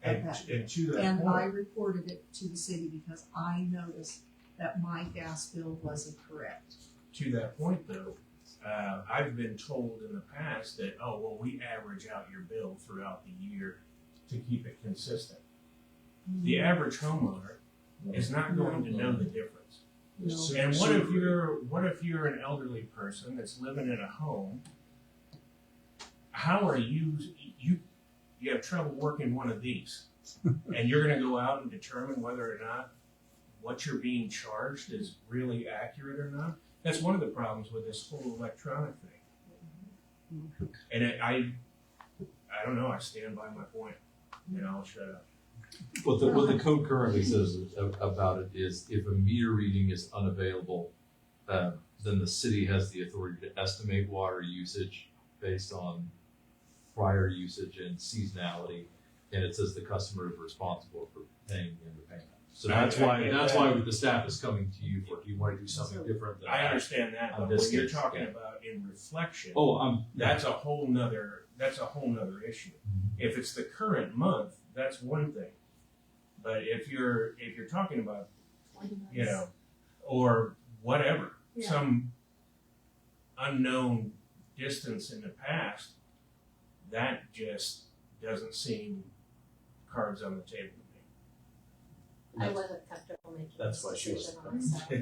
And to that And I point, reported it to the city because I noticed that my gas bill wasn't correct. to that point though, I've been told in the past that, oh, well, we average out your bill throughout the year to keep it consistent. The average homeowner is not going to know the difference. No. And what if you're an elderly person that's living in a home? How are you have trouble working one of these, and you're going to go out and determine whether or not what you're being charged is really accurate or not? That's one of the problems with this whole electronic thing. And I don't know. I stand by my point, and I'll shut up. What the code currently says about it is if a meter reading is unavailable, then the city has the authority to estimate water usage based on prior usage and seasonality, and it says the customer is responsible for paying the underpayment. So that's why the staff is coming to you for if you want to do something different than I that. understand that, but when you're talking about in reflection, that's a whole nother issue. If it's the current month, that's one thing. But if you're talking about, you know, or whatever, some unknown distance in the past, that just doesn't seem cards on the table to me. I wasn't comfortable making That's this why she decision wasn't on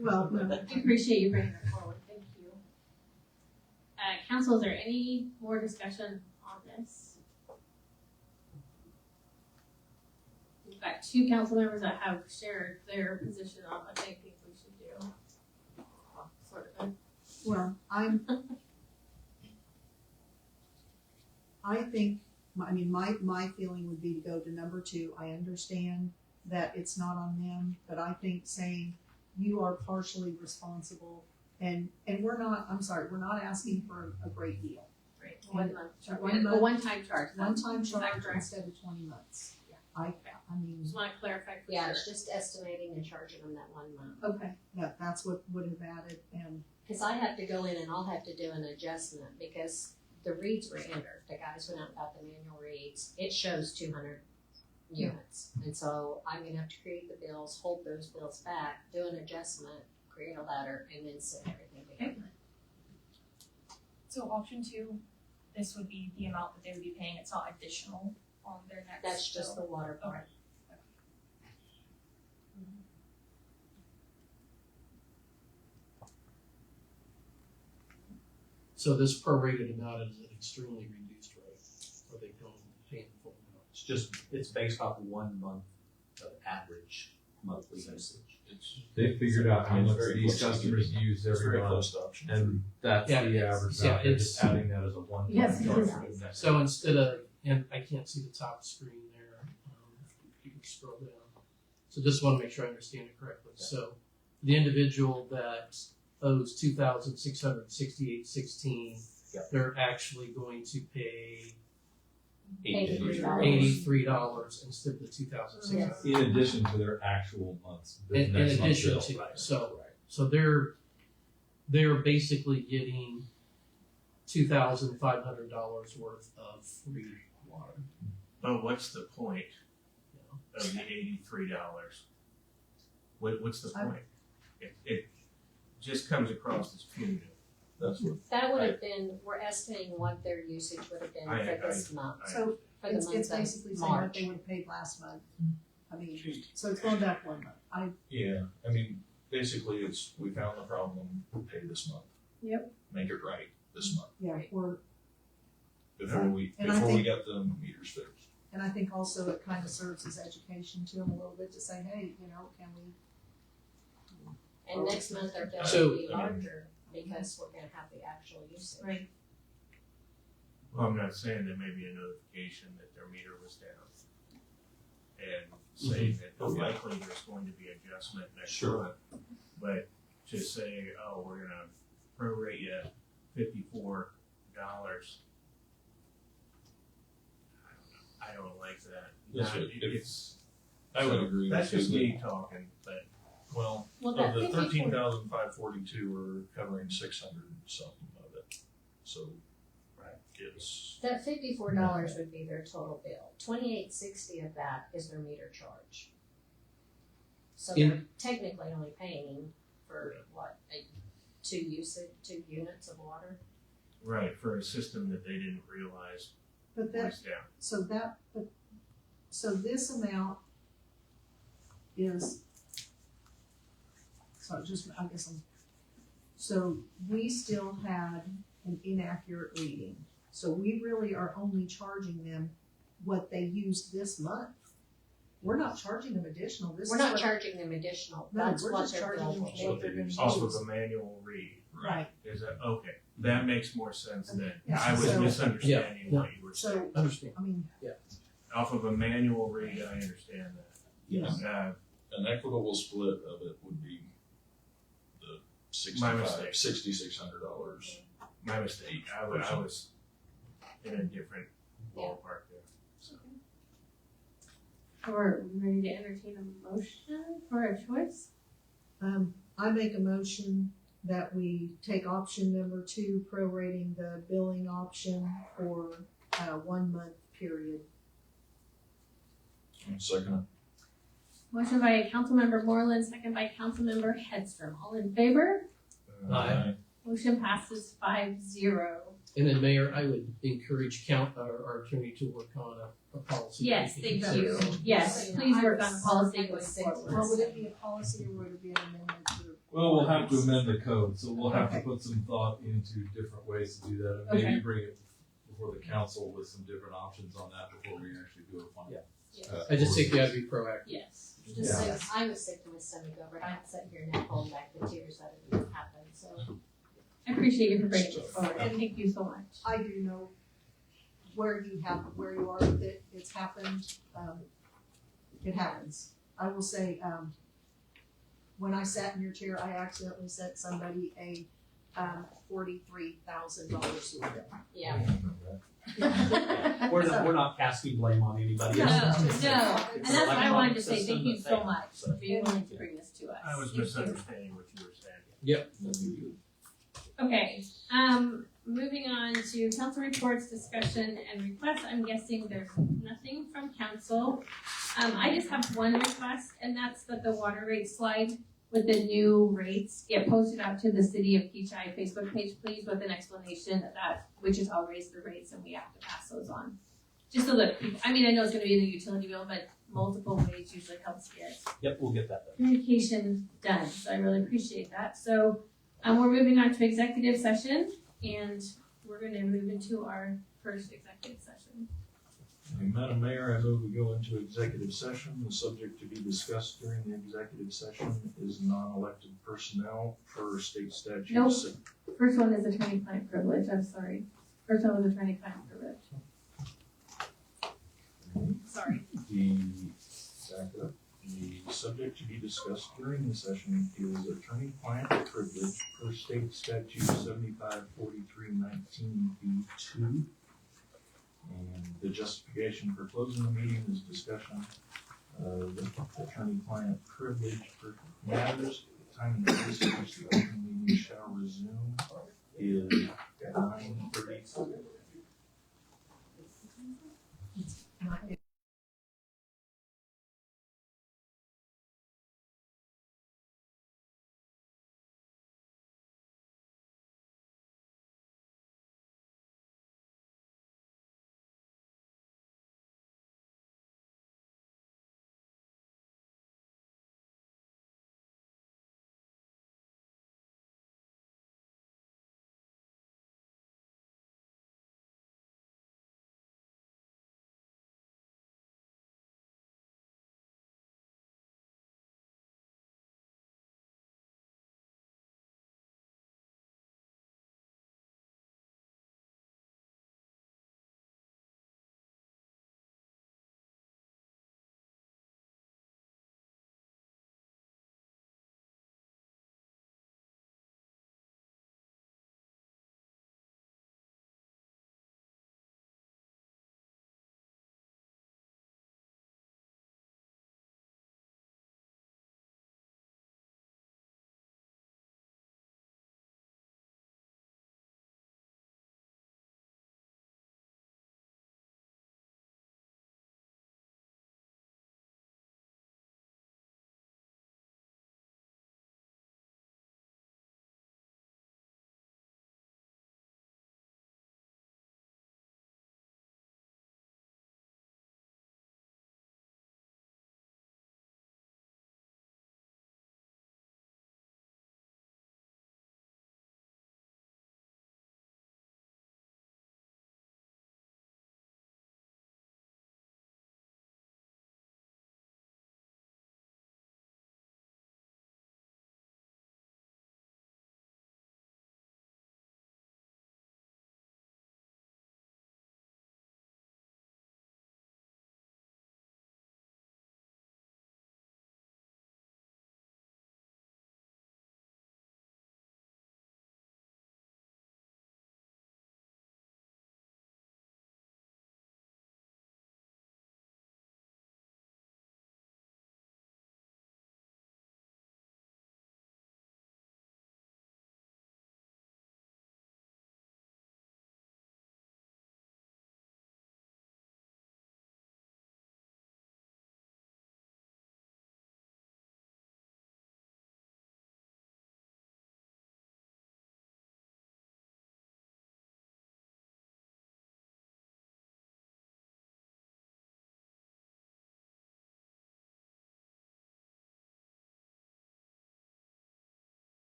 myself. Well, I appreciate you bringing it forward, thank you. Council, is there any more discussion on this? We've got 2 council members that have shared their position on what they think we should do. Well, sort of. Well, I think, my feeling would be to go to number 2. I understand that it's not on them, but I think saying you are partially responsible and we're not asking for a great deal. Right, 1 month charge, One a month- one-time charge. One-time Is that charge correct? instead of 20 months. I mean, Just wanna clarify for Yeah, sure. it's just estimating and charging them that 1 month. okay, that's what would have added and Cause I have to go in and I'll have to do an adjustment because the reads were entered. The guys went out and got the manual reads. It shows 200 units. And so I'm gonna have to create the bills, hold those bills back, do an adjustment, create a letter, and then send everything to government. So option 2, this would be the amount that they would be paying. It's not additional on their next bill. That's just the water part. So this prorated amount is an extremely reduced rate, or they don't pay the full amount. It's based off 1 month of average monthly usage. They figured out how It's much very these close to customers the- use it's every very month, close to option and that's Yeah, the it's- average. yeah, out there, it's- just adding that as a one-time Yes, it charge. is. So instead of, and I can't see the top screen there, you can scroll down. So just wanna make sure I understand it correctly. So the individual that owes $2,668.16, they're actually going to pay $83 instead of the $2,600. In addition to their actual months. the In next month's addition bill. to, so they're basically getting $2,500 worth of free water. But what's the point of the $83? What's the point? It just comes across as punitive. That's what. That would have been, we're estimating what their usage would have been for this month. so For the it's month basically of saying what March. they would have paid last month. I mean, so it's going back 1 month. Yeah, I mean, basically it's, we found the problem, pay this month. Yep. Make it right this month, We're before we And I think- get the meters fixed. And I think also it kind of serves as education to them a little bit to say, hey, can we And next month our bill So- will be larger because we're gonna have the actual usage. Right. Well, I'm not saying there may be a notification that their meter was down. And saying that likely there's going to be adjustment next month. But to say, oh, we're gonna prorate you $54. I don't like that. Yes, Not- if- it's, I would agree that's with just you. me talking, but Well, Well, of that the 54 13,542, we're covering 600 and something of it. So, it's, That $54 would be their total bill. $28.60 of that is their meter charge. So they're technically only paying for what, two units of water? right, for a system that they didn't realize But that, was down. so this amount is, so we still had an inaccurate reading. So we really are only charging them what they used this month. We're not charging them additional, this is We're not what- charging them additional, No, that's we're what just their charging bill them will what be. they're gonna use. Off of a manual read. Right. Is that, okay, that makes more sense than, Yeah, I was so- misunderstanding what you were saying. So, Understand. I mean, Off of a manual read, I understand that. Yes. an equitable split of it would be the My mistake. $6,600. My mistake, I was in a different ballpark there. So, Are we ready to entertain a motion for a choice? I make a motion that we take option number 2, prorating the billing option for a 1 month period. Second. Motion by Councilmember Moreland, second by Councilmember Hedstrom. All in favor? Aye. Motion passes 5-0. And then Mayor, I would encourage our attorney to work on a policy. Yes, that we thank can you. consider. Yes, please work on the policy going forward. Well, would it be a policy or would it be an amendment to? Well, we'll have to amend the code, so we'll have to put some thought into different ways to do that, and maybe Okay. bring it before the council with some different options on that before we actually do a final. I just think you have to be proactive. Yes. Just like, I was sick to my stomach over it, I'm sitting here now holding back the tears that it didn't happen, so. I appreciate you for bringing this forward, and thank you so much. I do know where you are with it, it's happened, it happens. I will say, when I sat in your chair, I accidentally sent somebody a, $43,000 sewer bill. Yeah. We're not casting blame on anybody No, else. no, It's and that's what I wanted to say, system thank you that so they- much for being willing to bring this to us. I was Thank you. misunderstanding what you were saying. Yep. Okay, moving on to council reports, discussion, and requests. I'm guessing there's nothing from council. I just have one request, and that's that the water rate slide with the new rates get posted out to the City of Kechi Facebook page, please, with an explanation that Wichita raised the rates and we have to pass those on. Just so that people, I mean, I know it's gonna be in the utility bill, but multiple ways usually helps get Yep, we'll get that done. communication done, so I really appreciate that. So, we're moving on to executive session, and we're gonna move into our first executive session. Madam Mayor, I move we go into executive session. The subject to be discussed during the executive session is non-elected personnel per state statute. Nope. First one is attorney-client privilege, I'm sorry. First one was attorney-client privilege. Sorry. The subject to be discussed during the session is attorney-client privilege per state statute 754319B2. And the justification for closing the meeting is discussion of attorney-client privilege for matters. The time and place at which the open meeting shall resume is 9:30.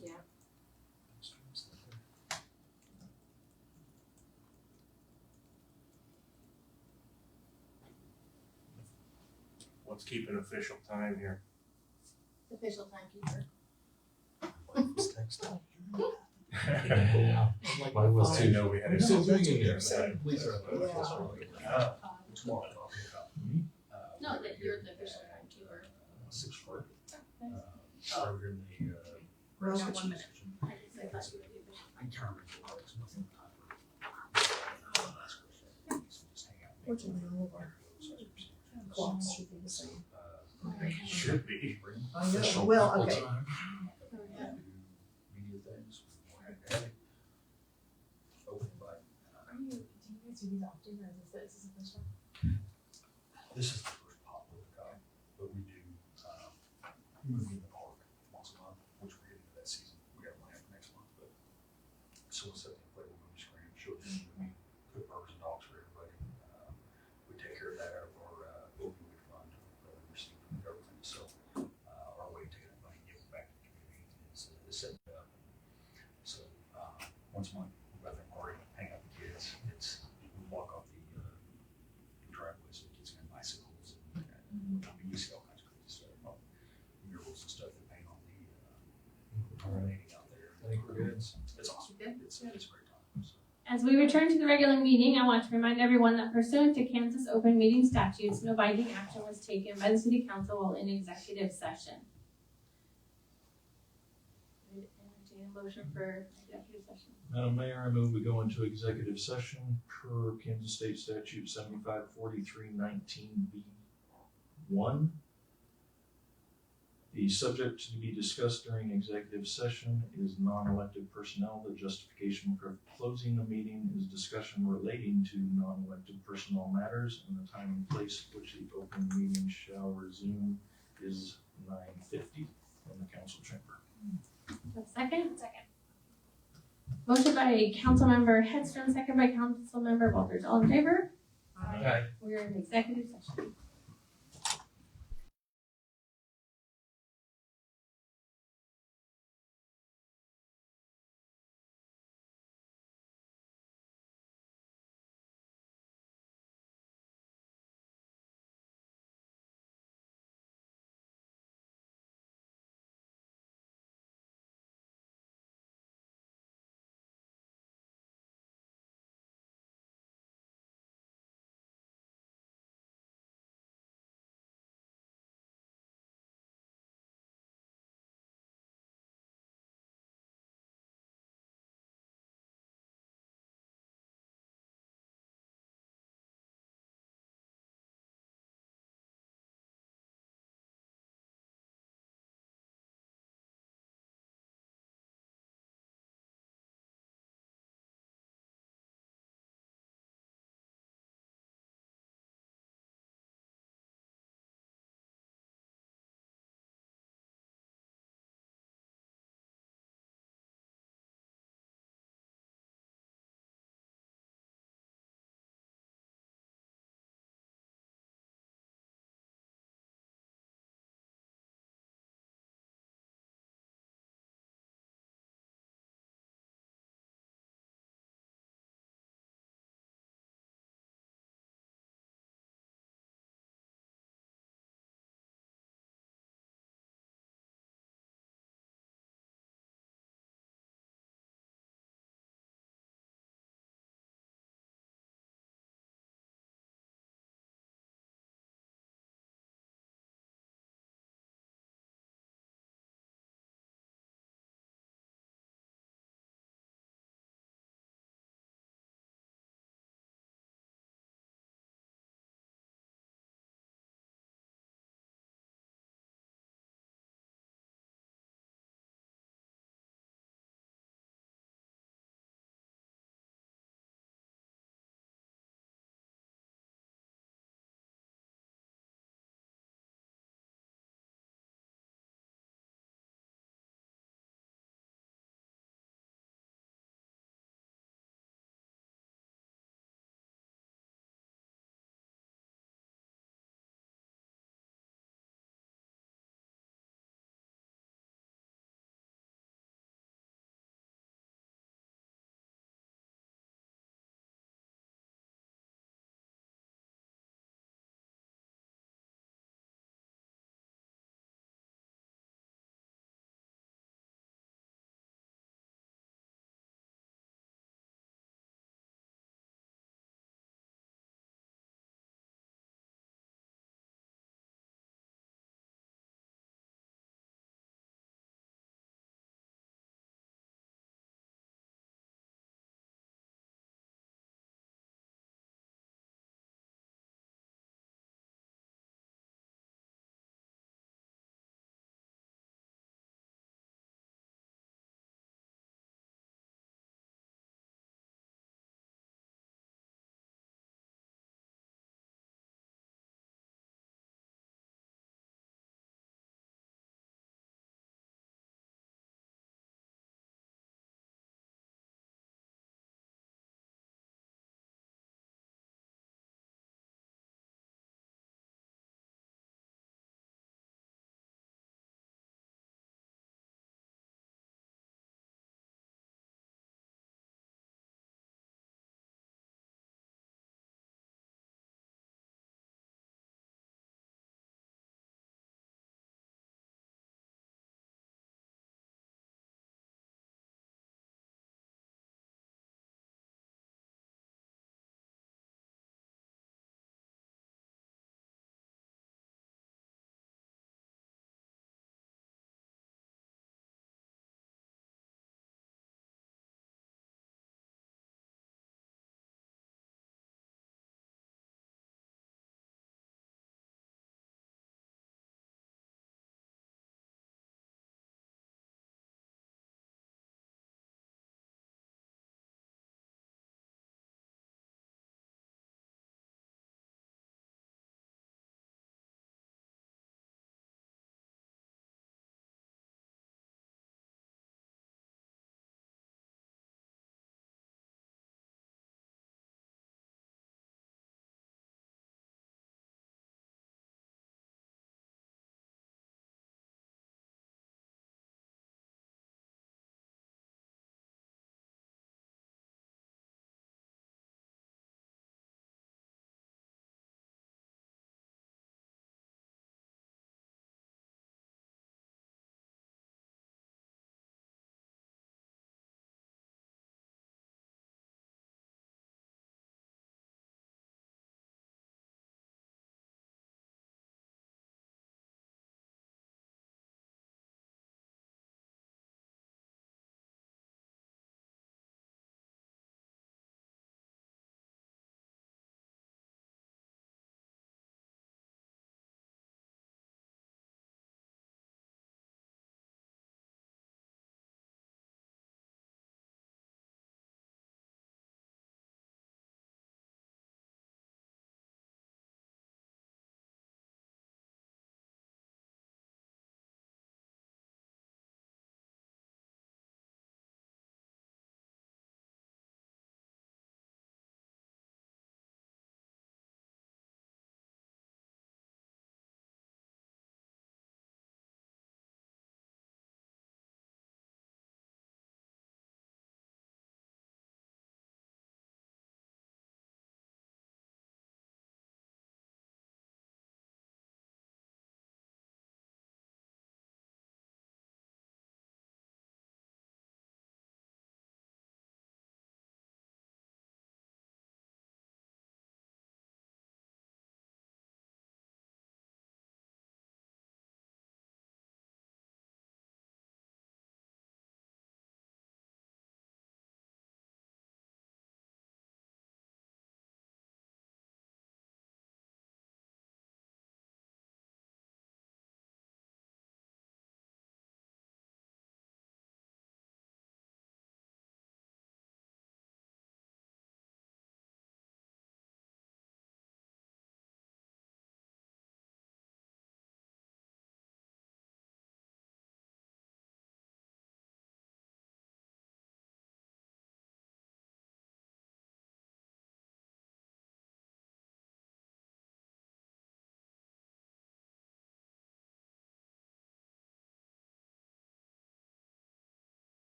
Yeah. Let's keep an official time here. Official timekeeper. Mine was I too. know we had a. Still doing it here. Please. No, that you're the official timekeeper. 6:40. Started in the, Rose, 1 minute. I thought you were the official. I can't remember. Fortunately, all of our clocks should be the same. Should be. I know, well, okay. Media things. Do you guys do these often, or is this the first one? This is the first pop of the cup, but we do, movie in the park once a month, which we're getting to that season. We got one after next month, but so we'll set the inflatable movie screen, show it to the movie, cook burgers and dogs for everybody. We take care of that out of our, opioid fund that we receive from the government, so, our way of taking that money, and giving it back to the community is setting it up. So, once a month, we go out there and party, hang out with the kids, we walk off the driveway so the kids can have bicycles and I mean, you see all kinds of crazy stuff, murals and stuff that paint on the painting out there. I think we're good. It's awesome. It's a great time. So. As we return to the regular meeting, I want to remind everyone that pursuant to Kansas open meeting statutes, no binding action was taken by the city council while in executive session. Entertain a motion for executive session. Madam Mayor, I move we go into executive session per Kansas State Statute 754319B1. The subject to be discussed during executive session is non-elected personnel. The justification for closing the meeting is discussion relating to non-elected personnel matters, and the time and place which the open meeting shall resume is 9:50 in the council chamber. Second? Second. Motion by Councilmember Hedstrom, second by Councilmember Walters. All in favor? Aye. We're in executive session.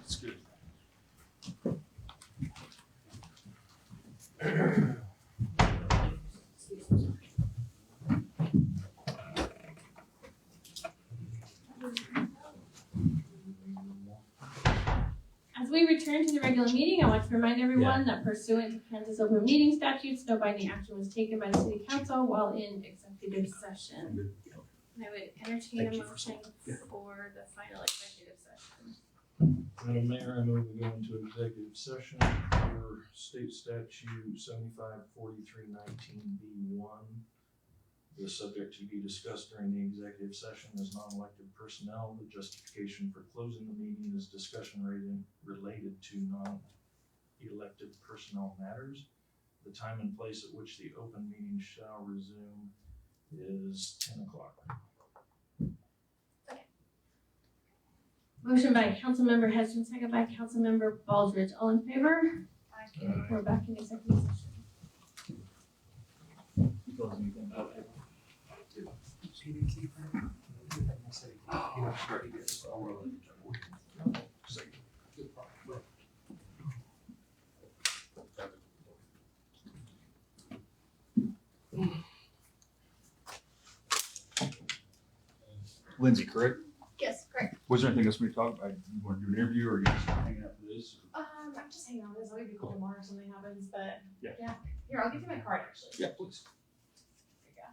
That's good. As we return to the regular meeting, I want to remind everyone that pursuant to Kansas open meeting statutes, no binding action was taken by the city council while in executive session. And I would entertain a motion for the final executive session. Madam Mayor, I move we go into executive session for state statute 754319B1. The subject to be discussed during the executive session is non-elected personnel. The justification for closing the meeting is discussion related to non-elected personnel matters. The time and place at which the open meeting shall resume is 10 o'clock. Motion by Councilmember Heston, second by Councilmember Baldridge. All in favor? Okay, we're back in executive session. Lindsay, correct? Yes, correct. Was there anything else we talked about? You want to do an interview or are you just hanging out for this? I'm just hanging on this. I'll give you a call tomorrow if something happens, but Yeah. Here, I'll give you my card actually. Yeah, please. There you go.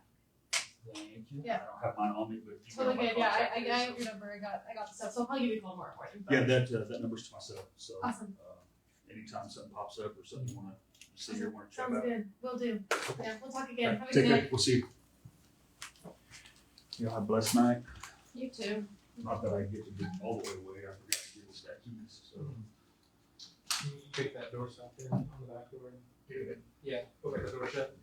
Thank you. Yeah. I don't have mine on me, but. you Totally got my good. Yeah, contact I info, have your number. I got the stuff. So I'll probably give you a call tomorrow morning. But Yeah, that number's to myself, so. Awesome. Anytime something pops up or something you wanna see or wanna check Sounds out. good. Will do. Yeah, we'll talk again. Have a Take good care, night. we'll see you. Y'all have a blessed night. You too. Not that I get to be all the way away, I forgot to give the statues, so. Can you take that door shut there on the back door? Yeah, open the door shut.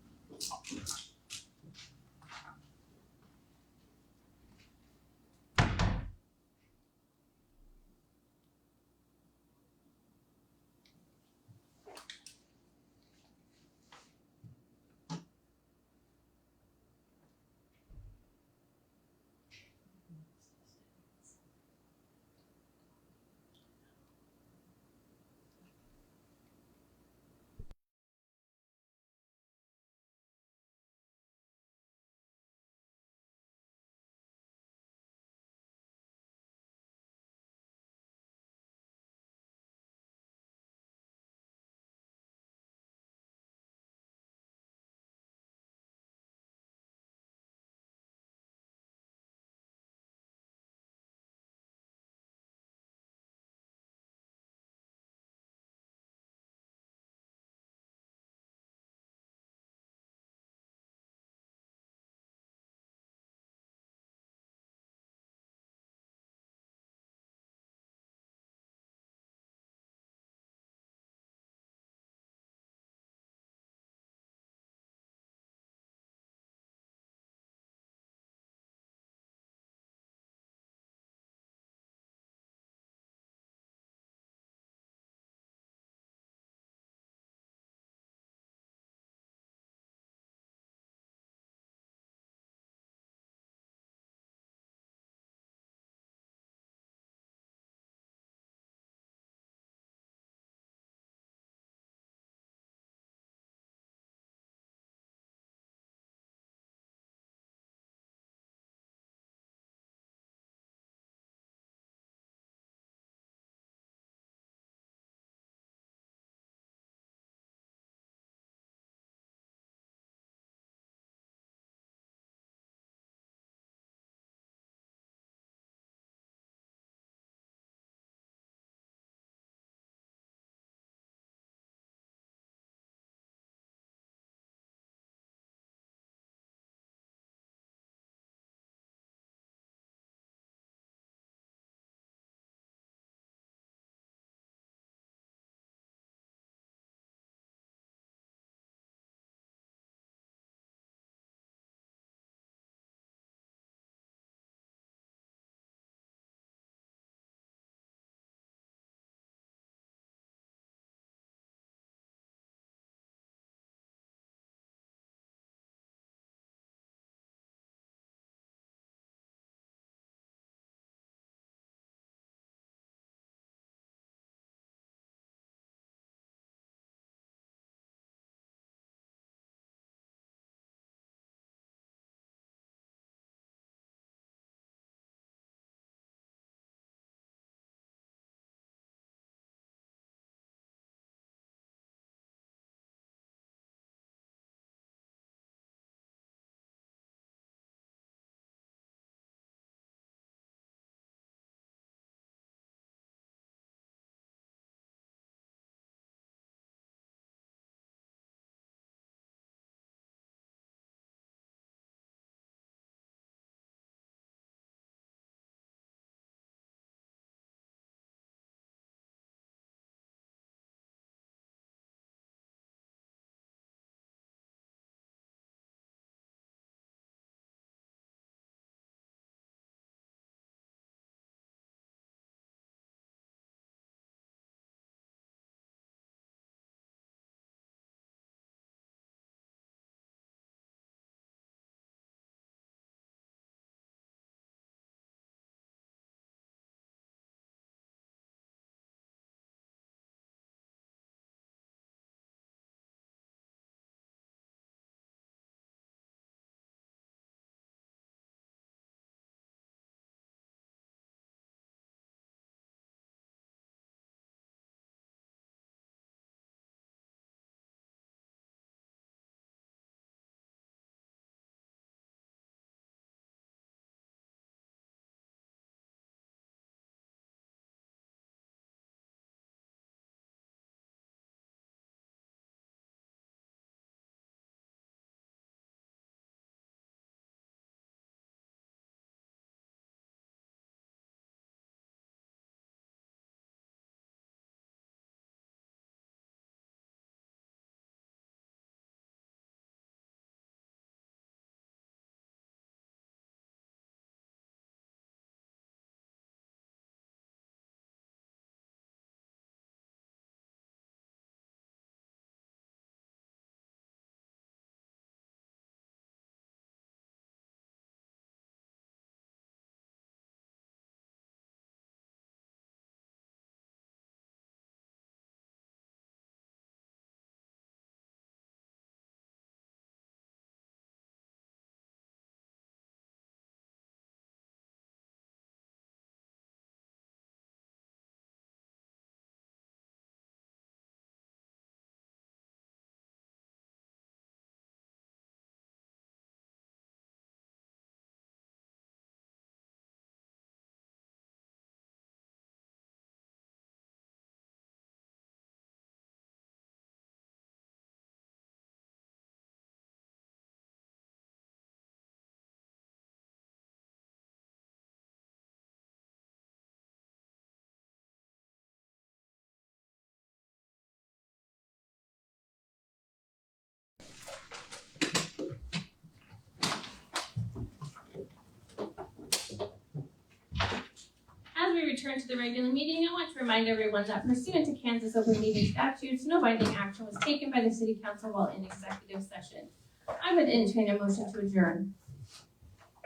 return to the regular meeting, I want to remind everyone that pursuant to Kansas open meeting statutes, no binding action was taken by the city council while in executive session. I would entertain a motion to adjourn.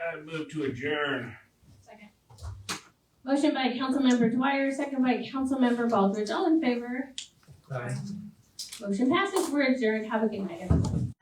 I move to adjourn. Second. Motion by Councilmember Dwyer, second by Councilmember Baldridge. All in favor? Aye. Motion passes. We're adjourned. Have a good night, everyone.